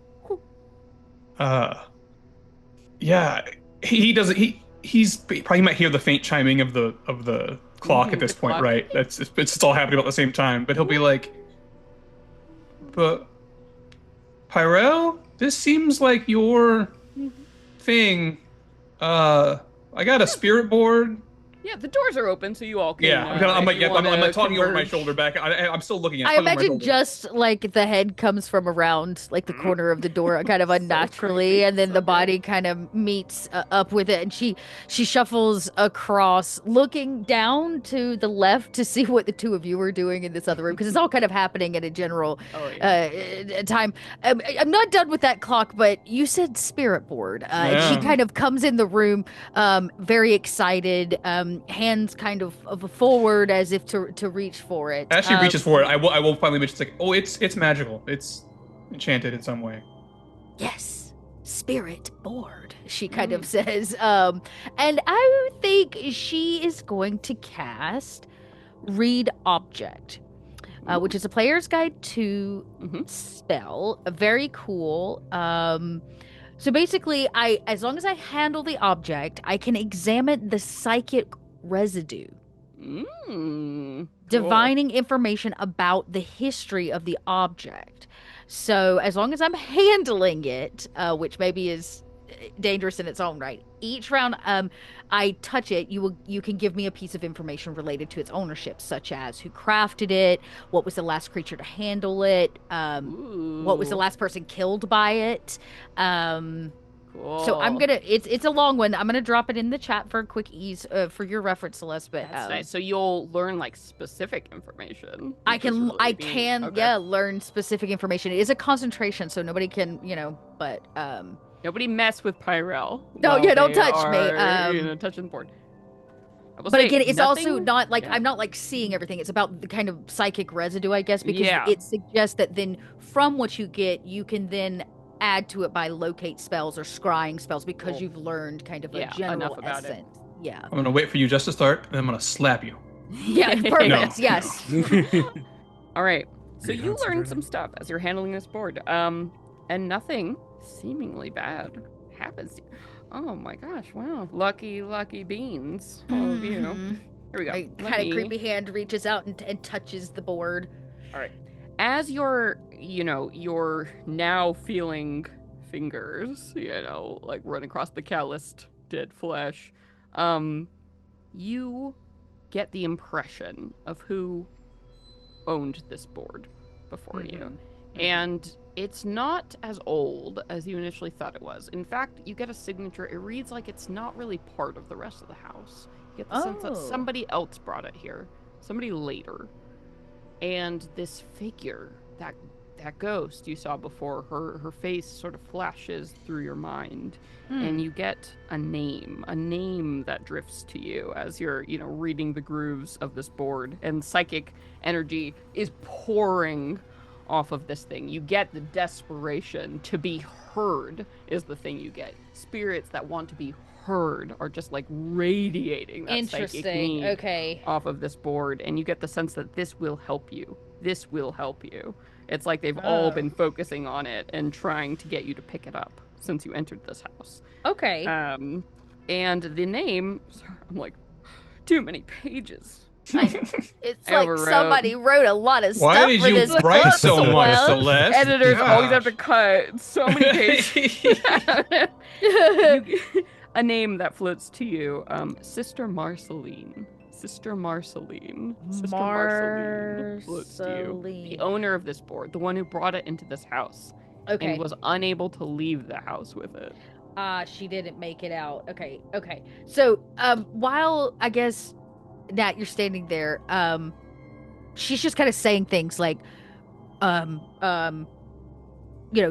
yeah, he doesn't. He probably might hear the faint chiming of the clock at this The point, clock. right? It's all happening at the same time. But he'll be like, "But Pyrell, this seems like your thing. I got a spirit board. Yeah, the doors are open, so you all can. Yeah, I'm if you like wanna talking over my converge. shoulder back. I'm still looking at. I talking over my imagine shoulder. just like the head comes from around like the corner of the door kind of unnaturally, and then the body kind of meets up with it, and she shuffles across, looking down to the left to see what the two of you are doing in this other room, because it's all kind of happening at a general Oh, yeah. time. I'm not done with that clock, but you said spirit board. And she Yeah. kind of comes in the room, very excited, hands kind of forward as if to reach for it. As she reaches for it, I will finally mention, it's like, oh, it's magical. It's enchanted in some way. Yes, spirit board, she kind of says. And I think she is going to cast Read Object, which is a player's guide to spell. Very cool. So basically, as long as I handle the object, I can examine the psychic residue Cool. Divining information about the history of the object. So as long as I'm handling it, which maybe is dangerous in its own right, each round I touch it, you can give me a piece of information related to its ownership, such as who crafted it, what was the last creature to handle it, what was the last person killed by it. Cool. So I'm gonna. It's a long one. I'm gonna drop it in the chat for a quick ease for your reference, Celeste. But That's nice. So you'll learn like specific information. I which is can. really I neat. can. Okay. Yeah, learn specific information. It is a concentration, so nobody can. But Nobody mess with Pyrel. No, while yeah, don't they touch me, are, touching the board. I will but say, again, it's also nothing- not like yeah. I'm not like seeing everything. It's about the kind of psychic residue, I guess, because Yeah. it suggests that then from what you get, you can then add to it by locate spells or scrying spells because Cool. you've learned kind of a Yeah, general enough about it. essence. Yeah. I'm gonna wait for you just to start, and I'm gonna slap you. Yeah. Perfect. No. Yes. All right. So Yeah, you that's learn right. some stuff as you're handling this board. And nothing seemingly bad happens to you. Oh my gosh, wow. Lucky beans. All of you. Mhm. Here we go. My Let kind me- of creepy hand reaches out and touches the board. All right. As you're now feeling fingers, like run across the calloused dead flesh, you get the impression of who owned this board before you. And it's not as old as you initially thought it was. In fact, you get a signature. It reads like it's not really part of the rest of the house. You get the sense that Oh. somebody else brought it here, somebody later. And this figure, that ghost you saw before, her face sort of flashes through your mind, and you get a name that drifts to you as you're, reading the grooves of this board, and psychic energy is pouring off of this thing. You get the desperation to be heard is the thing you get. Spirits that want to be heard are just like radiating that psychic Interesting. need Okay. off of this board, and you get the sense that this will help you. This will help you. It's like they've all Oh. been focusing on it and trying to get you to pick it up since you entered this house. Okay. And the name, sorry, I'm like, too many pages. It's like overwrote. somebody wrote a lot of stuff Why did for you this write book, so much, well. Celeste? Editors always have to Gosh. cut so many pages. A name that floats to you, Sister Marceline. Sister Marceline. Sister Marceline floats to you. Marceline. The owner of this board, the one who brought it into this house, Okay. and was unable to leave the house with it. She didn't make it out. Okay. So, while I guess Nat, you're standing there, she's just kind of saying things like,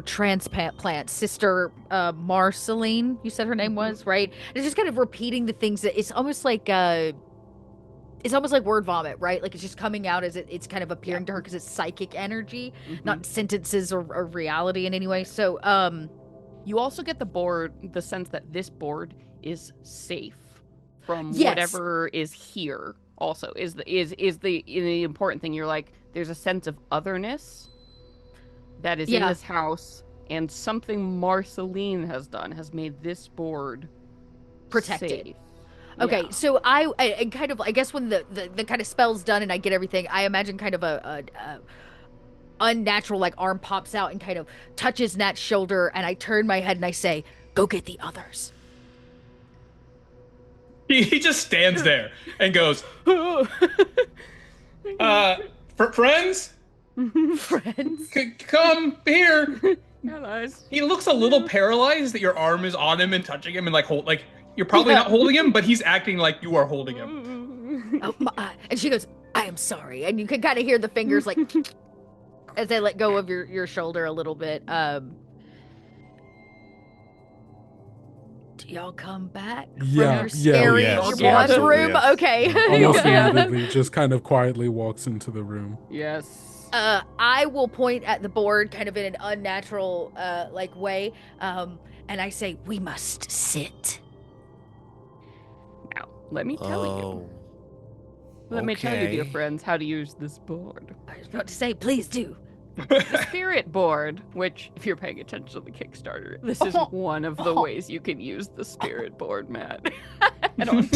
transplant Sister Marceline. You said her name was right. And it's just kind of repeating the things that it's almost like word vomit, right? Like it's just coming out as it's kind of appearing to her because it's psychic energy, not sentences or reality in any way. So, You also get the sense that this board is safe from Yes. whatever is here. Also, is the important thing. You're like, there's a sense of otherness that is in Yeah. this house, and something Marceline has done has made this board Protected. safe. Okay, Yeah. so I kind of I guess when the kind of spell's done and I get everything, I imagine kind of a unnatural like arm pops out and kind of touches Nat's shoulder, and I turn my head and I say, "Go get the others." He just stands there and goes, friends, Friends. come here. Allies. He looks a little paralyzed that your arm is on him and touching him and like you're probably not holding him, but he's acting like you are holding him. Oh, and she goes, "I am sorry," and you can kind of hear the fingers like as they let go of your shoulder a little bit. Do y'all come back from Yeah, your yeah, scary yes, one absolutely, room? yes. Okay. Almost Yeah. immediately, just kind of quietly walks into the room. Yes. I will point at the board kind of in an unnatural like way, and I say, "We must sit." Now, let me tell you. Oh. Let me tell you, dear okay. friends, how to use this board. I was about to say, "Please do." The spirit board, which, if you're paying attention to the Kickstarter, this is one of the ways you can use the spirit board, Matt. I don't.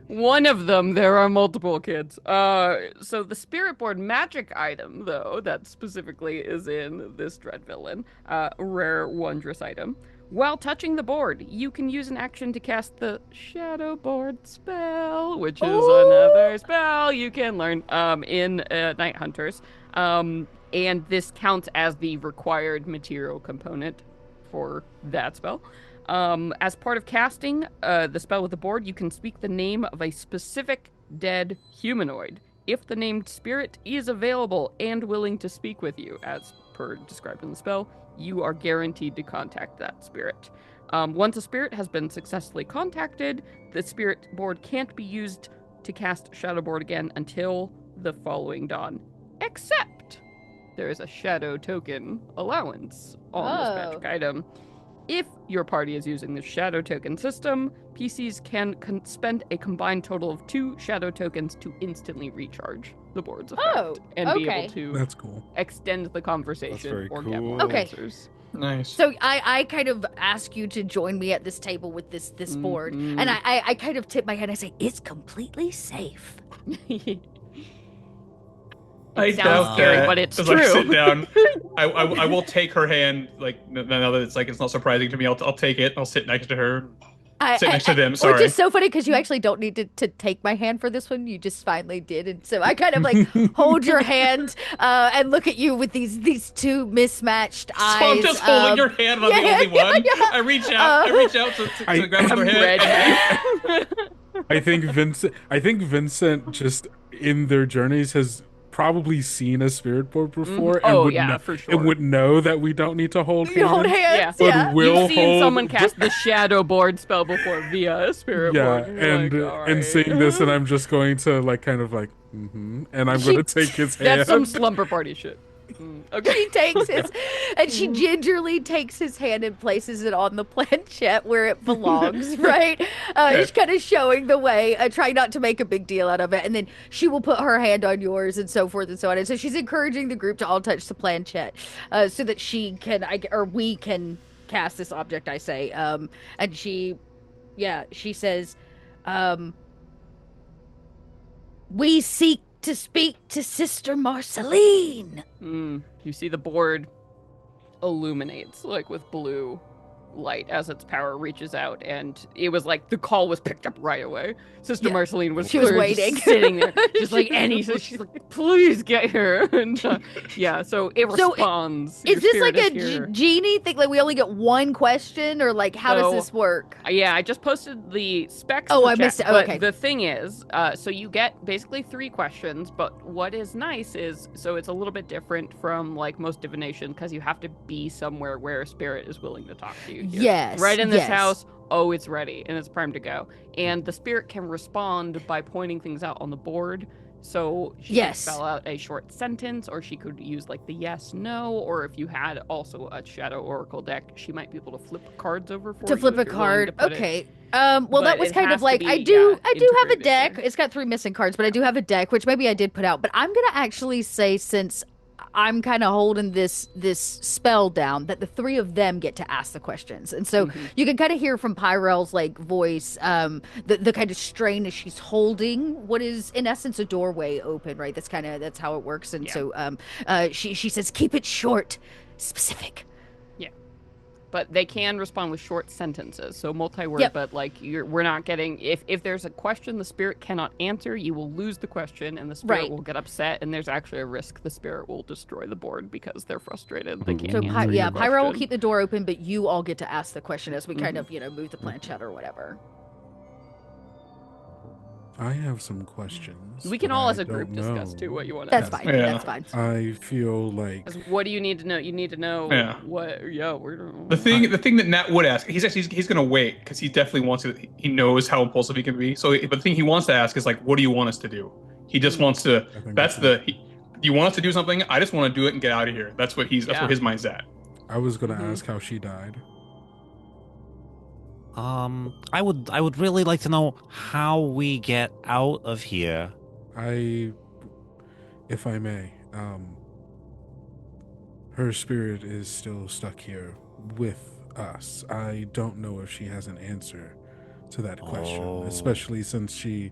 One of them, there are multiple kids. So the spirit board magic item, though, that specifically is in this Dread Villain, rare wondrous item. While touching the board, you can use an action to cast the Shadow Board spell, which is another spell you can learn in Night Hunters. And this counts as the required material component for that spell. As part of casting the spell with the board, you can speak the name of a specific dead humanoid. If the named spirit is available and willing to speak with you, as per described in the spell, you are guaranteed to contact that spirit. Once a spirit has been successfully contacted, the spirit board can't be used to cast Shadow Board again until the following dawn. Except there is a shadow token allowance on this magic item. If your party is using the shadow token system, PCs can spend a combined total of 2 shadow tokens to instantly recharge the board's effect and be able to That's cool. extend the conversation or get more Okay. answers. Nice. So I kind of ask you to join me at this table with this board, and I kind of tip my hand and I say, it's completely safe. I sounds doubt scary, that. but it's Just, true. Like, sit down. I will take her hand. Like now that it's not surprising to me, I'll take it. I'll sit next to her. Sit next to them. Sorry. Which is so funny because you actually don't need to take my hand for this one. You just finally did, and so I kind of like hold your hand and look at you with these two mismatched eyes. So I'm just holding your hand. I'm the only one. Yeah. I reach out to grab her hand. I think Vincent just in their journeys has probably seen a spirit board before for sure. and would know that we don't need to hold You hold hands. hands, But yeah. will You've seen hold, someone cast the shadow board spell before via a spirit yeah, board. You're and like, all and right. seeing this, and I'm just going to like kind of like, and I'm going to take his hand. That's some slumber party shit. Okay. She takes his, and she gingerly takes his hand and places it on the planchette where it belongs, right? She's kind of showing the way, trying not to make a big deal out of it. And then she will put her hand on yours and so forth and so on. And so she's encouraging the group to all touch the planchette so that she can, or we can cast this object, I say. And she says, we seek to speak to Sister Marceline. You see the board illuminates like with blue light as its power reaches out, and it was like the call was picked up right away. Sister Marceline was She was clearly just waiting. sitting there, just like any. So she's like, "Please get here!" And so it responds. Is this like a here. genie thing? Like we only get one question, or like how does this work? Yeah, I just posted the specs. Oh, in I chat, missed it. but Okay. The thing is, so you get basically 3 questions, but what is nice is, so it's a little bit different from like most divination because you have to be somewhere where a spirit is willing to talk to you. Here. Yes. Right in this yes. house. Oh, it's ready and it's primed to go. And the spirit can respond by pointing things out on the board. So she could spell out a short sentence, or she could use like the yes, no, or if you had also a Shadow Oracle deck, she might be able to flip cards over for you. To flip if a you're willing to card. put Okay. it. Well, But that was it kind has of to like be, I do have a integrated deck. there. It's got 3 missing cards, but I do have a deck, which maybe I did put out. But I'm gonna actually say, since I'm kind of holding this spell down, that the 3 of them get to ask the questions, and so you can kind of hear from Pyrel's like voice, the kind of strain as she's holding what is in essence a doorway open, right? That's how it works, and so she says, "Keep it short, specific." But they can respond with short sentences, so multi-word. But like we're not getting. If there's a question the spirit cannot answer, you will lose the question, and the spirit will get upset. And there's actually a risk the spirit will destroy the board because they're frustrated. They can't. So answer your Pyro will question. keep the door open, but you all get to ask the question as we kind of move the planchette or whatever. I have some questions. We can but all, I as a group, don't discuss know. too what you want to. That's ask. fine. That's fine. I feel like 'Cause what do you need to know? You need to know what. Yeah, we're The thing that Nat would ask, he's gonna wait because he definitely wants to. He knows how impulsive he can be. So, but the thing he wants to ask is like, what do you want us to do? He just wants to. Do you want us to do something? I just want to do it and get out of here. That's what That's where his mind's at. I was gonna ask how she died. I would really like to know how we get out of here. If I may, her spirit is still stuck here with us. I don't know if she has an answer to that question, Oh. especially since she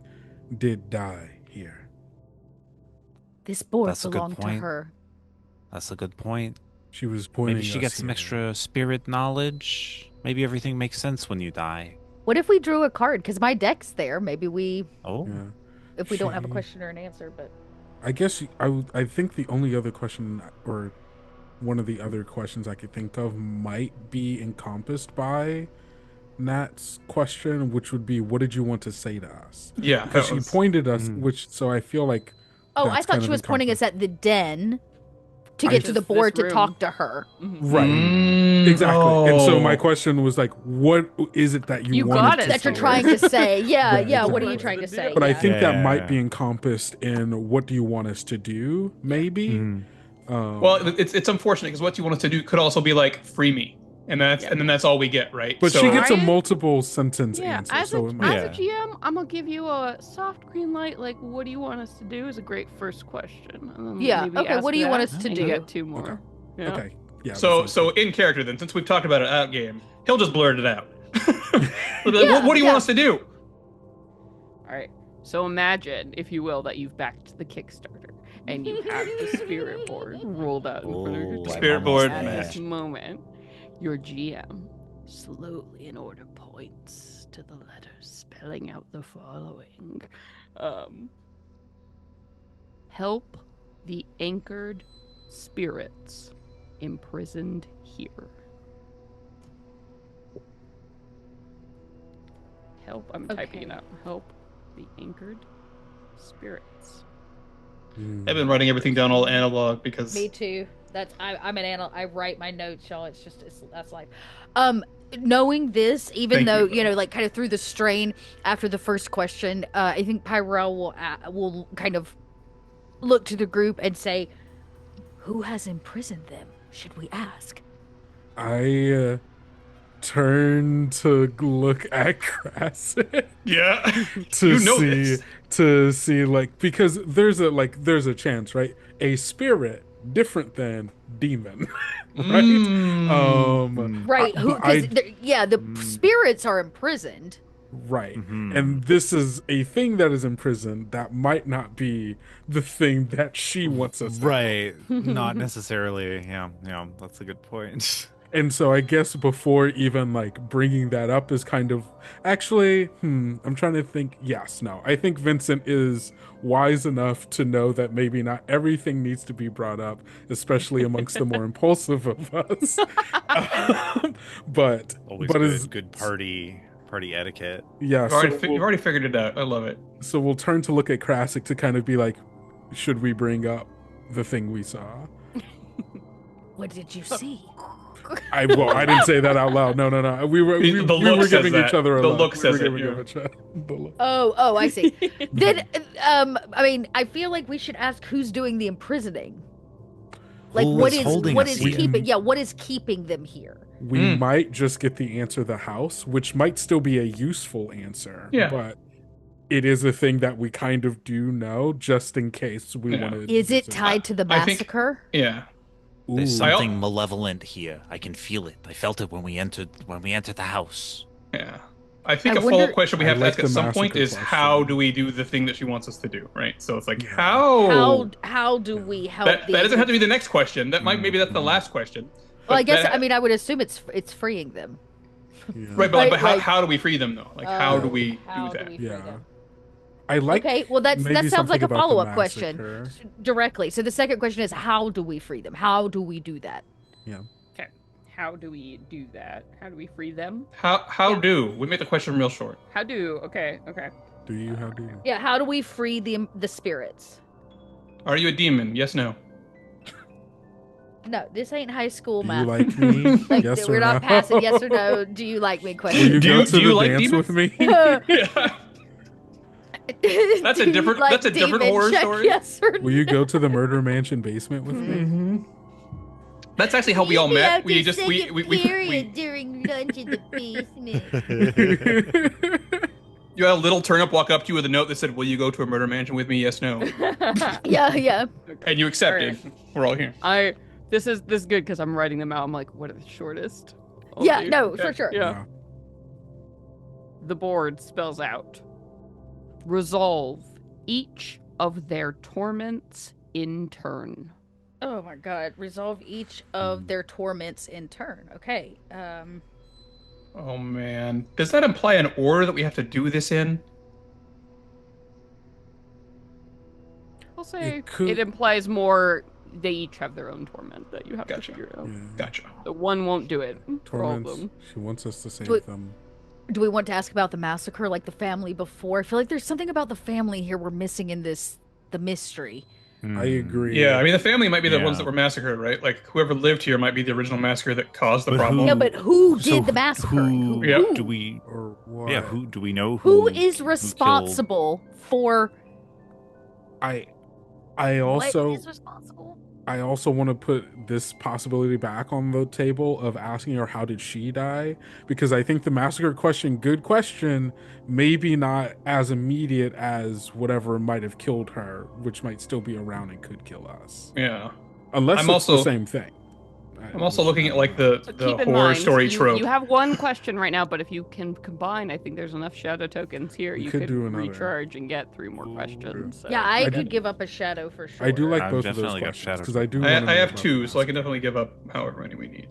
did die here. This board That's a good belonged to point. her. That's a good point. She was pointing Maybe she us gets some here. extra spirit knowledge. Maybe everything makes sense when you die. What if we drew a card? Because my deck's there. Maybe we, Oh. Yeah. if we don't have a She- question or an answer, but I guess I think the only other question, or one of the other questions I could think of, might be encompassed by Nat's question, which would be, what did you want to say to us? Yeah, Because that she was- pointed us, Mhm. which, so I feel like oh, I that's thought kind she of was pointing us at the den to I get to the just- this board to room. talk to her. Mhm. Right. Mm, Exactly. And so my oh. question was like, what is it that you You wanted got it, to That you're say? trying to say. Yeah, Right, yeah. What are exactly. you trying to say? But I Yeah. think that Yeah. might be encompassed in what do you want us to do, maybe. Mhm. Well, it's unfortunate because what you want us to do could also be like free me, and then that's all we get, right? but So- she gets a I- multiple sentence Yeah, answer, as, so a, it might. as a GM, I'm gonna give you a soft green light. Like, what do you want us to do? Is a great first question. And then Yeah, maybe okay, ask what do you want that, us to and do? You get two more. Okay. Yeah. Okay. Yeah. So that sounds good. in character then, since we've talked about it out game, he'll just blurt it out. What do Yeah, you yeah. want us to do? All right. So imagine, if you will, that you've backed the Kickstarter and you have the spirit board rolled out in front of your Oh, table. Spirit board. At Yeah. this moment, your GM slowly in order points to the letters, spelling out the following. Help the anchored spirits imprisoned here. Help, I'm typing it Okay. out. Help the anchored spirits. Mm. I've been writing everything down all analog because Me too. That's I'm an anal. I write my notes, y'all. It's just that's life. Knowing this, even Thank though you. like kind of through the strain after the first question, I think Pyrell will kind of look to the group and say, "Who has imprisoned them? Should we ask?" I turn to look at Crasset yeah, to You know see this. to see like, because there's a chance, right? A spirit different than demon, right? Right? Who? I- Because the spirits are imprisoned. Right. Mhm. And this is a thing that is imprisoned that might not be the thing that she wants us to do. Right. Not necessarily. Yeah. Yeah. That's a good point. And so I guess before even like bringing that up is kind of actually, I'm trying to think. Yes, no. I think Vincent is wise enough to know that maybe not everything needs to be brought up, especially amongst the more impulsive of us. But Always but good. is Good party etiquette. yeah. You've So you've already figured it out. I love it. so we'll turn to look at Krasik to kind of be like, should we bring up the thing we saw? What did you see? I didn't say that out loud. No. We were The look says giving that. each other a The look. look We says were it, giving yeah. each other the look. Oh, I see. Then, I mean, I feel like we should ask who's doing the imprisoning. Like, Who what is is holding what us is here? keeping? Yeah, what is keeping them here? We might just get the answer the house, which might still be a useful answer. Yeah. But it is a thing that we kind of do know, just in case we Yeah. want to. Is it tied to the I think- massacre? Yeah. There's Ooh. I al- something malevolent here. I can feel it. I felt it when we entered the house. Yeah. I think I a wonder- follow-up question we I have like to ask the at some point massacre is question. how do we do the thing that she wants us to do, right? So it's like Yeah. How do we help? that doesn't have to be the next question. That might maybe that's the Mhm. last question. Well, I But guess that- I mean I would assume it's freeing them. Yeah. right, but, Right, but how, like- how do we free them though? Like how do we How do that? we free Yeah. them? I like. Okay, well that maybe sounds something like a about the follow-up question massacre. directly. So the second question is how do we free them? How do we do that? Okay. How do we do that? How do we free them? How do we make the question real short? How do? Okay. Do you? How do you? Yeah, how do we free the spirits? Are you a demon? Yes, no. No, this ain't high school Do you math. like me? Like, yes we're or not no? passing yes or no. Do you like me Will question? you Do go you- to do you the like dance demons? with me? That's a Do you different- like that's a different demon horror check, story. Yes or Will you go to the murder mansion basement with me? That's actually how we all Maybe met. after We just second we period during lunch in the basement. you had a little turnip walk up to you with a note that said, "Will you go to a murder mansion with me?" Yes, no. Yeah. And you accepted. We're all here. This is good because I'm writing them out. I'm like, what are the shortest? I'll Yeah, do. no, Okay. for sure. Yeah. the board spells out, resolve each of their torments in turn. Oh my god. Resolve each of their torments in turn. Okay. Oh man, does that imply an order that we have to do this in? I'll say It could- it implies more. They each have their own torment that you have Gotcha. to figure out. Yeah. Gotcha. The one won't do it for all of Torments. them. She wants us to save Do it- them. Do we want to ask about the massacre, like the family before? I feel like there's something about the family here we're missing in the mystery. I agree. Yeah, I mean the family might be the Yeah. ones that were massacred, right? Like whoever lived here might be the original massacre that caused the But problem. Yeah, but who So did the massacring? Who Yeah. do we? Or what? Yeah, who do we know? Who is killed- responsible for I what also is responsible? I also want to put this possibility back on the table of asking her how did she die, because I think the massacre question, good question, maybe not as immediate as whatever might have killed her, which might still be around and could kill us, Yeah. unless I'm it's also- the same thing. I'm also looking at like the So keep in horror mind, story you, trope. you have one question right now, but if you can combine, I think there's enough shadow tokens here. We You could could do another. recharge and get 3 more questions. So. Yeah, I I could did- give up a shadow for sure. I do like I've both of those definitely got questions shadow because I do. I wanna know have about 2, the so I can massacre. definitely give up however many we need.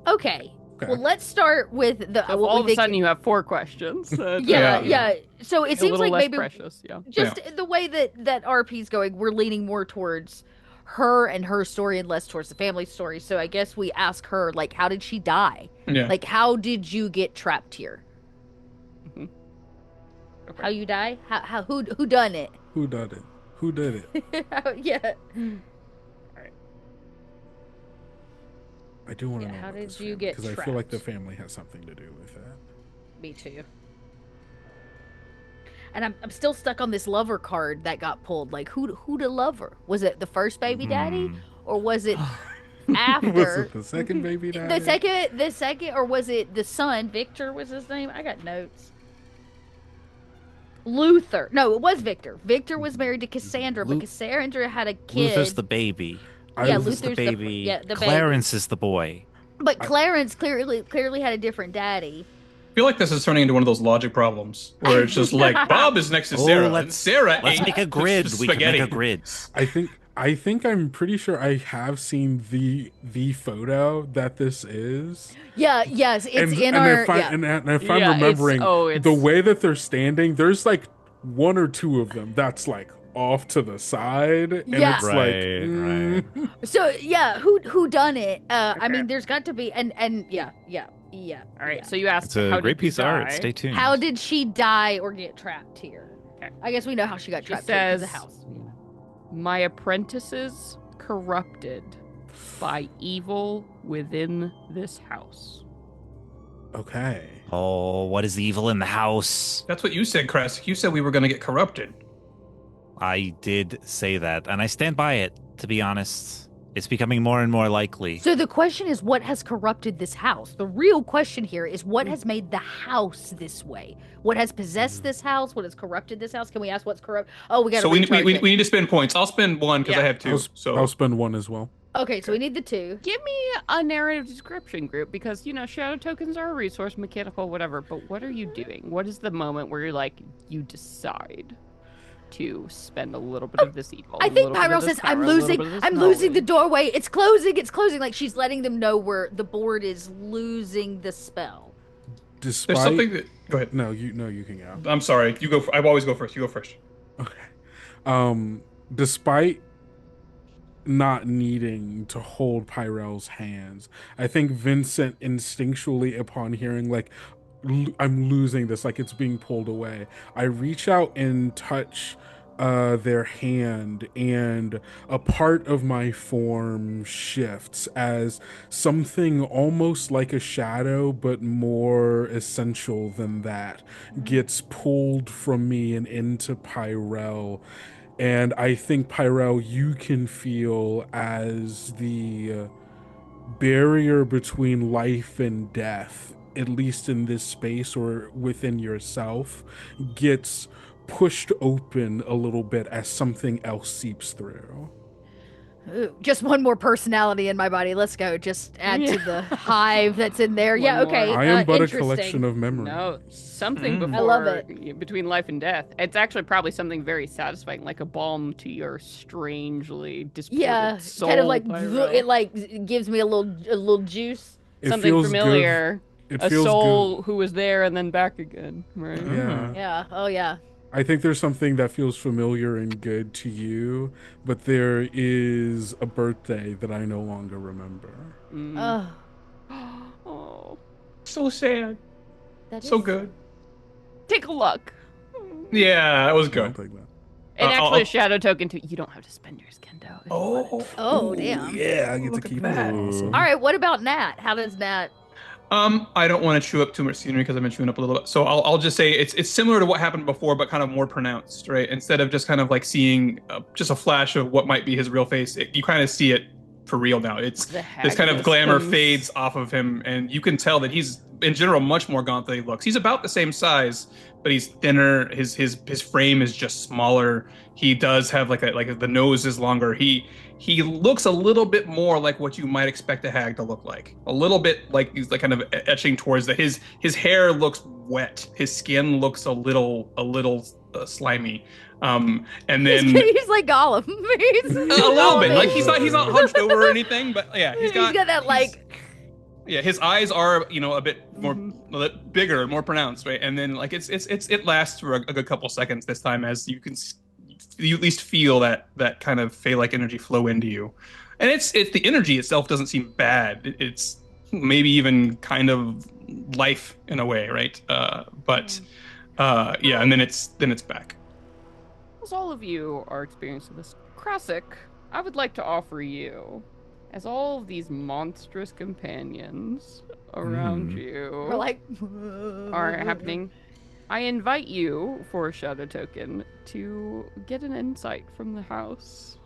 Okay. Okay. Well, let's start with the So if what all we of a think- sudden you have 4 questions. yeah, Yeah. yeah. So it a seems little like less maybe precious. Yeah. just the way that RP's going, we're leaning more towards her and her story and less towards the family story. So I guess we ask her, like, how did she die? Yeah. Like, how did you get trapped here? Mhm. Okay. How you die? How who done it? Who did it? Who did it? Yeah. I do want to Yeah, know. how about did this you family, get because I feel like the trapped? family has something to do with that. Me too. And I'm still stuck on this lover card that got pulled. Like, who the lover? Was it the first baby daddy, or was it after Was it the second baby daddy? the second, or was it the son? Victor was his name. I got notes. Luther. No, it was Victor. Victor was married to Cassandra, but Lu- Cassandra had a kid. Luther's the baby. Yeah, Luther's Luther's the the- baby. yeah, the baby. Clarence is the boy. But Clarence clearly had a different daddy. I feel like this is turning into one of those logic problems where it's just like Bob is next to Oh, Sarah, and let's- Sarah Let's ate make a the grid. We can spaghetti. make a grid. I think I'm pretty sure I have seen the photo that this is. Yeah, yes, it's in our. if I, Yeah. and if Yeah, I'm it's- remembering it's- the way that they're standing, there's like 1 or 2 of them that's like off to the side, and Yeah. it's like Right. So yeah, who done it? I Okay. mean, there's got to be, and yeah. All right. yeah. So you asked. It's a how great did you piece of art. die? Stay tuned. How did she die or get trapped here? Okay. I guess we know how she got She trapped here, 'cause says- the house. My apprentices corrupted by evil within this house. okay. Oh, what is evil in the house? That's what you said, Kress. You said we were going to get corrupted. I did say that, and I stand by it, to be honest. It's becoming more and more likely. So the question is, what has corrupted this house? The real question here is, what has made the house this way? What has possessed this house? What has corrupted this house? Can we ask what's corrupt? Oh, we got to So we recharge it. need to spend points. I'll spend 1 because I Yeah. have 2. So I'll spend 1 as well. Okay, so we need the 2. Give me a narrative description group because shadow tokens are a resource, mechanical, whatever. But what are you doing? What is the moment where you're like, you decide to spend a little bit of this evil? I a think little bit of Pyro this says, "I'm power, a little losing. bit of this I'm losing the knowledge." doorway. It's closing. It's closing." Like she's letting them know where the board is losing the spell. Despite there's something that. Go ahead. no, you can go. I'm sorry. You go. I always go first. You go first. Okay. Despite not needing to hold Pyrell's hands, I think Vincent instinctually, upon hearing like I'm losing this, like it's being pulled away, I reach out and touch their hand, and a part of my form shifts as something almost like a shadow but more essential than that gets pulled from me and into Pyrell. And I think, Pyrell, you can feel as the barrier between life and death, at least in this space or within yourself, gets pushed open a little bit as something else seeps through. Ooh, just one more personality in my body. Let's go. Just add to the hive that's in there. One Yeah, more. okay. I am but a interesting. collection of memories. No, something before I love it. between life and death. It's actually probably something very satisfying, like a balm to your strangely disported Yeah, soul. kind of like Pyro. it like gives me a little juice. It Something feels familiar. Good. It A feels soul who was there and then back again, right? good. Yeah. Yeah. Oh yeah. I think there's something that feels familiar and good to you, but there is a birthday that I no longer remember. Mm. Oh, Oh, So sad. that So is- good. take a look. Yeah, that was I'll good. take that. And I'll- actually, a shadow token too. You don't have to spend yours, Kendo. if you want it. Oh, Ooh, damn. Yeah, I get to Look at keep that. it. Awesome. All right. What about Nat? How does Nat? I don't want to chew up too much scenery because I've been chewing up a little bit. So I'll just say it's similar to what happened before, but kind of more pronounced, right? Instead of just kind of like seeing just a flash of what might be his real face, you kind of see it for real now. It's The this kind of haggis glamour comes- fades off of him, and you can tell that he's in general much more gaunt than he looks. He's about the same size, but he's thinner. His frame is just smaller. He does have like the nose is longer. He looks a little bit more like what you might expect a hag to look like. A little bit like he's like kind of etching towards that. His hair looks wet. His skin looks a little slimy. And then He's like Gollum. He's a little bit. Gollum. Like he's not hunched over or anything, but yeah, He's got that like. yeah, his eyes are a bit more Mm-hmm. a bit bigger, more pronounced, right? And then like it lasts for a good couple seconds this time as you at least feel that kind of fey-like energy flow into you, and it's the energy itself doesn't seem bad. It's maybe even kind of life in a way, right? Yeah, and then it's back. As all of you are experiencing this, Krasik, I would like to offer you, as all of these monstrous companions around you We're like. are happening, I invite you, for a shadow token, to get an insight from the house.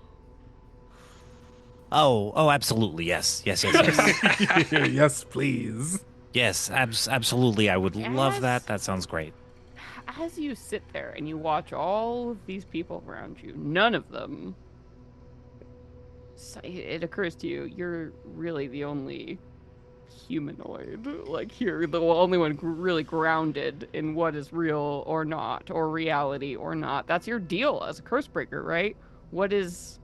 Oh, absolutely. Yes. Yes, please. Yes, absolutely. I would love Yes. that. That sounds great. As you sit there and you watch all of these people around you, none of them, it occurs to you, you're really the only humanoid. Like, you're the only one really grounded in what is real or not, or reality or not. That's your deal as a curse breaker, right? What is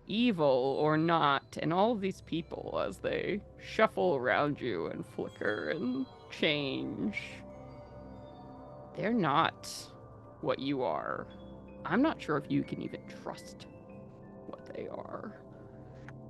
evil or not? And all of these people, as they shuffle around you and flicker and change, they're not what you are. I'm not sure if you can even trust what they are.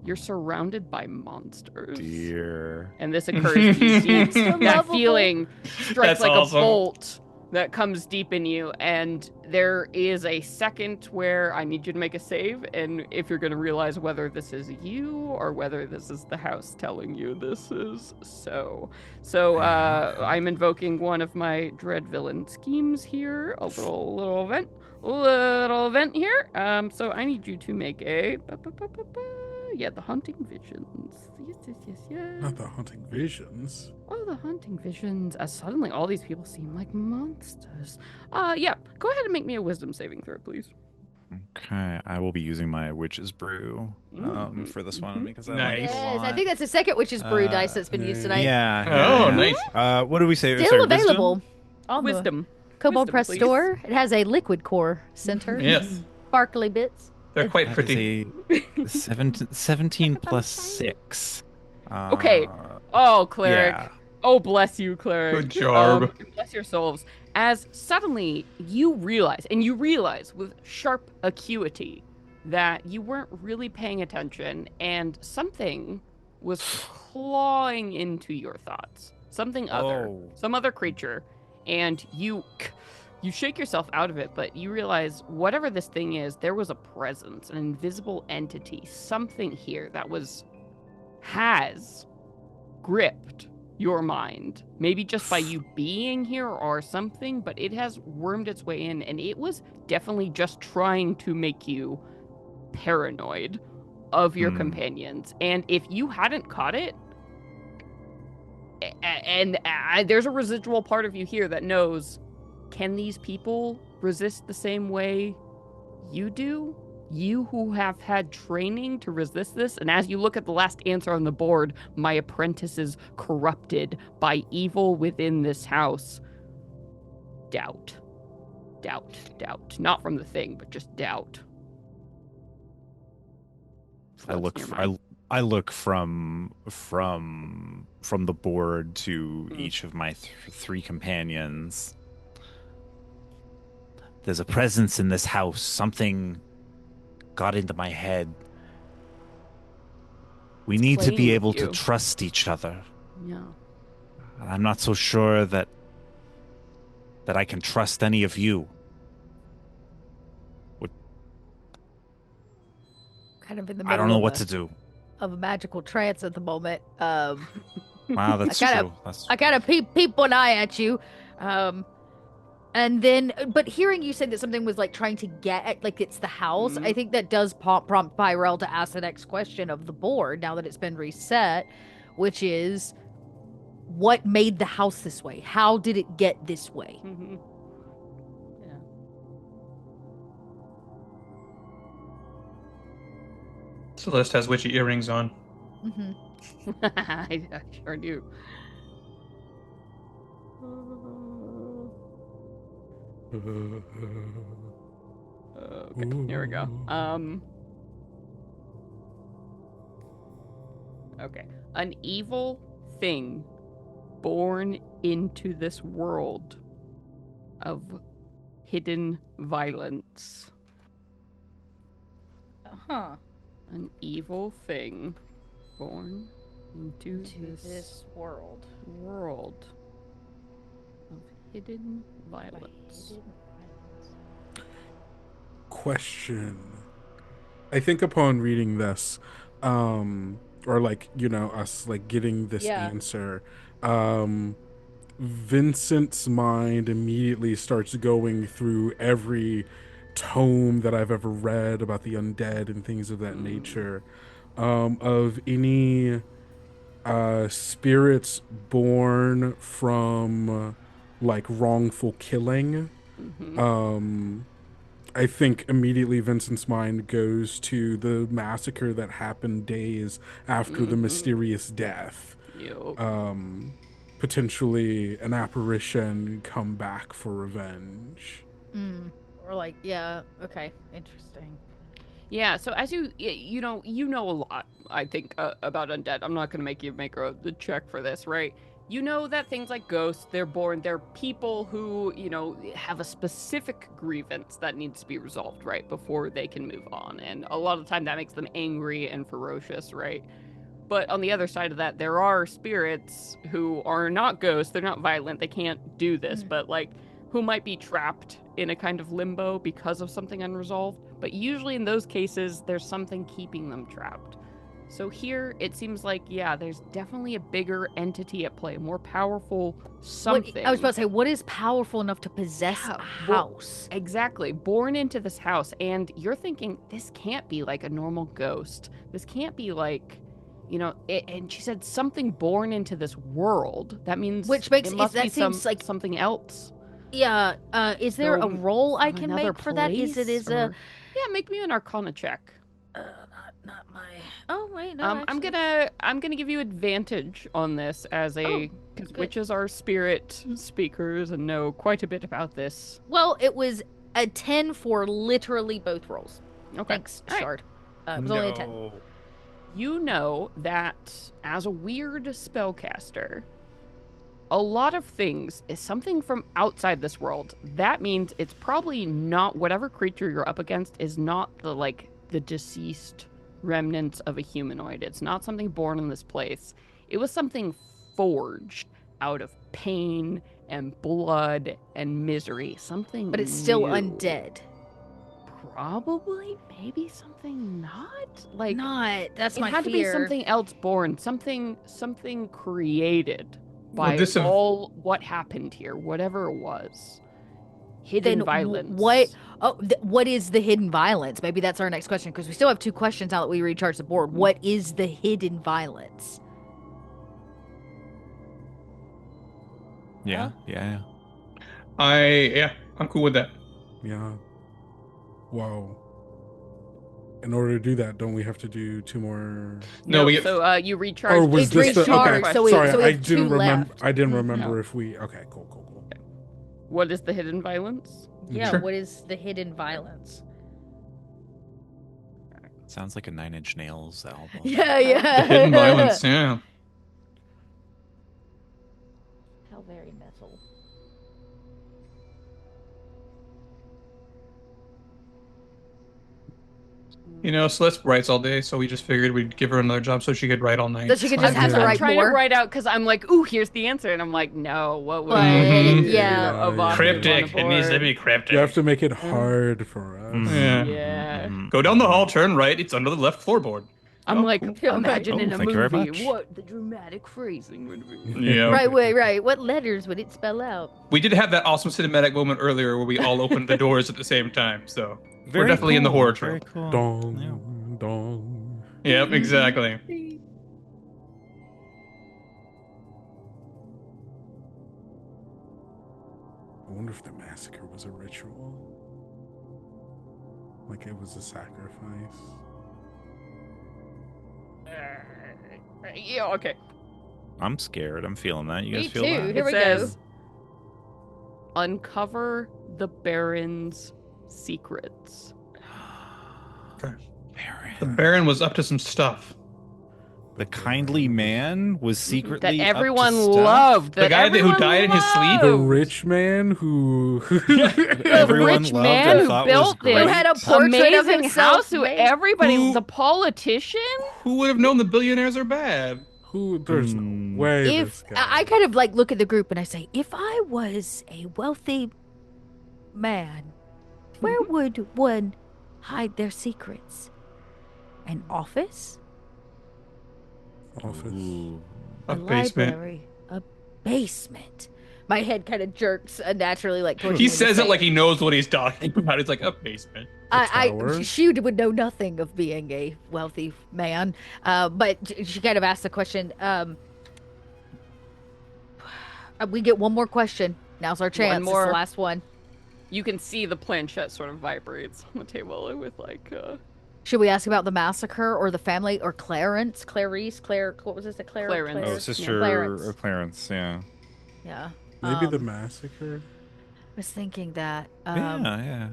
You're surrounded by monsters. Dear. And this occurs to you. See, that lovable. feeling strikes That's like awesome. a bolt that comes deep in you. And there is a second where I need you to make a save. And if you're going to realize whether this is you or whether this is the house telling you this is so. So I'm invoking one of my dread villain schemes here. A little event here. So I need you to make a... Yeah, the hunting visions. Yes. Not the hunting visions. Oh, the hunting visions. As suddenly all these people seem like monsters. Yeah. Go ahead and make me a wisdom saving throw, please. Okay, I will be using my witch's brew for this one because I like it a Yes, I lot. think that's the second witch's brew dice that's been used tonight. Yeah. Oh, yeah. nice. What do we say? Still Sorry, wisdom? available on the Wisdom. Kobold Wisdom, Press please. store. It has a liquid core center. Yes, Sparkly bits. they're quite That pretty. is a 17 plus 6. Okay. Oh, cleric. Yeah. Oh, bless you, cleric. Good job. Bless your souls. As suddenly you realize with sharp acuity that you weren't really paying attention and something was clawing into your thoughts. Something other. Oh. Some other creature. And you shake yourself out of it, but you realize whatever this thing is, there was a presence, an invisible entity, something here that has gripped your mind. Maybe just by you being here or something, but it has wormed its way in, and it was definitely just trying to make you paranoid of your companions. And if you hadn't caught it, and there's a residual part of you here that knows, can these people resist the same way you do? You who have had training to resist this, and as you look at the last answer on the board, my apprentice is corrupted by evil within this house. Doubt. Doubt. Doubt. Not from the thing, but just doubt. So I what's look in your f- mind? I look from the board to each of my three companions. There's a presence in this house. Something got into my head. We It's need to playing be with able to you. trust each other. Yeah. I'm not so sure that I can trust any of you. Kind of in the I don't middle know of what to do. a magical trance at the moment. Wow, that's kinda- true. That's I kind of peep one eye at you, and then, but hearing you say that something was like trying to get at, like it's the house, I think that does prompt Pyrell to ask the next question of the board now that it's been reset, which is, what made the house this way? How did it get this way? Mm-hmm. Yeah. Celeste has witchy earrings on. Mm-hmm. I sure do. Okay, here we go. Okay. An evil thing born into this world of hidden violence. Huh. An evil thing born into This world. world of hidden violence. Question. I think upon reading this, or like, you know, us like getting this answer, Vincent's mind immediately starts going through every tome that I've ever read about the undead and things of that nature, of any spirits born from like wrongful killing. I think immediately Vincent's mind goes to the massacre that happened days after the mysterious death. Yup. Potentially an apparition come back for revenge. Or like, yeah, okay, interesting. Yeah, so as you know a lot, I think, about undead. I'm not going to make you make the check for this, right? You know that things like ghosts, they're people who, you know, have a specific grievance that needs to be resolved, right, before they can move on. And a lot of the time that makes them angry and ferocious, right? But on the other side of that, there are spirits who are not ghosts, they're not violent, they can't do this, but like who might be trapped in a kind of limbo because of something unresolved. But usually in those cases, there's something keeping them trapped. So here, it seems like, yeah, there's definitely a bigger entity at play, a more powerful something. I was about to say, what is powerful enough to possess a house? Exactly. Born into this house. And you're thinking, this can't be like a normal ghost. This can't be like, you know, and she said something born into this world. That means Which makes it must that be seems like something else. Yeah. Is there a role I can Another make for that? Is it place, a yeah, make me an Arcana check. not my? Oh wait, no. I'm gonna give you advantage on this as a because good. witches are spirit speakers and know quite a bit about this. Well, it was a 10 for literally both roles. Okay. Thanks, All right. Shard. It was only a 10. You know that as a weird spellcaster, a lot of things is something from outside this world. That means it's probably not whatever creature you're up against is not the deceased remnants of a humanoid. It's not something born in this place. It was something forged out of pain and blood and misery. Something But it's still new. undead. Probably, maybe something not like. Not. That's It my had to fear. be something else born, something created by this have- all what happened here, whatever it was. Hidden Then violence. what? Oh, what is the hidden violence? Maybe that's our next question because we still have 2 questions now that we recharge the board. What is the hidden violence? Yeah, yeah. I'm cool with that. Yeah. Whoa. In order to do that, don't we have to do 2 more? No, we get So you recharge. Or was It's this the recharged, okay? so we- Sorry, so we I have 2 didn't remember. left. I didn't remember No. if we. Okay, cool. What is the hidden violence? Yeah, Sure. what is the hidden violence? Sounds like a Nine Inch Nails album. Yeah, yeah. hidden violence. Yeah. How very metal. You know, Celeste writes all day, so we just figured we'd give her another job so she could write all night. So she could just have to Yeah. I'm write trying more. to write out because I'm like, ooh, here's the answer, and I'm like, no, what would Mhm. Yeah. Cryptic. It needs to be cryptic. You have to make it hard for us. Mhm. Yeah. Yeah. Mhm. Go down the hall, turn right. It's under the left floorboard. I'm Oh, like, cool. imagine in Oh, a thank you very movie much. what the dramatic phrasing would be. Yeah. Right. What letters would it spell out? We did have that awesome cinematic moment earlier where we all opened the doors at the same time. So we're definitely in the horror Very trope. cool. Dong, Yeah. dong. Yep, exactly. I wonder if the massacre was a ritual. Like it was a sacrifice. Yeah, okay. I'm scared. I'm feeling that. You guys Me feel too. that? Here It we go. says, uncover the Baron's secrets. The Baron. Baron was up to some stuff. The kindly man was secretly That up to everyone stuff? loved. The That guy who everyone died in his sleep? The loved. rich man who. The Everyone rich loved man and who thought built was great. Who this had a portrait of amazing himself house. Who made? everybody, Who- the politician. Who would have known the billionaires are bad? Who? There's Hmm. no way. If this guy. I kind of like look at the group and I say, if I was a wealthy man, where would one hide their secrets? An office? Office. Ooh. A A basement. library? A basement? My head kind of jerks naturally, like towards He me to says say it like he knows what he's talking about. It's like a basement. tower? she would know nothing of being a wealthy man, but she kind of asked the question. We get one more question. Now's our chance. It's more. the last one. You can see the planchette sort of vibrates on the table with like. Should we ask about the massacre or the family or Clarence, Clarice, Claire? What was this? A Claire? Clarence. Oh, Claire? sister Clarence. or Clarence, yeah. Yeah. Maybe the Um, massacre. I was thinking that. Yeah.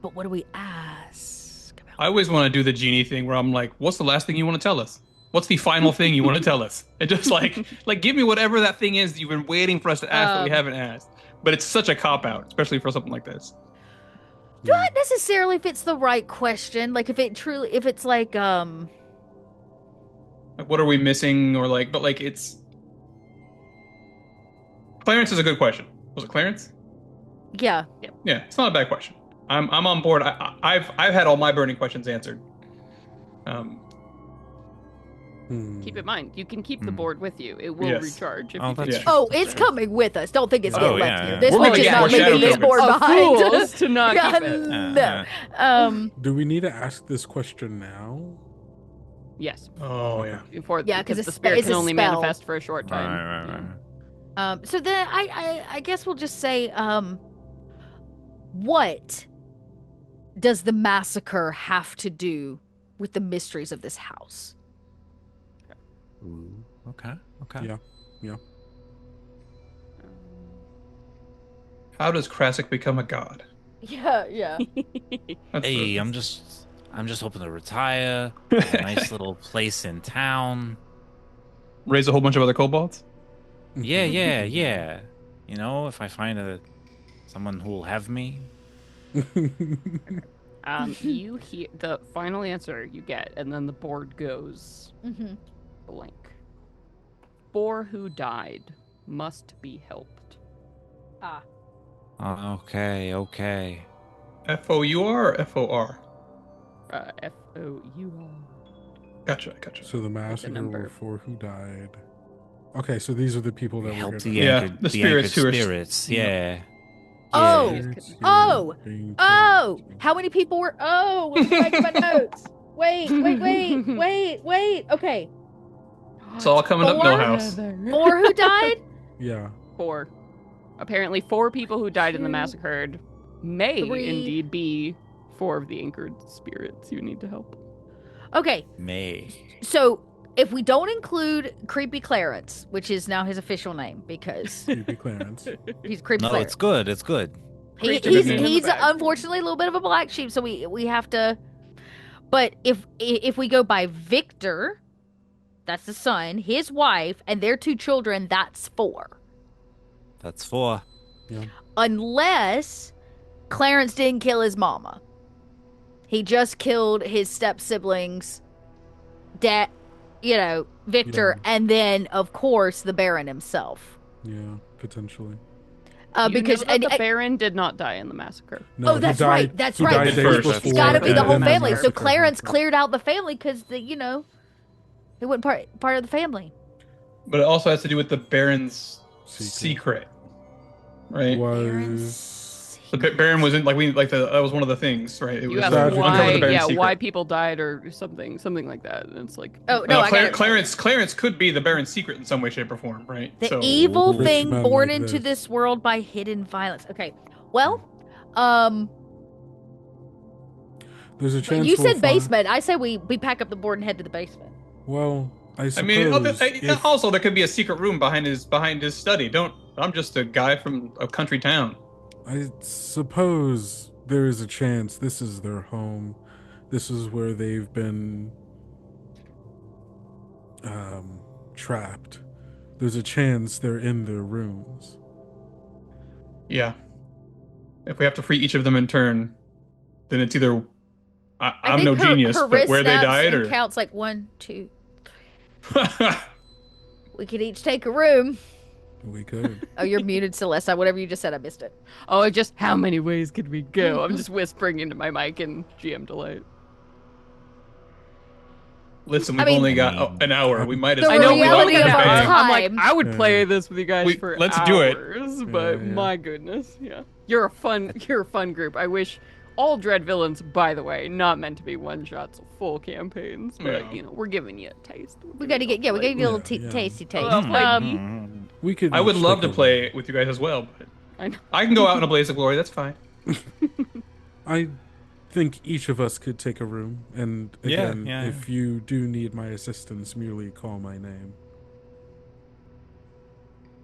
But what do we ask about? I always want to do the genie thing where I'm like, what's the last thing you want to tell us? What's the final thing you want to tell us? And just like give me whatever that thing is that you've been waiting for us to ask that we haven't asked. But it's such a cop out, especially for something like this. Not necessarily if it's the right question. Like if it's like Like, what are we missing? Or like, but like it's. Clarence is a good question. Was it Clarence? yeah. Yeah, it's not a bad question. I'm on board. I've had all my burning questions answered. Keep in mind, you can keep the Hmm. board with you. It will Yes. recharge if Oh, you that's finish. true. Oh, it's coming with us. Don't think it's Oh, getting yeah, left yeah. here. This We're one gonna is get not more leaving shadow this tokens. board Of behind. fools to not keep it. Yeah. Do we need to ask this question now? Yes. Oh yeah. Yeah, 'cause the it's spirit it's can a only spell. manifest for a short time. Right. So then I guess we'll just say, what does the massacre have to do with the mysteries of this house? Ooh, okay. Yeah. How does Krasik become a god? Yeah. That's Hey, the- I'm just hoping to retire. A nice little place in town. raise a whole bunch of other kobolds. Yeah. You know, if I find someone who will have me. You hear the final answer you get, and then the board goes Mm-hmm. blank. 4 who died must be helped. Ah. Okay. FOUR or FOR? FOUR. Gotcha. So the massacre number. were 4 who died. Okay, so these are the people that were Help the here. Yeah, anchored, the spirits who are- spirits. Yeah. Oh. Yeah. Oh, how many people were? Oh, I'm writing my notes. Wait. Okay, It's all coming up, Four? Millhouse. 4 who died. Yeah. 4. Apparently, 4 people who died in the 2, massacre may 3, indeed be 4 of the anchored spirits you need to help. Okay, May. so if we don't include Creepy Clarence, which is now his official name because Creepy Clarence. he's Creepy No, Clarence. it's good. It's good. Creepy He's in the he's bag. unfortunately a little bit of a black sheep, so we have to. But if we go by Victor, that's the son, his wife, and their 2 children, that's 4. That's 4. Unless Clarence didn't kill his mama. He just killed his step siblings, dad, Victor, and then of course the Baron himself. Yeah, potentially. Because you know that the Baron did not die in the massacre. No, oh, that's he died, right. That's he right. died days days before. It's got to be the and whole then family. So massacre Clarence happened. cleared out the family because he wasn't part of the family. But it also has to do with the Baron's secret, right? The Baron was in that was one of the things, right? It You was asked That's uncover the Baron's why, secret. why people died or something like that. And it's like, Oh no, I got it. Clarence could be the Baron's secret in some way, shape, or form, right? The So- evil Rich thing man born like into this. this world by hidden violence. Okay, well, There's a chance you we'll said find- basement. I say we pack up the board and head to the basement. Well, I suppose. I mean, if- also there could be a secret room behind his study. I'm just a guy from a country town. I suppose there is a chance this is their home. This is where they've been trapped. There's a chance they're in their rooms. Yeah. If we have to free each of them in turn, then it's either I'm no genius, her but wrist where they snaps died and or counts like 1, 2. We could each take a room. We could. Oh, you're muted, Celeste. Whatever you just said, I missed it. oh, just how many ways could we go? I'm just whispering into my mic in GM delight. Listen, I we've mean- only got an hour. We might as The well. I know we reality only of have our an hour. I'm like, time- I would play this with you guys for let's hours, do it. but Yeah. my goodness, yeah. You're a fun group. I wish all Dread villains, by the way, not meant to be one shots, full campaigns, but Yeah. we're giving you a taste. We got to get, we got to get a little Yeah, yeah. tasty taste. We could. I would each love take to a play with you guys as well, but I know. I can go out in a blaze of glory. That's fine. I think each of us could take a room, and again, yeah. if you do need my assistance, merely call my name.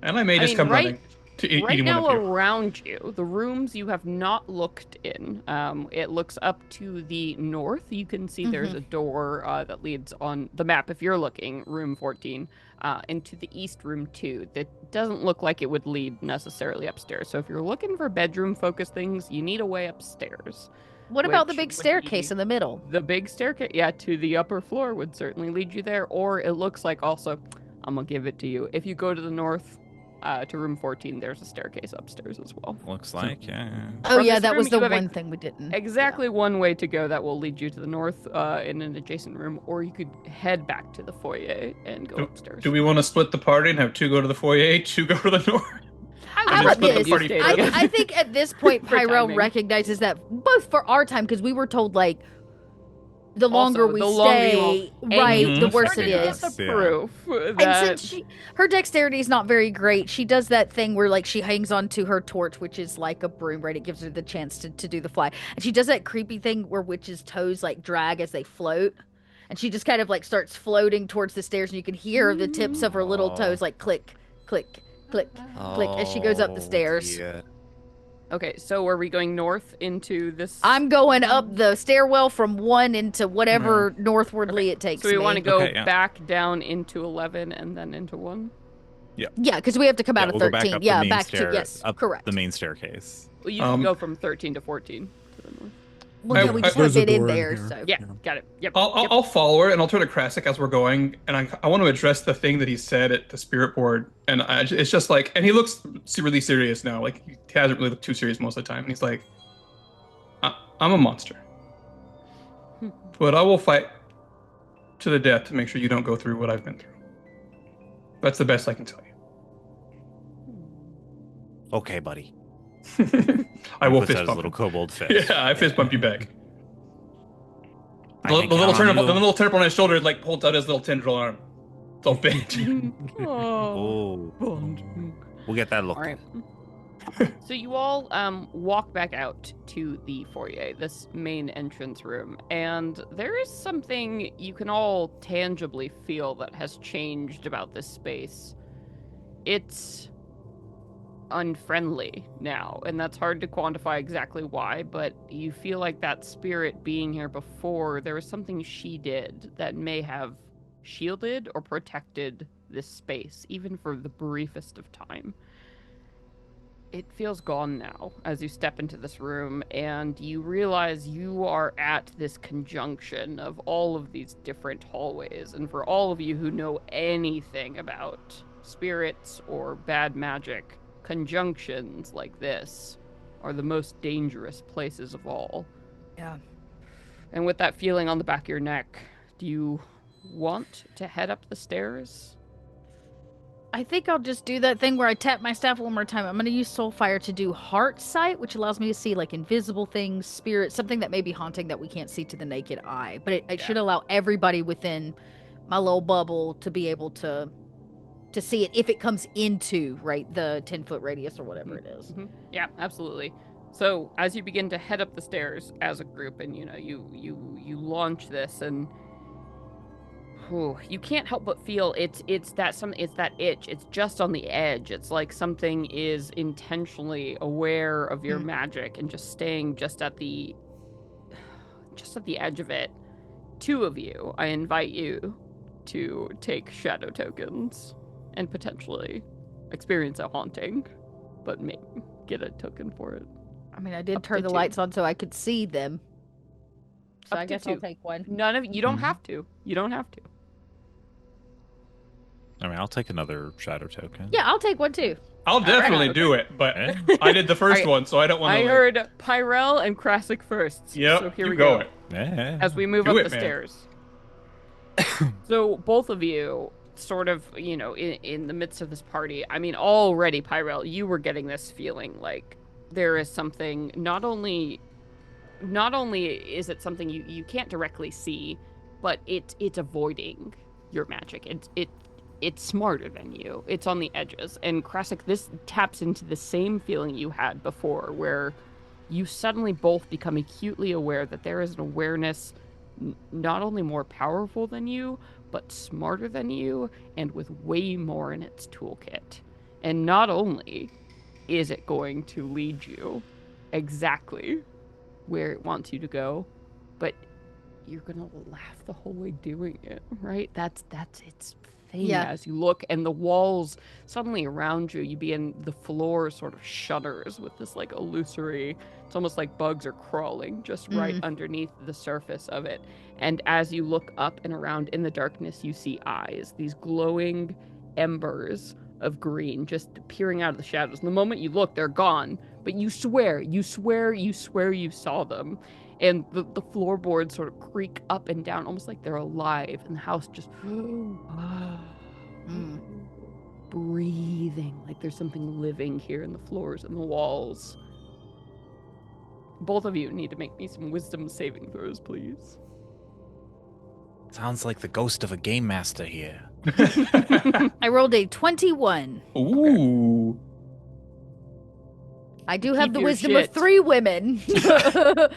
And I may just mean, come right- running to eat Right eating now one of you. around you, the rooms you have not looked in. It looks up to the north. You can see there's a door that leads on the map, if you're looking, room 14, into the east room 2. That doesn't look like it would lead necessarily upstairs. So if you're looking for bedroom-focused things, you need a way upstairs. What about the which big would staircase be- in the middle? The big staircase, yeah, to the upper floor would certainly lead you there. Or it looks like also, I'm going to give it to you. If you go to the north, to room 14, there's a staircase upstairs as well. Looks like, yeah. Oh From yeah, this that was room, the you have one thing we didn't. Exactly one way to go that will lead you to the north in an adjacent room, or you could head back to the foyer and go upstairs. Do we want to split the party and have 2 go to the foyer, 2 go to the north? How And about then split the this? party together. I think at this point, For Pyro timing. recognizes that both for our time, because we were told like the longer Also, we the longer you stay, will- right, Mhm. the worse it Starting to get is. the Yeah. proof And that since her dexterity is not very great, she does that thing where like she hangs onto her torch, which is like a broom, right? It gives her the chance to do the fly. And she does that creepy thing where witches' toes like drag as they float. And she just kind of like starts floating towards the stairs, and you can hear the tips of her little toes like click, click, click, click as she goes up the stairs. Dear. Okay, so are we going north into this? I'm going up the stairwell from 1 into whatever northwardly it takes So we me. want to go Okay, yeah. back down into 11 and then into 1? Yeah, because we have to come out of we'll go back 13. up the Yeah, main back stair- to yes, up correct. the main staircase. Well, you can go from 13 to 14 to the north. Well, yeah, we just want There's to a fit in door in there. here. So Yeah, got it. Yep. I'll follow her and I'll turn to Krasik as we're going, and I want to address the thing that he said at the spirit board, and it's just like, and he looks really serious now, like he hasn't really looked too serious most of the time, and he's like, I'm a monster, but I will fight to the death to make sure you don't go through what I've been through. That's the best I can tell Okay, buddy. you. I will Puts fist out his bump. little kobold fist. Yeah, I fist bump you back. I The can little count on turnip, the you. little turnip on his shoulder, like holds out his little tendril arm. It's all bent. Oh. Oh, we'll get that look. All right. So you all walk back out to the foyer, this main entrance room, and there is something you can all tangibly feel that has changed about this space. It's unfriendly now, and that's hard to quantify exactly why, but you feel like that spirit being here before, there was something she did that may have shielded or protected this space, even for the briefest of time. It feels gone now as you step into this room and you realize you are at this conjunction of all of these different hallways. And for all of you who know anything about spirits or bad magic, conjunctions like this are the most dangerous places of all. Yeah. And with that feeling on the back of your neck, do you want to head up the stairs? I think I'll just do that thing where I tap my staff one more time. I'm going to use Soulfire to do Heart Sight, which allows me to see like invisible things, spirits, something that may be haunting that we can't see to the naked eye. But it should allow everybody within my little bubble to be able to see it if it comes into, right, the 10-foot radius or whatever it is. Mm-hmm. Yeah, absolutely. So as you begin to head up the stairs as a group, and you launch this, and you can't help but feel it's that itch. It's just on the edge. It's like something is intentionally aware of your magic and just staying just at the edge of it. Two of you, I invite you to take shadow tokens and potentially experience a haunting, but maybe get a token for it. I mean, I did Up turn to the two. lights on so I could see them. So Up I to guess I'll two. take one. None of you don't have to. You don't have to. I mean, I'll take another shadow token. Yeah, I'll take one too. I'll definitely do it, but I did the first one, so I don't want to. I heard Pyrel and Krasik first. Yep, So here you we go go. it. Yeah. As we move Do up it, the man. stairs. So both of you sort of, in the midst of this party, I mean, already, Pyrel, you were getting this feeling like there is something, not only is it something you can't directly see, but it's avoiding your magic. It's smarter than you. It's on the edges. And Krasik, this taps into the same feeling you had before, where you suddenly both become acutely aware that there is an awareness not only more powerful than you, but smarter than you, and with way more in its toolkit. And not only is it going to lead you exactly where it wants you to go, but you're gonna laugh the whole way doing it, right? That's its thing. Yeah. As you look, and the walls suddenly around you, the floor sort of shudders with this like illusory, it's almost like bugs are crawling just right underneath the surface of it. And as you look up and around in the darkness, you see eyes, these glowing embers of green just peering out of the shadows. And the moment you look, they're gone, but you swear you saw them. And the floorboards sort of creak up and down, almost like they're alive, and the house just breathing, like there's something living here in the floors and the walls. Both of you need to make me some wisdom saving throws, please. Sounds like the ghost of a game master here. I rolled a 21. Ooh. I do have Keep the your wisdom shit. of 3 women.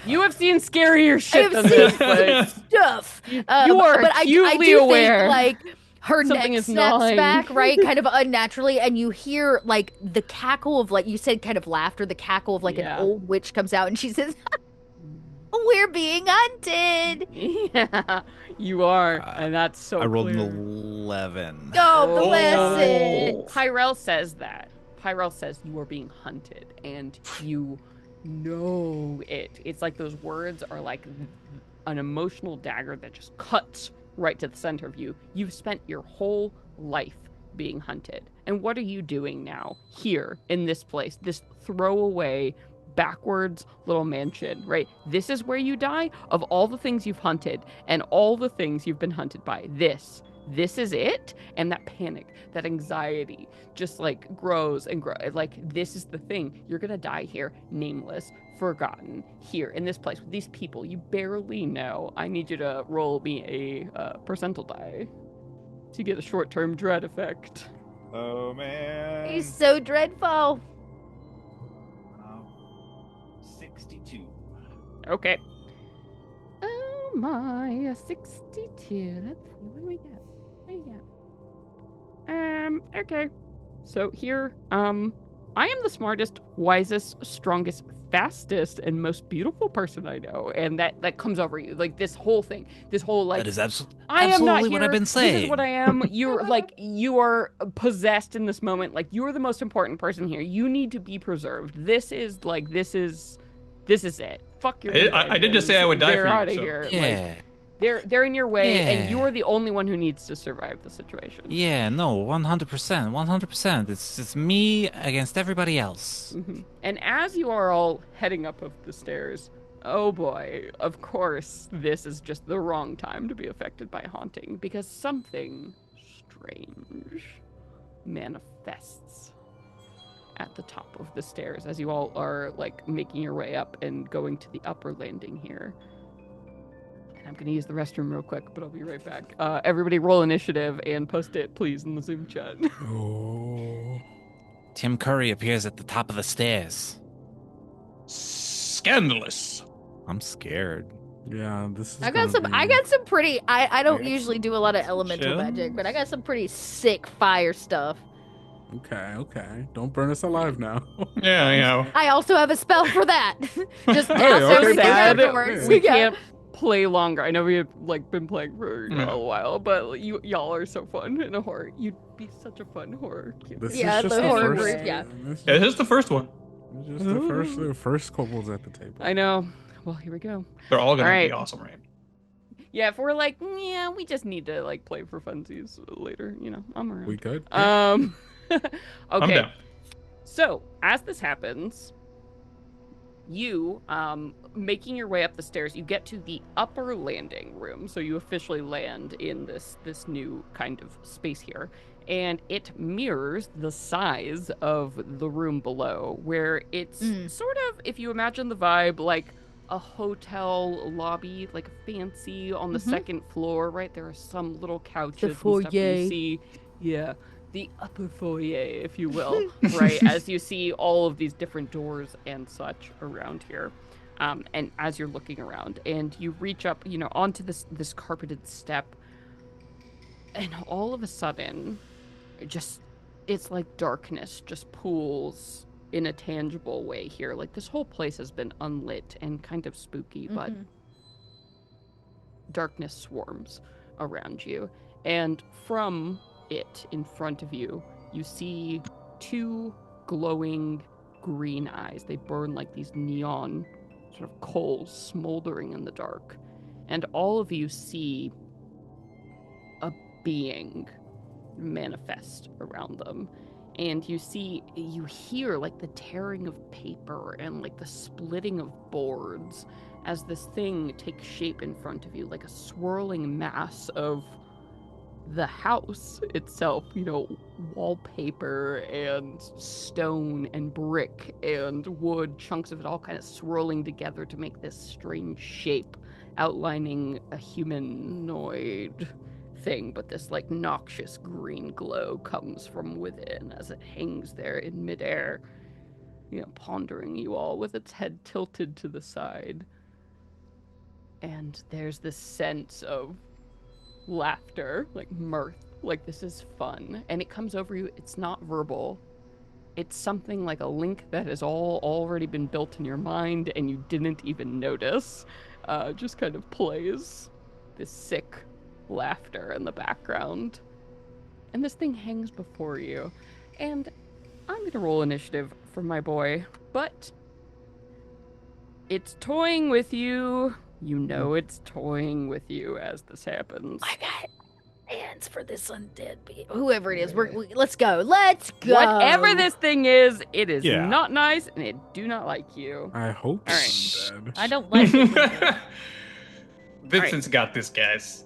You have seen scarier I shit have than seen this place. stuff. You are but I acutely do aware. think, like, her Something neck is snaps gnawing. back, right, kind of unnaturally, and you hear, like, the cackle of, like, you said kind of laughter, the cackle of, like, Yeah. an old witch comes out, and she says, we're being hunted. Yeah, you are, and that's so I rolled an clear. 11. Oh, bless it. Pyrel says that. Pyrel says you are being hunted, and you know it. It's like those words are like an emotional dagger that just cuts right to the center of you. You've spent your whole life being hunted. And what are you doing now here in this place, this throwaway backwards little mansion, right? This is where you die. Of all the things you've hunted and all the things you've been hunted by, this is it. And that panic, that anxiety just like grows and grows. Like, this is the thing. You're gonna die here, nameless, forgotten, here in this place with these people you barely know. I need you to roll me a percentile die to get a short-term dread effect. Oh, man. He's so dreadful. 62. Okay. Oh my, 62. Let's see, what do we got? Okay. So here, I am the smartest, wisest, strongest, fastest, and most beautiful person I know, and that comes over you. Like this whole thing, this whole like. That is absolutely I am not what here. I've been saying. This is what I am. You're like, you are possessed in this moment. Like, you're the most important person here. You need to be preserved. This is it. Fuck your. I did just say I would die They're for you, out of so. here. Yeah. Like, they're in your way, and Yeah. you're the only one who needs to survive the situation. Yeah, no, 100%. 100%. It's me against everybody else. Mm-hmm. And as you are all heading up of the stairs, oh boy, of course, this is just the wrong time to be affected by haunting, because something strange manifests at the top of the stairs as you all are like making your way up and going to the upper landing here. And I'm gonna use the restroom real quick, but I'll be right back. Everybody roll initiative and post it, please, in the Zoom chat. Oh. Tim Curry appears at the top of the stairs. Scandalous. I'm scared. Yeah, this is. I got some pretty. I don't usually do a lot of elemental magic, but I got some pretty sick fire stuff. Okay. Don't burn us alive now. Yeah. I also have a spell for that. Just Hey, pass okay. everything Sad afterwards. we Yeah. can't play longer. I know we have like been playing for a while, but y'all are so fun in a horror. You'd be such a fun horror kid. This Yeah, is just the the horror first. group, yeah. This is the first one. It's just the first kobolds at the table. I know. Well, here we go. They're all gonna All right. be awesome, right? Yeah, if we're like, yeah, we just need to like play for funsies later, I'm around. We good? Okay. I'm down. So, as this happens, you, making your way up the stairs, you get to the upper landing room. So you officially land in this new kind of space here. And it mirrors the size of the room below, where it's sort of, if you imagine the vibe, like a hotel lobby, like fancy on the second floor, right? There are some little couches and stuff you see. Yeah. The upper foyer, if you will, right? As you see all of these different doors and such around here. And as you're looking around and you reach up, onto this carpeted step, and all of a sudden, it's like darkness just pools in a tangible way here. Like this whole place has been unlit and kind of spooky, but darkness swarms around you. And from it in front of you, you see two glowing green eyes. They burn like these neon sort of coals smoldering in the dark. And all of you see a being manifest around them. And you hear like the tearing of paper and like the splitting of boards as this thing takes shape in front of you, like a swirling mass of the house itself, wallpaper and stone and brick and wood, chunks of it all kind of swirling together to make this strange shape, outlining a humanoid thing, but this like noxious green glow comes from within as it hangs there in midair, pondering you all with its head tilted to the side. And there's this sense of laughter, like mirth, like this is fun, and it comes over you. It's not verbal. It's something like a link that has already been built in your mind and you didn't even notice. Just kind of plays this sick laughter in the background. And this thing hangs before you. And I'm gonna roll initiative for my boy, but it's toying with you. It's toying with you as this happens. I got hands for this undead being. Whoever it is, let's go. Let's go. Whatever this thing is, it is Yeah. not nice and it do not like you. I hope All right. so, Dad. I don't like it. Vincent's got this, guys.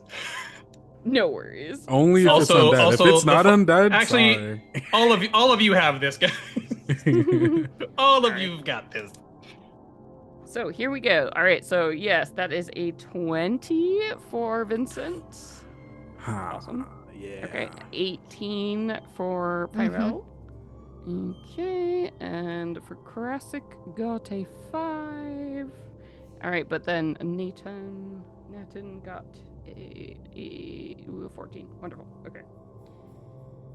No worries. Only if it's Also- undead. also If it's not undead, actually- sorry. All of you have this, guys. All of you've got this. So here we go. All right, so yes, that is a 20 for Vincent. Awesome. Yeah. Okay, 18 for Pyro. Okay, and for Karasik, got a 5. All right, but then Nathan got a 14. Wonderful. Okay.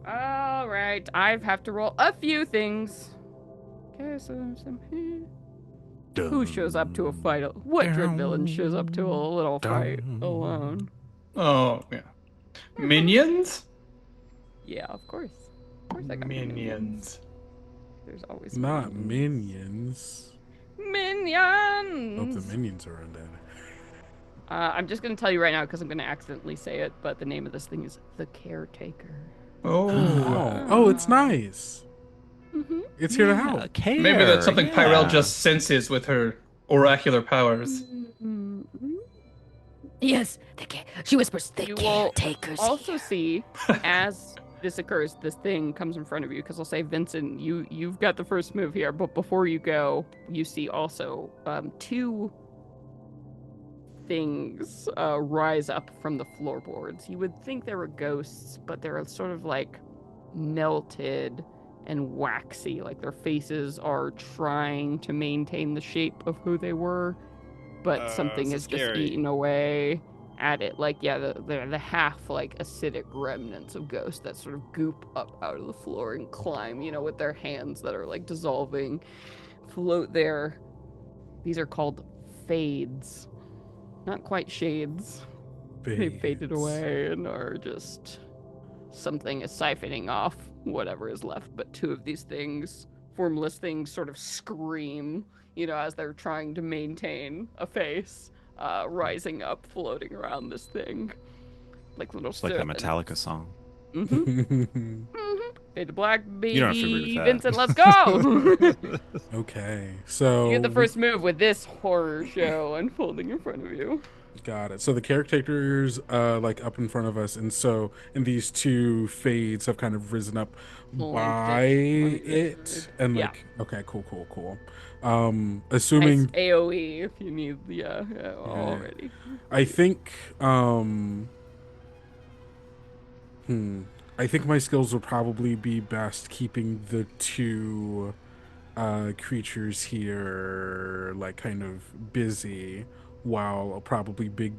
All right, I have to roll a few things. Okay, so who shows up to a fight? What dread villain shows up to a little fight alone? Oh, yeah. Minions? Yeah, of course. Of course I got Minions. There's always Not minions. Minions! Hope the minions are undead. I'm just going to tell you right now because I'm going to accidentally say it, but the name of this thing is the Caretaker. Oh, it's nice. Mm-hmm. It's here to help. Maybe that's something Pyrell just senses with her oracular powers. Mm-hmm. Yes, she whispers, the You will caretaker's also here. see, as this occurs, this thing comes in front of you, because I'll say, Vincent, you've got the first move here, but before you go, you see also 2 things rise up from the floorboards. You would think they were ghosts, but they're sort of like melted and waxy, like their faces are trying to maintain the shape of who they were, but something is just eaten away at it. Like, yeah, they're the half like acidic remnants of ghosts that sort of goop up out of the floor and climb, with their hands that are like dissolving, float there. These are called fades. Not quite shades. They faded away and are just something is siphoning off whatever is left. But 2 of these things, formless things, sort of scream, as they're trying to maintain a face, rising up, floating around this thing, like little. It's like that Metallica song. Mm-hmm. Fade to black, baby. You don't have to agree with that. Vincent, let's go. Okay, so You get the first move with this horror show unfolding in front of you. got it. So the caretaker's like up in front of us, and these 2 fades have kind of risen up by it, and Yeah. like, okay, cool. Assuming Nice AOE if you need, already. I think I think my skills will probably be best keeping the 2 creatures here like kind of busy, while probably big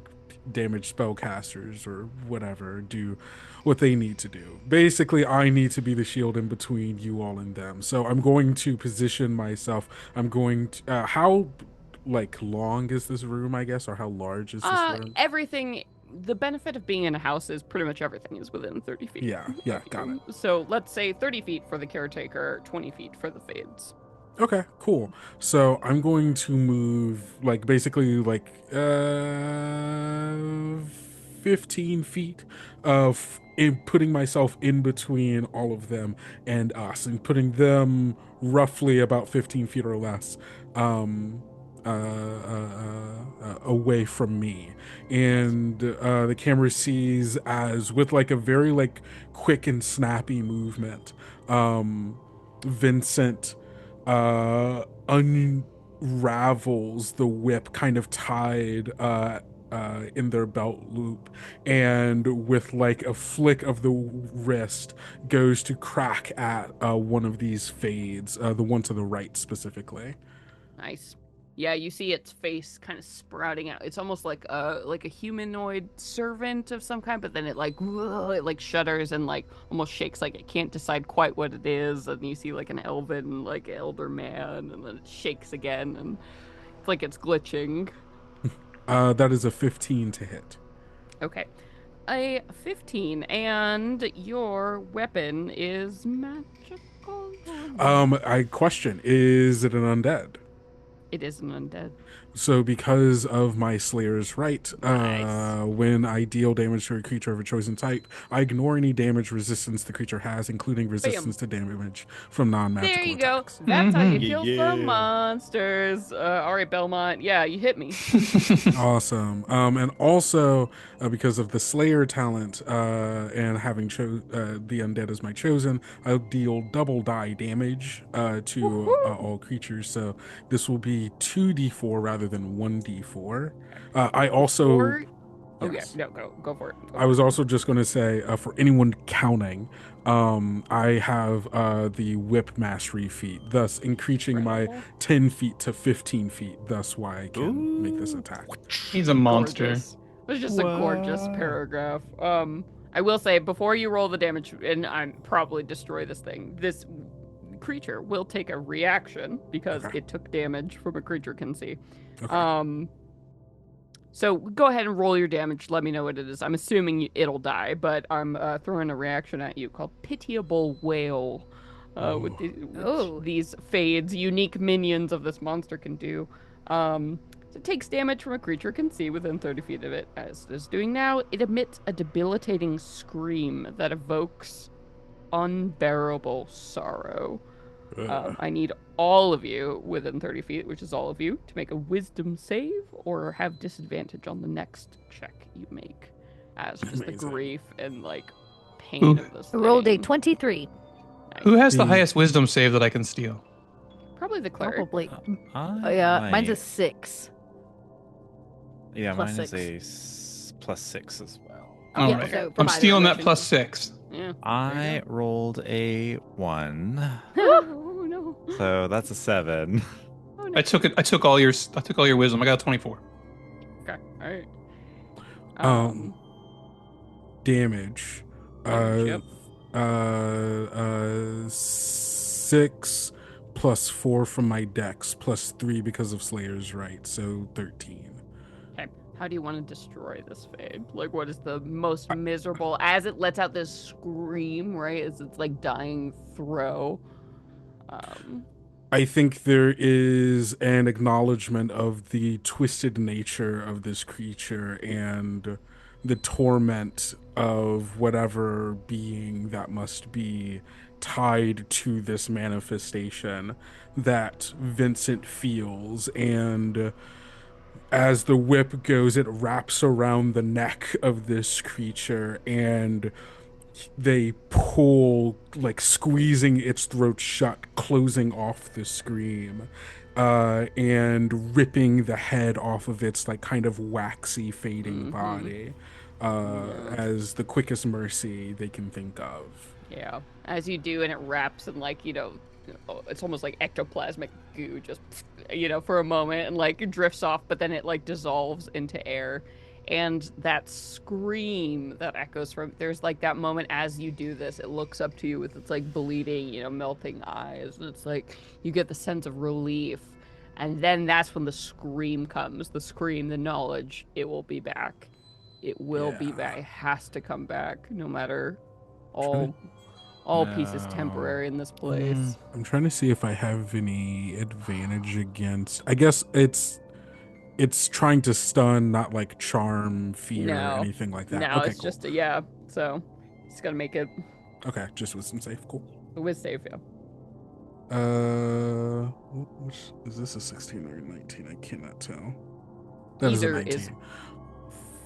damage spellcasters or whatever do what they need to do. Basically, I need to be the shield in between you all and them. So I'm going to position myself. I'm going to how like long is this room, I guess, or how large is this room? Everything. The benefit of being in a house is pretty much everything is within 30 feet. Yeah, got it. So let's say 30 feet for the caretaker, 20 feet for the fades. Okay, cool. So I'm going to move like basically like 15 feet of putting myself in between all of them and us, and putting them roughly about 15 feet or less away from me. And the camera sees as with like a very like quick and snappy movement, Vincent unravels the whip kind of tied in their belt loop, and with like a flick of the wrist goes to crack at one of these fades, the one to the right specifically. Nice. Yeah, you see its face kind of sprouting out. It's almost like a humanoid servant of some kind, but then it like shudders and like almost shakes, like it can't decide quite what it is. And you see like an elven like elder man, and then it shakes again, and it's like it's glitching. That is a 15 to hit. Okay. A 15, and your weapon is magical. I question, is it an undead? It is an undead. So because of my Slayer's Right, Nice. when I deal damage to a creature of a chosen type, I ignore any damage resistance the creature has, including resistance to damage from non-magical There you attacks. go. That's how you Mhm. kill Yeah. some monsters. All right, Belmont. Yeah, you hit me. Awesome. And also, because of the Slayer talent and having the undead as my chosen, I'll deal double die damage to all creatures. So this will be 2d4 rather than 1d4. I also... Oh Yes. yeah, no, go for it. Go I was also just going to say, for anyone counting, I have the whip mastery feat, thus increasing my Incredible. 10 feet to 15 feet, thus why I can make this Ooh. attack. He's a monster. Gorgeous. It was just a gorgeous paragraph. I will say before you roll the damage, and I'm probably destroy this thing. This creature will take a reaction because Okay. it took damage from a creature can see. Okay. So go ahead and roll your damage. Let me know what it is. I'm assuming it'll die, but I'm throwing a reaction at you called Pitiable Wail. With Ooh. these fades, unique minions of this monster can do. It takes damage from a creature can see within 30 feet of it. As it is doing now, it emits a debilitating scream that evokes unbearable sorrow. I need all of you within 30 feet, which is all of you, to make a wisdom save or have disadvantage on the next check you make. As just the Amazing. grief and pain Ooh. of this I rolled a thing. 23. Who has the The- highest wisdom save that I can steal? Probably the cleric. Probably. I Yeah, mine's a might- 6. Yeah, plus mine 6. is a +6 as well. All Yeah, right. so I'm provided stealing that motion. +6. Yeah. I rolled a 1, Oh no. so that's a 7. Oh no. I took all your wisdom. I got a 24. Okay. All right. Damage. Yep. 6 plus 4 from my dex plus 3 because of Slayer's Right, so 13. Okay. How do you want to destroy this fade? Like, what is the most miserable as it lets out this scream, right? As it's dying throw. I think there is an acknowledgement of the twisted nature of this creature and the torment of whatever being that must be tied to this manifestation that Vincent feels. And as the whip goes, it wraps around the neck of this creature and they pull, squeezing its throat shut, closing off the scream, and ripping the head off of its kind of waxy, fading body, as the quickest mercy they can think of. Yeah. As you do, and it wraps and it's almost like ectoplasmic goo, just for a moment, and drifts off, but then it dissolves into air. And that scream that echoes from there's that moment as you do this, it looks up to you with its bleeding, melting eyes, and it's you get the sense of relief. And then that's when the scream comes, the scream, the knowledge, it will be back. It will be back. It has to come back, no matter all pieces temporary in this place. I'm trying to see if I have any advantage against. I guess it's trying to stun, not charm, fear, or anything like that. No, Okay, it's cool. just so it's gotta make it Okay, just wisdom save. Cool. a whiz save, yeah. Is this a 16 or a 19? I cannot tell. That is a Either 19. is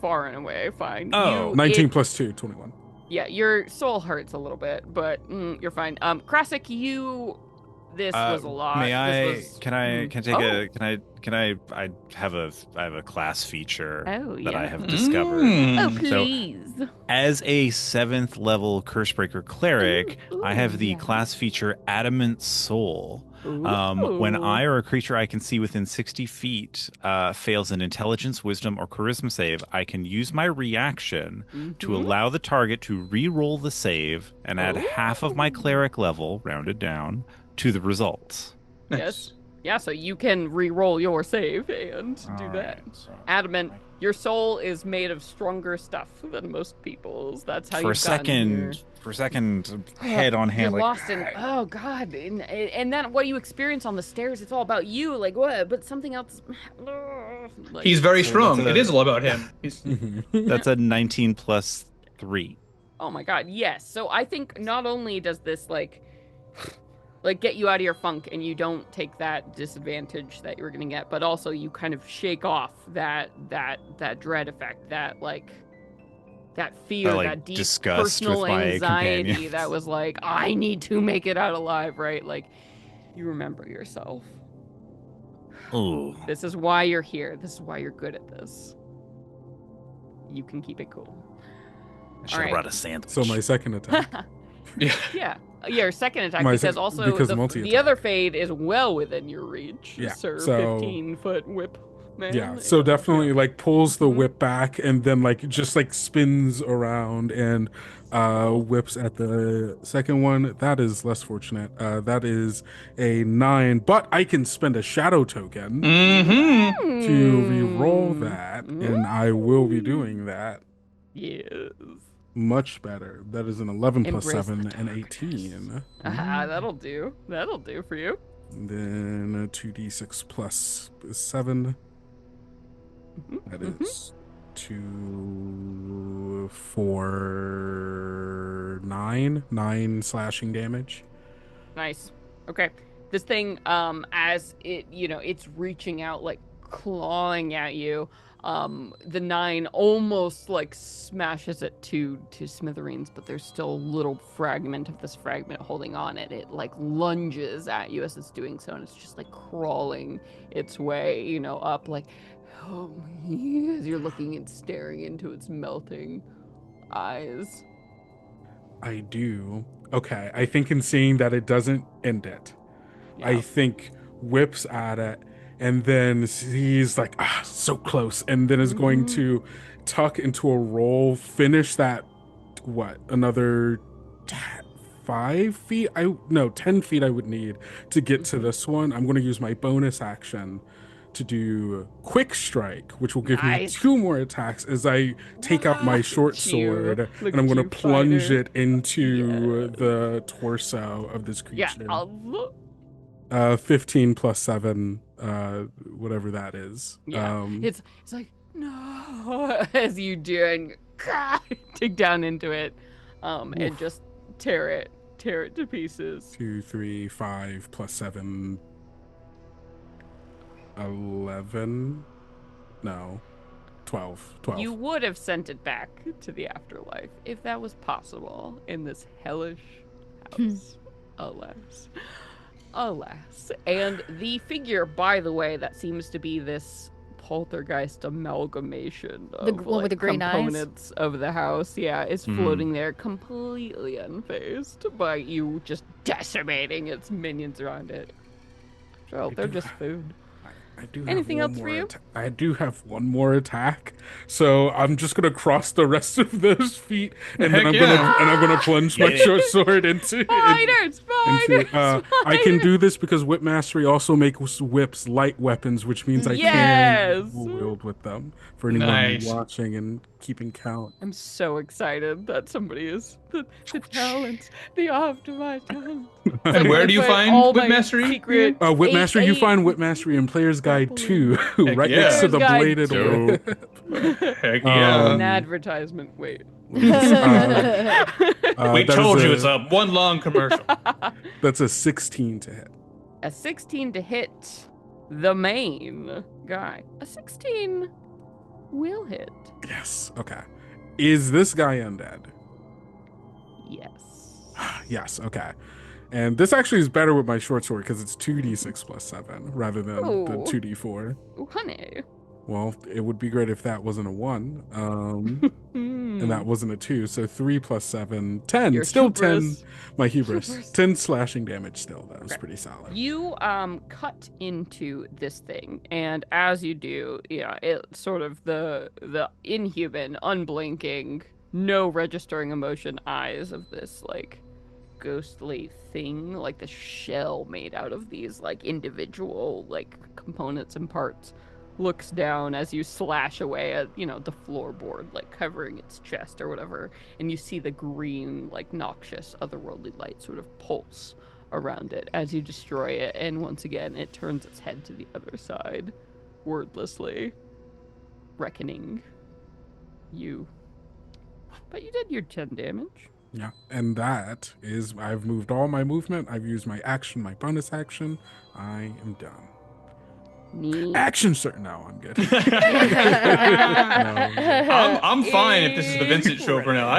far and away fine. Oh, 19 plus 2, 21. Yeah, your soul hurts a little bit, but you're fine. Krasik, this was a lot. May I? This was, Can I take Oh. a? Can I? I have a class feature Oh, that I yeah. have discovered. Oh, Mm. please. As a 7th level Cursebreaker cleric, Ooh, I have the yeah. class feature Adamant Soul. When I or a creature I can see within 60 feet fails an intelligence, wisdom, or charisma save, I can use my reaction to allow the target to re-roll the save and add half of my cleric level, rounded down, to the results. Yes. Yeah, so you can re-roll your save and do that. Adamant, your soul is made of stronger stuff than most people's. That's how For a you've gotten second, head on hand, You're like lost in oh god, and then what you experience on the stairs, it's all about you. What? But something else. He's very strong. that's a- It is all about him. He's, that's a 19 plus 3. Oh my god, yes. So I think not only does this get you out of your funk and you don't take that disadvantage that you're gonna get, but also you kind of shake off that dread effect, that fear, that deep disgust personal with my anxiety companions. that was I need to make it out alive, right? You remember yourself. Ooh. This is why you're here. This is why you're good at this. you can keep it cool. I should have Alright. brought a sandwich. So my second attack. Yeah. Your second attack, My because sec- also because the multi-attack. other fade is well within your reach, Yeah, sir. so- 15-foot whip man. Yeah, so definitely like pulls the Mhm. whip back and then like just like spins around and whips at the second one. That is less fortunate. That is a 9, but I can spend a shadow token Mm-hmm. to re-roll that, and I will be doing that. Yes. Much better. That is an 11 plus Embrace 7 the and darkness. 18. That'll do. That'll do for you. And then a 2d6 plus 7. Mhm, That mhm. is 2, 4, 9 slashing damage. Nice. Okay. This thing, as it, it's reaching out, like clawing at you. The 9 almost like smashes it to smithereens, but there's still a little fragment of this fragment holding on it. It like lunges at you as it's doing so, and it's just like crawling its way, up, like, oh, as you're looking and staring into its melting eyes. I do. Okay, I think in seeing that it doesn't end it, I Yeah. think whips at it and then he's like, so close, and then is going Mhm. to tuck into a roll, finish that, another 5 feet? 10 feet I would need to get to this one. I'm going to use my bonus action to do quick strike, which will give me Nice. 2 more attacks as I take out my short Look at you. sword, Look and I'm at going to you, plunge fighter. it into Yes. the torso of this Yeah. creature. 15 plus 7, whatever that is. Yeah. It's like, no, as you do, and dig down into it, and Oof. just tear it to pieces. 2, 3, 5 plus 7, 11. No, 12. You would have sent it back to the afterlife if that was possible in this hellish house. Alas. Alas. And the figure, by the way, that seems to be this poltergeist amalgamation of The one with the green eyes? components of the house, is Hmm. floating there completely unfazed by you just decimating its minions around it. So they're just food. I do have Anything one else for more you? I do have one more attack, so I'm just gonna cross the rest of those feet, and then Heck I'm gonna plunge my Yeah. short sword into. Spiders! I can do this because Whip Mastery also makes whips light weapons, which means I Yes! can wield with them for anyone Nice. watching and keeping count. I'm so excited that somebody is the talent, the art of my talent. And where do you find Whip Mastery? Secret Whip Mastery, you eight- find Whip Mastery in Player's Guide 2, Heck right yeah. next to the Player's Guide bladed 2. whip. Heck yeah. An advertisement. Wait. We that told is you it's a one long commercial. That's a 16 to hit. A 16 to hit the main guy. A 16 will hit. Yes. Okay. Is this guy undead? Yes. Yes. Okay. And this actually is better with my short sword because it's 2d6 plus 7 rather than the Oh. 2d4. Ooh, honey. Well, it would be great if that wasn't a 1. And that wasn't a 2. So 3 plus 7, 10. Your Still hubris. 10. My hubris. Hubris. 10 slashing damage still. That was Okay. pretty solid. You cut into this thing, and as you do, it sort of the inhuman, unblinking, no registering emotion eyes of this like ghostly thing, like the shell made out of these like individual like components and parts, looks down as you slash away at the floorboard, like covering its chest or whatever, and you see the green, like noxious otherworldly light sort of pulse around it as you destroy it, and once again it turns its head to the other side, wordlessly reckoning you. But you did your 10 damage. Yeah. And that is, I've moved all my movement. I've used my action, my bonus action. I am done. Neat. Action, sir. No, I'm good. I'm fine if this is the Vincent show for now.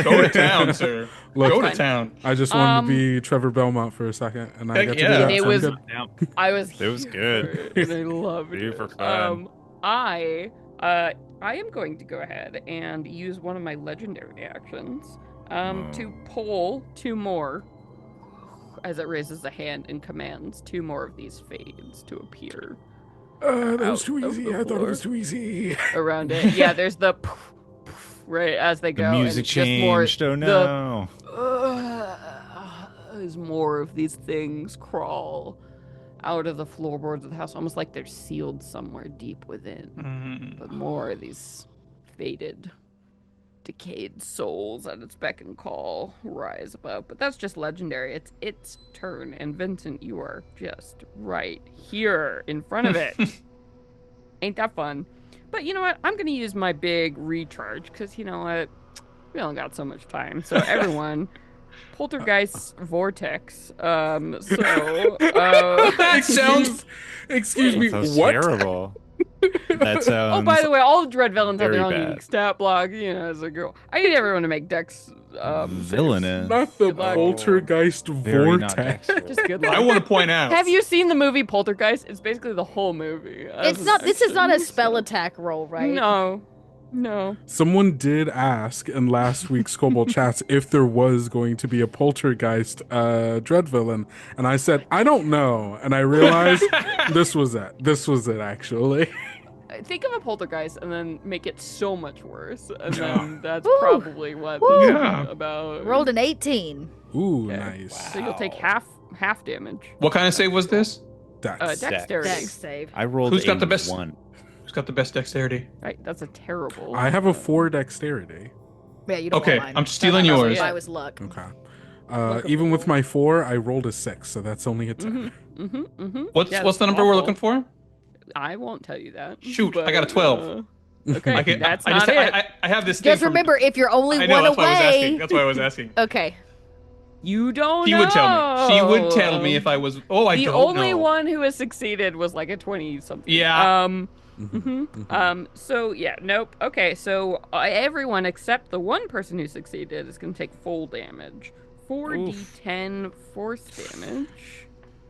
Go to town, sir. Look, Go to town. I just wanted to be Trevor Belmont for a second, and I Heck got to yeah. do that. It so I'm was- good. I was It was here good. for it, and I loved Super it. fun. I I am going to go ahead and use one of my legendary actions to pull 2 more, as it raises a hand and commands 2 more of these fades to appear. That was too out of easy. the I thought it was floor. too easy. Around it. Yeah, there's the poof, poof, right as they The go. music and it's just more changed. Oh no. as more of these things crawl out of the floorboards of the house, almost like they're sealed somewhere deep within. But more of these faded, decayed souls at its beck and call rise above. But that's just legendary. It's its turn, and Vincent, you are just right here in front of it. Ain't that fun? But you know what? I'm gonna use my big recharge because you know what? We only got so much time. So everyone, Poltergeist Vortex. That sounds. Excuse me. That sounds What? terrible. That sounds. Oh, by the way, all the Dread Villains have their very own bad. unique stat block. You know, as a girl, I need everyone to make Dex. Villainous. Not the Good luck. poltergeist Very not vortex. dexterous. Just good luck. I want to point out. Have you seen the movie Poltergeist? It's basically the whole movie. as It's an not. This is not a action, spell so- attack roll, right? No. Someone did ask in last week's Kobold chats if there was going to be a poltergeist dread villain, and I said I don't know, and I realized this was it. This was it actually. Think of a poltergeist and then make it so much worse, and then that's Woo. probably what Woo. this Yeah. is about. Rolled an 18. Ooh, Okay. nice. So you'll take half damage. What kind of save was this? Dex. Dexterity. Dex save. I rolled Who's got a the best- 1. Who's got the best dexterity? Right, that's a terrible. I have a 4 dexterity. Yeah, you don't Okay, want mine. I'm stealing That's yours. I was luck. Okay. Even with my 4, I rolled a 6, so that's only a 10. What's Yeah, the that's number we're awful. looking for? I won't tell you that. Shoot, I but, got a 12. Okay, I can, that's I not just, it. I have this thing Just from- remember, if you're only I know, one that's why I was asking. away. That's why I was asking. Okay. You don't He know. would tell me. She would tell me if I was. Oh, I The don't only know. one who has succeeded was like a 20 something. Yeah. So yeah, nope. Okay, so everyone except the one person who succeeded is going to take full damage. 4d10 force damage.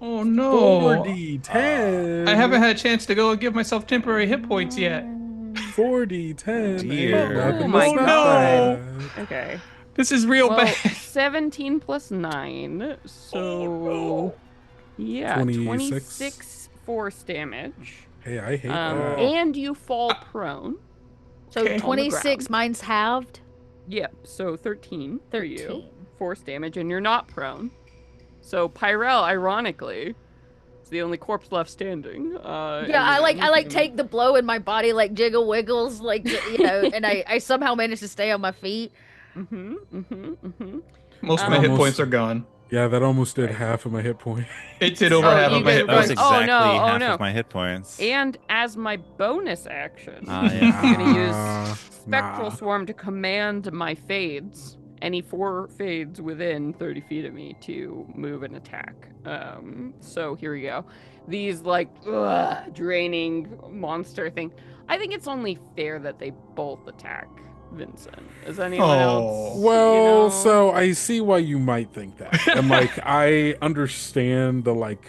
Oh no. 4d10. I haven't had a chance to go and give myself temporary hit points yet. 4d10. Dear. Ain't Oh nothing my to God. snap Okay. This is real Well, bad. 17 plus 9. So yeah, 26 force damage. at. Hey, I hate that. And you fall prone. So Okay. On the 26, ground. mine's halved. Yep, so 13 for you. 13. Force damage, and you're not prone. So Pyrell, ironically, is the only corpse left standing. Yeah, I like take the blow and my body like jiggle wiggles, like you know, and I somehow manage to stay on my feet. Most of my hit Almost. points are gone. Yeah, that almost did half of my hit point. It did over Oh, half you of my guys hit are That was points. Oh, exactly no, oh, half no. of my hit points. And as my bonus action, Yeah. I'm gonna use Nah. Spectral Swarm to command my fades, any 4 fades within 30 feet of me, to move and attack. So here we go. These like draining monster thing. I think it's only fair that they both attack Vincent. Is anyone else? Well, you know? so I see why you might think that. And like I understand the like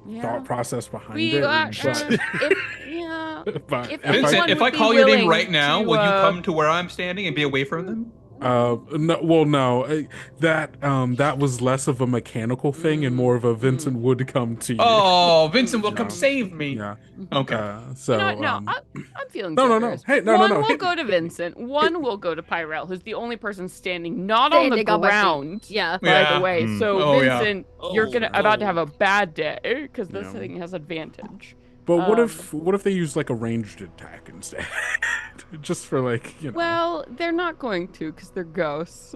Yeah. thought process behind We it. got, But, yeah. but if if anyone Vincent, if would I be call your name willing right now, to, will you come to where I'm standing and be away from them? no, that was less of a mechanical thing and more of a Vincent would come to you. Oh, Vincent will come Yeah. save me. Yeah. Okay. So You know what? No, um, I'm feeling No, no, no. generous. Hey, no, no, One no. will Hey. go to Vincent. One will go to Pyrell, who's the only person standing not on the Standing on my feet. ground. Yeah. By Yeah. the way, Mm. so Oh, yeah. Vincent, you're about to have a bad day because this Yeah. thing has advantage. but what if they use like a ranged attack instead? Just for like, you know. Well, they're not going to because they're ghosts.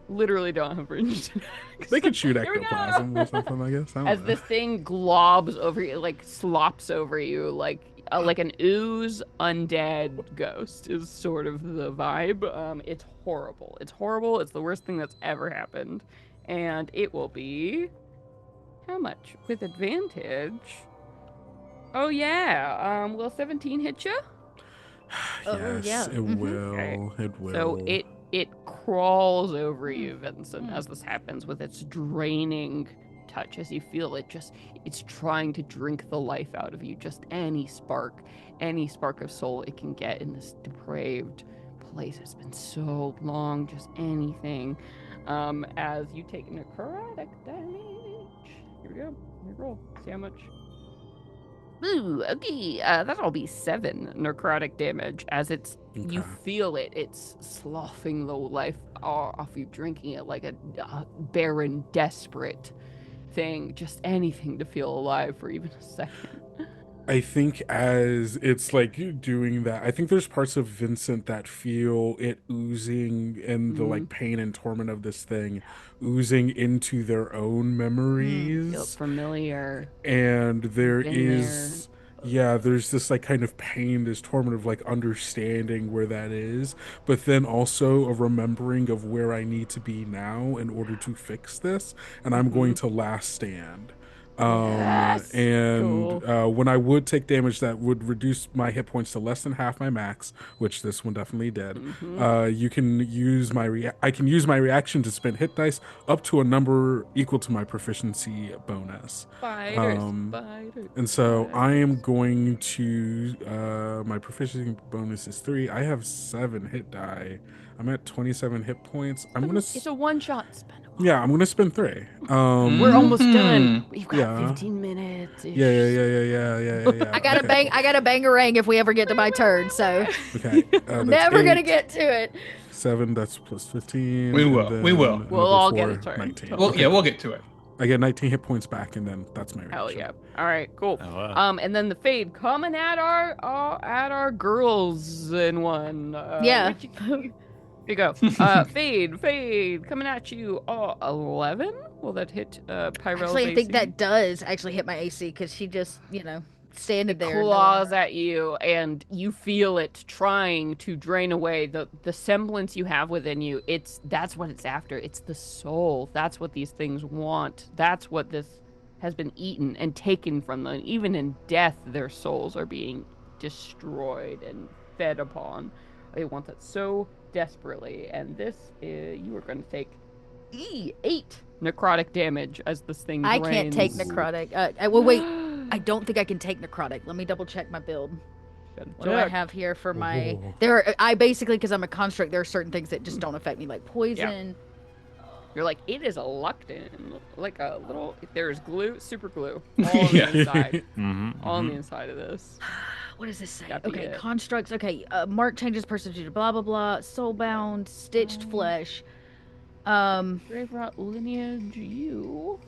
Literally don't have ranged attacks. They could shoot Here we go. ectoplasm or something, I guess. I don't As know. this thing globs over you, like slops over you, like an ooze undead ghost is sort of the vibe. It's horrible. It's horrible. It's the worst thing that's ever happened, and it will be how much with advantage? Oh yeah. Will 17 hit you? Oh, Yes, yeah. it Mhm. will. Okay. It will. So it crawls over you, Vincent, as this happens with its draining touch, as you feel it it's trying to drink the life out of you. Just any spark of soul it can get in this depraved place. It's been so long, just anything. As you take necrotic damage. Here we go. Let me roll. See how much. Ooh, okay. That'll be 7 necrotic damage as you feel it's sloughing the life off you, drinking it like a barren, desperate thing. Just anything to feel alive for even a second. I think as it's like doing that, I think there's parts of Vincent that feel it oozing and the like pain and torment of this thing oozing into their own memories. Feel familiar. And there's this like kind of pain, this torment of like understanding where that is, but then also a remembering of where I need to be now in order to fix this, and I'm going to last stand. When I would take damage that would reduce my hit points to less than half my max, which this one definitely did, you can use I can use my reaction to spend hit dice up to a number equal to my proficiency bonus. And so I am going to my proficiency bonus is 3. I have 7 hit die. I'm at 27 hit points. It's a one-shot spend. Yeah, I'm gonna spend 3. We're almost done. We've got 15 minutes. Yeah. I gotta bangarang if we ever get to my turn. So okay, never gonna get to it. 7. That's plus 15. We will. We'll all get a turn. 19. Well, yeah, we'll get to it. I get 19 hit points back, and then that's my reaction. Hell yeah! All right, cool. Oh, wow. And then the fade coming at our girls in one. Yeah. Here you go. Fade, coming at you. 11? Will that hit Pyrella's Actually, I think AC? that does actually hit my AC because she just, standing there. Claws at you, and you feel it trying to drain away the semblance you have within you. That's what it's after. It's the soul. That's what these things want. That's what this has been eaten and taken from them. Even in death, their souls are being destroyed and fed upon. They want that so desperately, and this you are going to take 8 necrotic damage as this thing drains. I can't take necrotic. Wait. I don't think I can take necrotic. Let me double check my build. What do I have here for my? Basically, because I'm a construct, there are certain things that just don't affect me, like poison. Yeah. You're like, it is a lectin, like a little. There's glue, super glue, all on the inside, all on the inside of this. What does this say? Okay, constructs. Okay, mark changes person to blah blah blah. Soulbound, stitched flesh. Graverot lineage. You.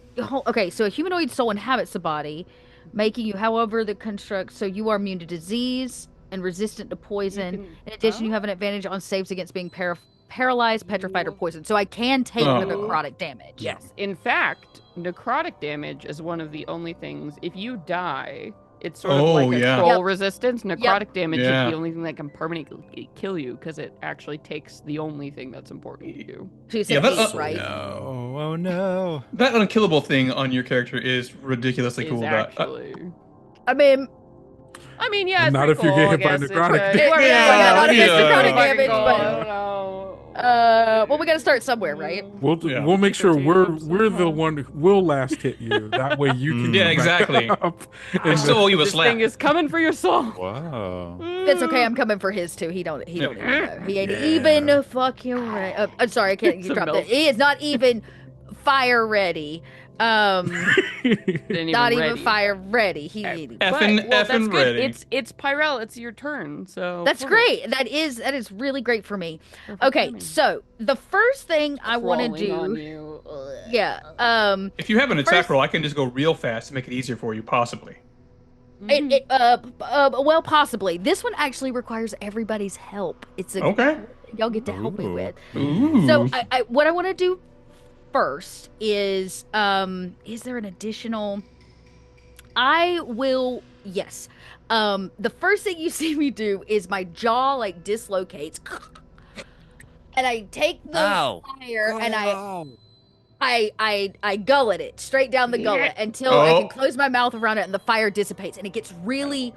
Okay, so a humanoid soul inhabits the body, making you, however, the construct. So you are immune to disease and resistant to poison. In addition, you have an advantage on saves against being paralyzed, petrified, or poisoned. So I can take the necrotic damage. Yes. In fact, necrotic damage is one of the only things. If you die. It's sort of like a soul resistance. Necrotic damage is the only thing that can permanently kill you because it actually takes the only thing that's important to you. So you said 8, right? No. Oh no. That unkillable thing on your character is ridiculously cool. I mean, yeah. It's not if you cool, get hit by necrotic damage. Not if it's necrotic damage, I but don't know. well, we gotta start somewhere, right? We'll make sure we're the one who will last hit you. That way you can exactly. I still owe you a slap. This thing is coming for your soul. Wow. It's okay. I'm coming for his too. He don't even know. He ain't even fucking ready. I'm sorry, I can't drop that. He is not even fire ready. Not even fire ready. That's good. Ready. It's Pyrell. It's your turn. So that's great. That is really great for me. Okay, so the first thing I want to do, if you have an attack roll, I can just go real fast to make it easier for you, possibly. Well, possibly. This one actually requires everybody's help. It's y'all get to help me with. Ooh. So what I want to do first is there an additional? Yes. The first thing you see me do is my jaw like dislocates, and I take the fire and I gullet it straight down the gullet until I can close my mouth around it and the fire dissipates, and it gets really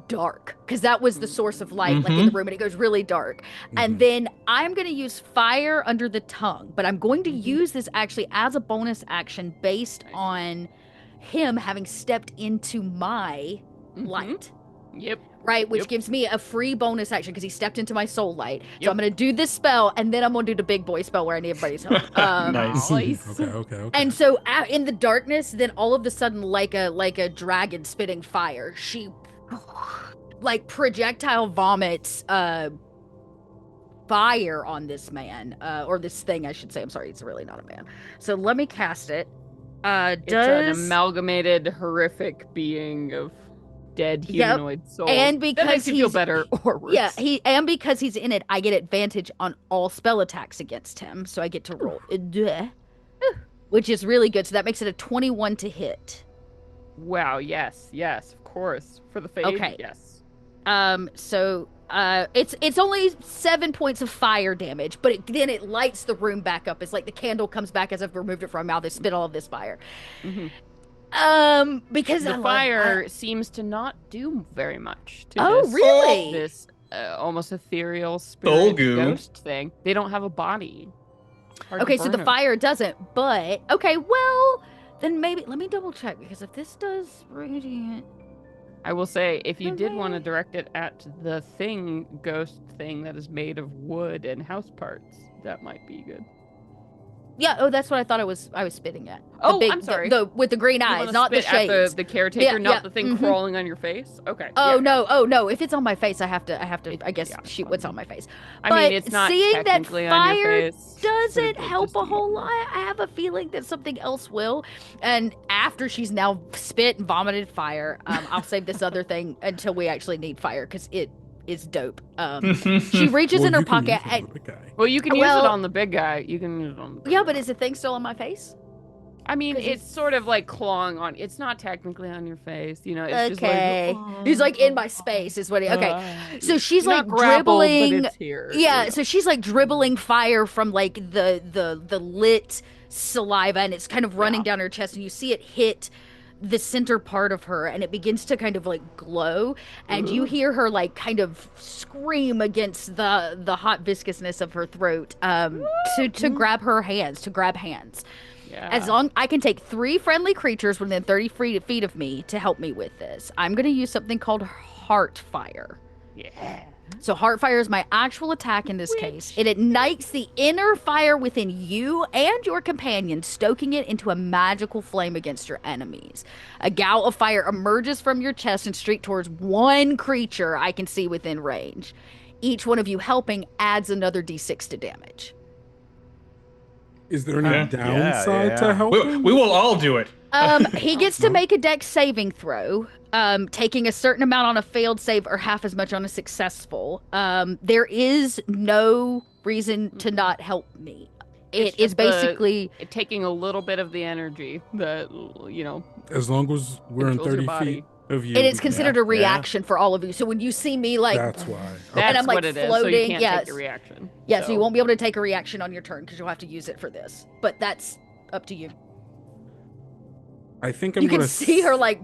dark because that was the source of light, like in the room, and it goes really dark. And then I'm going to use fire under the tongue, but I'm going to use this actually as a bonus action based on him having stepped into my light. Yep. Right, which gives me a free bonus action because he stepped into my soul light. So I'm going to do this spell, and then I'm going to do the big boy spell where I need everybody's help. Nice. Okay. And so in the darkness, then all of a sudden, like a dragon spitting fire, she like projectile vomits fire on this man, or this thing, I should say. I'm sorry, it's really not a man. So let me cast it. It's an amalgamated, horrific being of dead humanoid soul. And because that makes you feel better or worse. Yeah, because he's in it, I get advantage on all spell attacks against him. So I get to roll, which is really good. So that makes it a 21 to hit. Wow. Yes, of course. For the fade. Okay. Yes. So it's only 7 points of fire damage, but then it lights the room back up. It's like the candle comes back as I've removed it from my mouth. It spit all of this fire. Because the fire seems to not do very much to this almost ethereal spirit ghost thing. They don't have a body. Okay, so the fire doesn't, but okay, well, then maybe let me double check because if this does radiant, I will say if you did want to direct it at the ghost thing that is made of wood and house parts, that might be good. Yeah, that's what I thought I was spitting at. I'm sorry. With the green eyes, not the shades. At the caretaker, not the thing crawling on your face. Okay. No. If it's on my face, I have to. I guess shoot what's on my face. I mean, it's not seeing that technically on your fire face, doesn't help a whole lot. I have a feeling that something else will. And after she's now spit and vomited fire, I'll save this other thing until we actually need fire because it is dope. She reaches in her pocket. Well, you can use it on the big guy. You can use it on the big guy. But is the thing still on my face? I mean, it's sort of like clawing on. It's not technically on your face, you know. It's just like he's like in my space, is what he. Okay, so she's like grappled, dribbling. but it's here. Yeah, so she's like dribbling fire from like the lit saliva, and it's kind of running down her chest, and you see it hit the center part of her, and it begins to kind of like glow, and you hear her like kind of scream against the hot viscousness of her throat to grab hands. Yeah. As long I can take 3 friendly creatures within 30 feet of me to help me with this. I'm going to use something called Heart Fire. Yeah. So Heart Fire is my actual attack in this case. It ignites the inner fire within you and your companion, stoking it into a magical flame against your enemies. A gout of fire emerges from your chest and streaks towards one creature I can see within range. Each one of you helping adds another d6 to damage. Is there any downside to helping? We will all do it. He gets to make a dex saving throw, taking a certain amount on a failed save or half as much on a successful. There is no reason to not help me. It is basically taking a little bit of the energy that, as long as we're in 30 feet of you. It is considered a reaction for all of you. So when you see me, like, that's why. Okay. And I'm like what it floating. Is, so you can't take a reaction. Yeah, so you won't be able to take a reaction on your turn because you'll have to use it for this. But that's up to you. I think you can see her like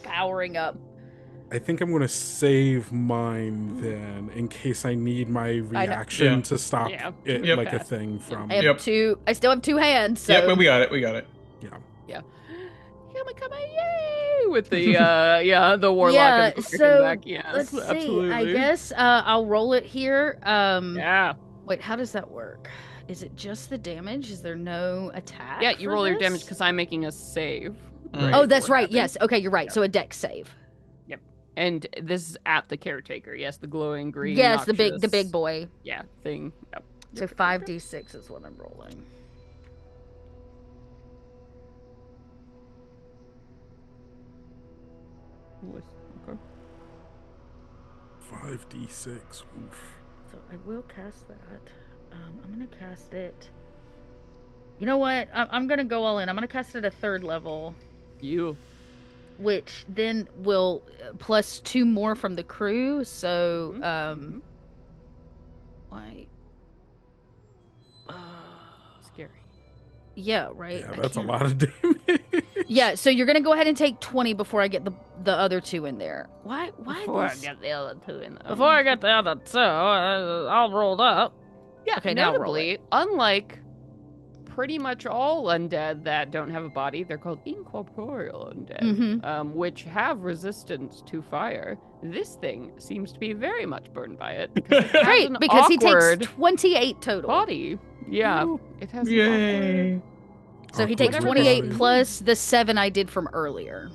powering up. I think I'm gonna save mine then in case I need my reaction to stop it like a thing from. I still have 2 hands. So. Yeah, we got it. Yeah. Yay! With the the warlock and the back. Yes, let's see. Absolutely. I guess I'll roll it here. Yeah. Wait, how does that work? Is it just the damage? Is there no attack? Yeah, you roll your damage because I'm making a save. Right? Oh, that's right. Yes. Okay, you're right. So a dex save. Yep. And this is at the caretaker. Yes, the glowing green. Yes, the big boy. Yeah, thing. Yep. So 5d6 is what I'm rolling. Okay. 5d6. Oof. So I will cast that. I'm gonna cast it. You know what? I'm gonna go all in. I'm gonna cast it at a 3rd level. Which then will plus 2 more from the crew. So like scary. Yeah, right. Yeah, that's a lot of damage. Yeah, so you're gonna go ahead and take 20 before I get the other 2 in there. Why Before I this- get the other 2 in there. Before I get the other 2, I'll roll up. Yeah, Okay, now roll notably, unlike pretty much all undead that don't have a body, they're called incorporeal undead, Mhm. which have resistance to fire. This thing seems to be very much burned by it. Because it has Great, an because he awkward takes 28 total. body. Yeah, it has an Yay. So he takes Whatever 28 this is. plus the 7 I did from earlier.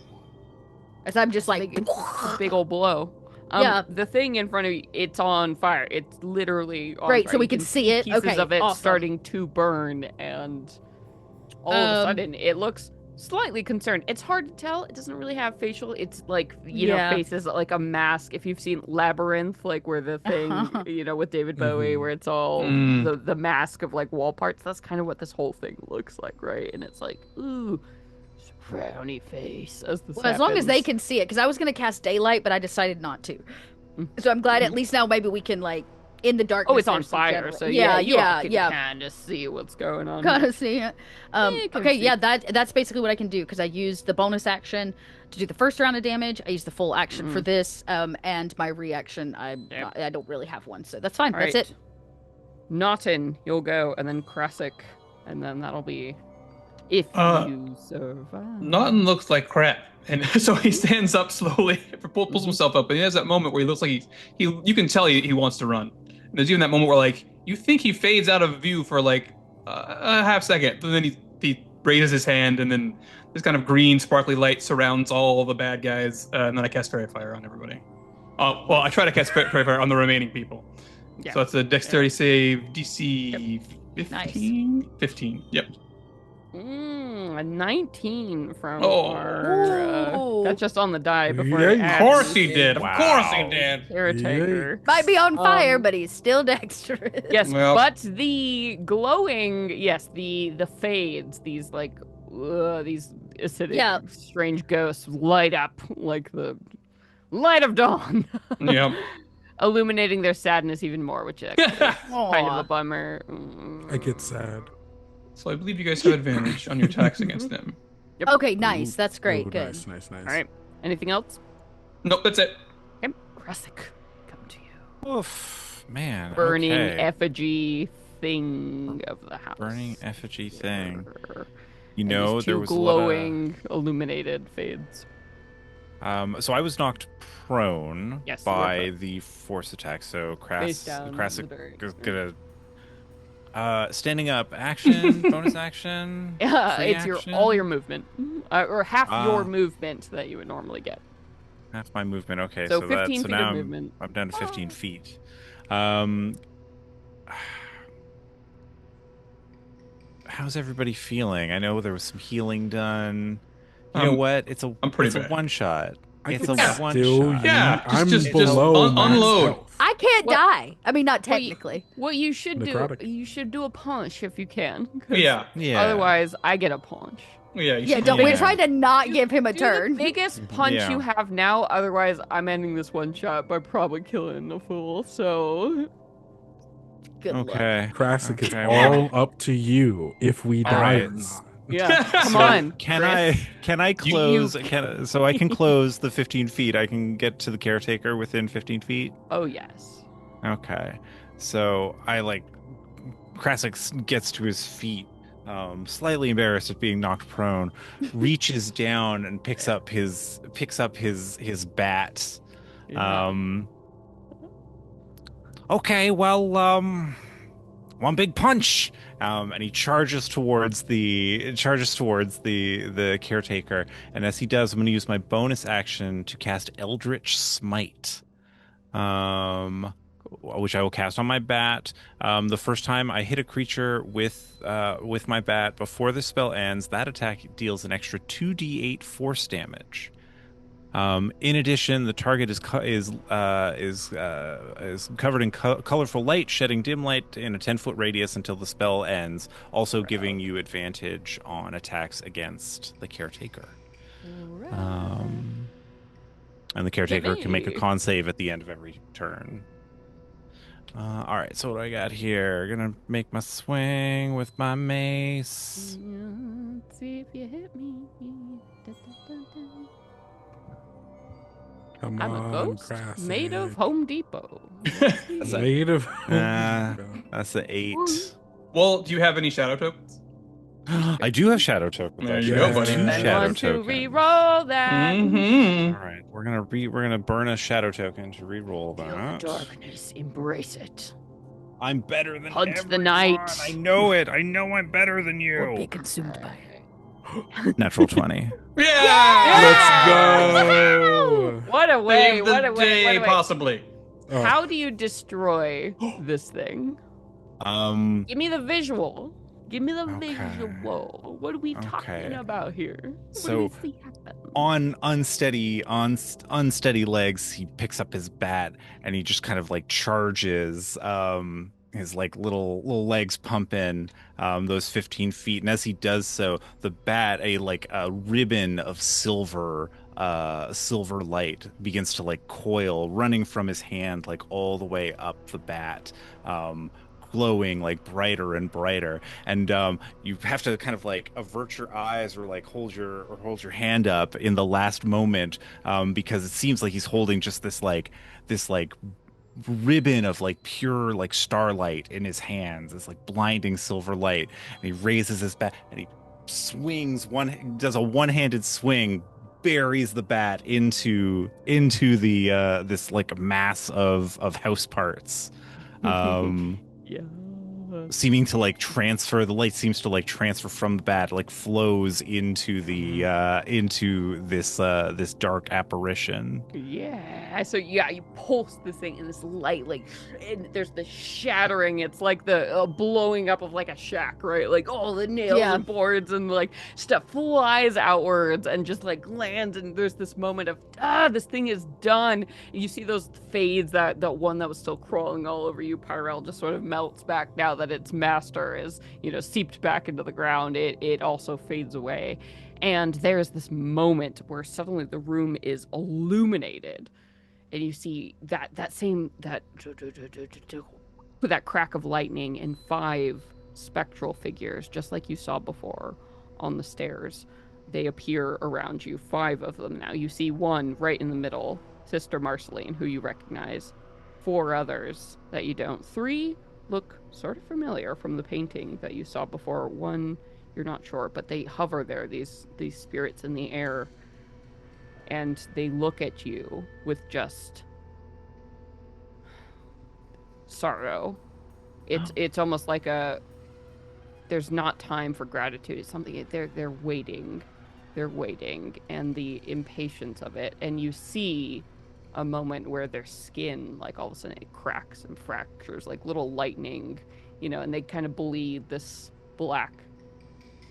As I'm just like, awkward, big old blow. Yeah. The thing in front of you, it's on fire. It's literally on Great, fire. so we You can see it? Pieces Okay, of it awesome. starting to burn, and all of a Um, sudden, it looks slightly concerned. It's hard to tell. It doesn't really have facial. It's like, you know, Yeah. faces like a mask. If you've seen Labyrinth, like where the thing, Uh-huh. you know, with David Bowie, where it's all the mask of like wall parts. That's kind of what this whole thing looks like, right? And it's like, ooh, frowny face. As this well, as long as they happens. can see it, because I was gonna cast daylight, but I decided not to. So I'm glad at least now maybe we can like in the darkness. Oh, it's on there's some fire, general- so yeah, you all yeah, can yeah. kind of see what's going on. Kind of see it. Yeah, you can Okay, see. yeah, that's basically what I can do because I used the bonus action to do the first round of damage. I used the full action for this, and my reaction. I don't really have one, so that's fine. All That's right. it. Naughton, you'll go, and then Krasik, and then that'll be if Uh, you survive. Naughton looks like crap, and so he stands up slowly, pulls himself up, and he has that moment where he looks like you can tell he wants to run. And there's even that moment where like you think he fades out of view for like a half second, but then he raises his hand, and then this kind of green sparkly light surrounds all the bad guys, and then I cast Fairy Fire on everybody. Well, I try to cast Fairy Fire on the remaining people. Yeah. So it's a Dexterity save, DC 15. 15. Yep. A 19 from Oh. our. Ooh. That's just on the die before. Yikes. it Of adds course he the did. Of course he did. Caretaker. Might be on fire, Um, but he's still dexterous. Yes, Well- but the glowing, yes, the fades, these like these acidic, Yeah. strange ghosts light up like the light of dawn, Yep. illuminating their sadness even more, which is kind of Aw. a bummer. I get sad. So I believe you guys have advantage on your attacks against them. Okay, nice. That's great. Ooh, Good. Nice, nice, nice. All right. Anything else? Nope, that's it. Okay. Krasik, come to you. Oof, man. Burning okay. effigy thing of the house. Burning effigy thing. Here. You And know, these there two was a lot glowing, illuminated fades. of. So I was knocked prone Yes, you were by prone. the force attack. So Face down, Krasik very- is gonna. Standing up, action, bonus action. Yeah, free it's action? all your movement, or half your Ah. movement that you would normally get. Half my movement. Okay, So so, 15 so feet of now movement. I'm down to 15 Oh. feet. How's everybody feeling? I know there was some healing done. You know what? It's a I'm pretty it's a bad. one shot. I It's can a one still shot. Yeah, I'm just below max unload. health. I can't What- die. I mean, not Well, you- technically. What you should Necrotic. do, you should do a punch if you can. 'cause Yeah. Yeah. Otherwise, I get a punch. Yeah. You Yeah, should- don't. Yeah. We're trying to not give him a Do turn. the biggest punch Yeah. you have now. Otherwise, I'm ending this one shot by probably killing the fool. So Good luck. Okay. Krasik, it's Okay. all up to you if we All die right. or not. yeah, come So on. Can Chris. I close? So I can close the 15 feet. I can get to the caretaker within 15 feet. Oh yes. Okay. So I Krasik gets to his feet, slightly embarrassed at being knocked prone, reaches down and picks up his bat. Okay, well, one big punch. And he charges towards the caretaker. And as he does, I'm going to use my bonus action to cast Eldritch Smite, which I will cast on my bat. The first time I hit a creature with my bat before the spell ends, that attack deals an extra 2d8 force damage. In addition, the target is covered in colorful light, shedding dim light in a 10-foot radius until the spell ends, also giving you advantage on attacks against the caretaker. And the caretaker can make a con save at the end of every turn. All right, so what do I got here? Gonna make my swing with my mace. Let's see if you hit me. Da, da, da, da. Come I'm a on, ghost press made of it. Home Depot. That's a- Made of. That's an 8. Well, do you have any shadow tokens? I do have shadow tokens. There actually. you go, I have buddy. two Yeah. Spend shadow one to tokens. re-roll that. Mm-hmm. All right, we're gonna burn a shadow token to re-roll Feel the that. darkness, embrace it. I'm better than Hunt the everyone. night. I know it. I know I'm better than Or be you. consumed by it. Natural 20. Yeah! Let's go. What a way! Save the What a way! day, What a way! possibly. Oh, How do you destroy this thing? Give me the visual. Give me the Okay. visual. What are we talking Okay. about here? What So, do we see happen? on unsteady legs, he picks up his bat and he just kind of like charges. His like little legs pumping those 15 feet, and as he does so, the bat, a ribbon of silver light begins to like coil, running from his hand like all the way up the bat. Glowing like brighter and brighter, and you have to kind of like avert your eyes or like hold your hand up in the last moment, because it seems like he's holding just this ribbon of like pure like starlight in his hands, this like blinding silver light, and he raises his bat and he does a one-handed swing, buries the bat into the this like mass of house parts. Yeah. Seeming to like transfer, the light seems to like transfer from the bat, like flows into the into this dark apparition. Yeah. So yeah, you pulse this thing, and this light, like, and there's the shattering. It's like the blowing up of like a shack, right? Like all the nails Yeah. and boards and like stuff flies outwards and just like lands. And there's this moment of this thing is done. And you see those fades. That one that was still crawling all over you, Pyrel, just sort of melts back now that its master is, seeped back into the ground. It also fades away. And there's this moment where suddenly the room is illuminated, and you see that crack of lightning and 5 spectral figures, just like you saw before on the stairs. They appear around you, 5 of them now. You see one right in the middle, Sister Marceline, who you recognize. 4 others that you don't. 3 look sort of familiar from the painting that you saw before. 1, you're not sure, but they hover there, these spirits in the air, and they look at you with just sorrow. It's almost like there's not time for gratitude. It's something they're waiting, and the impatience of it. And you see a moment where their skin, like, all of a sudden it cracks and fractures like little lightning, and they kind of bleed this black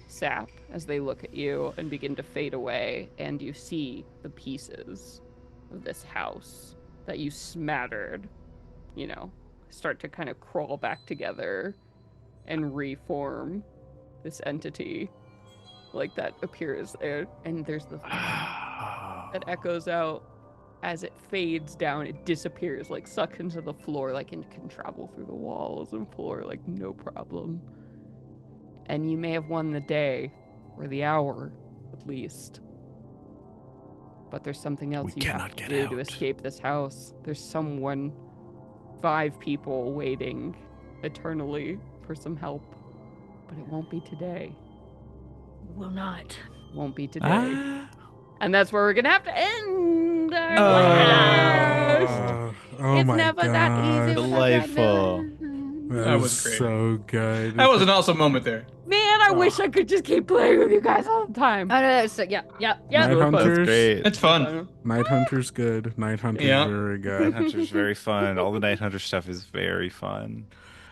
sap as they look at you and begin to fade away. And you see the pieces of this house that you smattered, start to kind of crawl back together and reform this entity like that appears there. And there's the that echoes out as it fades down. It disappears, like sucked into the floor, like it can travel through the walls and floor like no problem. And you may have won the day, or the hour at least, but there's something else you have to do to escape this house. There's 5 people waiting eternally for some help, but it won't be today. Will not. Won't be today. And that's where we're gonna have to end our quest. It's my never God. that easy. Delightful. That was great. So good. That was an awesome moment there. Man, I wish I could just keep playing with you guys all the time. So yeah. Night Hunters. That's great. It's fun. Night Hunter's good. Night Hunter's Yeah. very Night good. Hunter's very fun. All the Night Hunter stuff is very fun.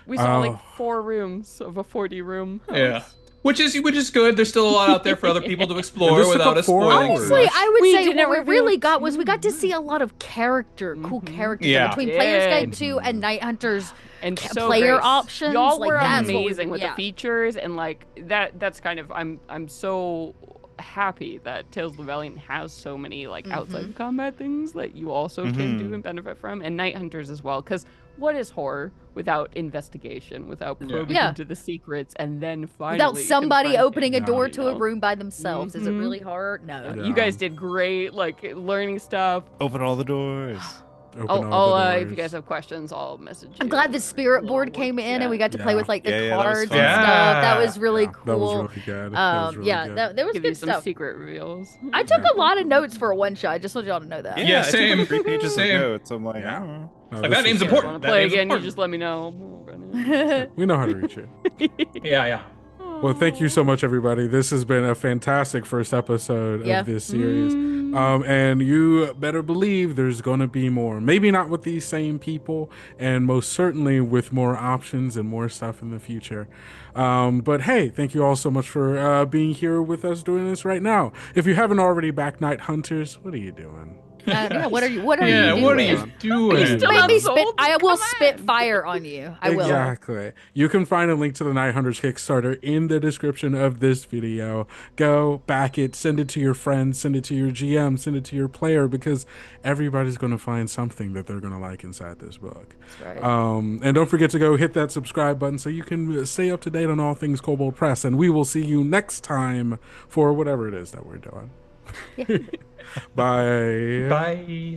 We saw Oh. like 4 rooms of a 40 room. Yeah. Which is good. There's still a lot out there for other people to And explore this took without up us 4 spoiling. hours. Honestly, I would We say didn't what we reveal- really got was we got to see a lot of cool characters Yeah. between Player's Guide Yeah. 2 and Night Hunter's And ca- so player great. options. Y'all like, were that's what we- amazing with yeah. the features, and like that's kind of I'm so happy that Tales of the Valiant has so many like outside combat things that you also can do and benefit from, and Night Hunters as well, because what is horror without investigation, without probing Yeah. into the secrets, and then finally Without somebody confronting, opening a door to you a know? room by themselves. Is it Mhm. really hard? No. Yeah. You guys did great, like learning stuff. Open all the doors. Open all the If you doors. guys have questions, I'll message you. I'm glad the spirit board came in and we got to play Yeah. with like the Yeah, that was cards fun. and stuff. That was really Yeah, cool. that was really good. That was really good. That was give you good some stuff. secret reveals. I took a lot of notes for a one shot. I just want y'all to know that. Yeah, I took same. 3 pages Same. of notes. I'm like, Yeah. I don't know. No, Like, this that name's was If you important. want That to play name's again, important. you just let me know. We know how to reach you. Yeah. Well, thank you so much, everybody. This has been a fantastic first episode Yeah. of this series. And you better believe there's going to be more. Maybe not with these same people, and most certainly with more options and more stuff in the future. But hey, thank you all so much for being here with us doing this right now. If you haven't already backed Night Hunters, what are you doing? Yeah, what are you doing? Yeah, what are you doing? doing? still Make not me sold? I will Come spit on. fire on you. I will. Exactly. You can find a link to the Night Hunters Kickstarter in the description of this video. Go back it, send it to your friends, send it to your GM, send it to your player, because everybody's going to find something that they're going to like inside this book. That's right. And don't forget to go hit that subscribe button so you can stay up to date on all things Kobold Press. And we will see you next time for whatever it is that we're doing. Bye. Bye.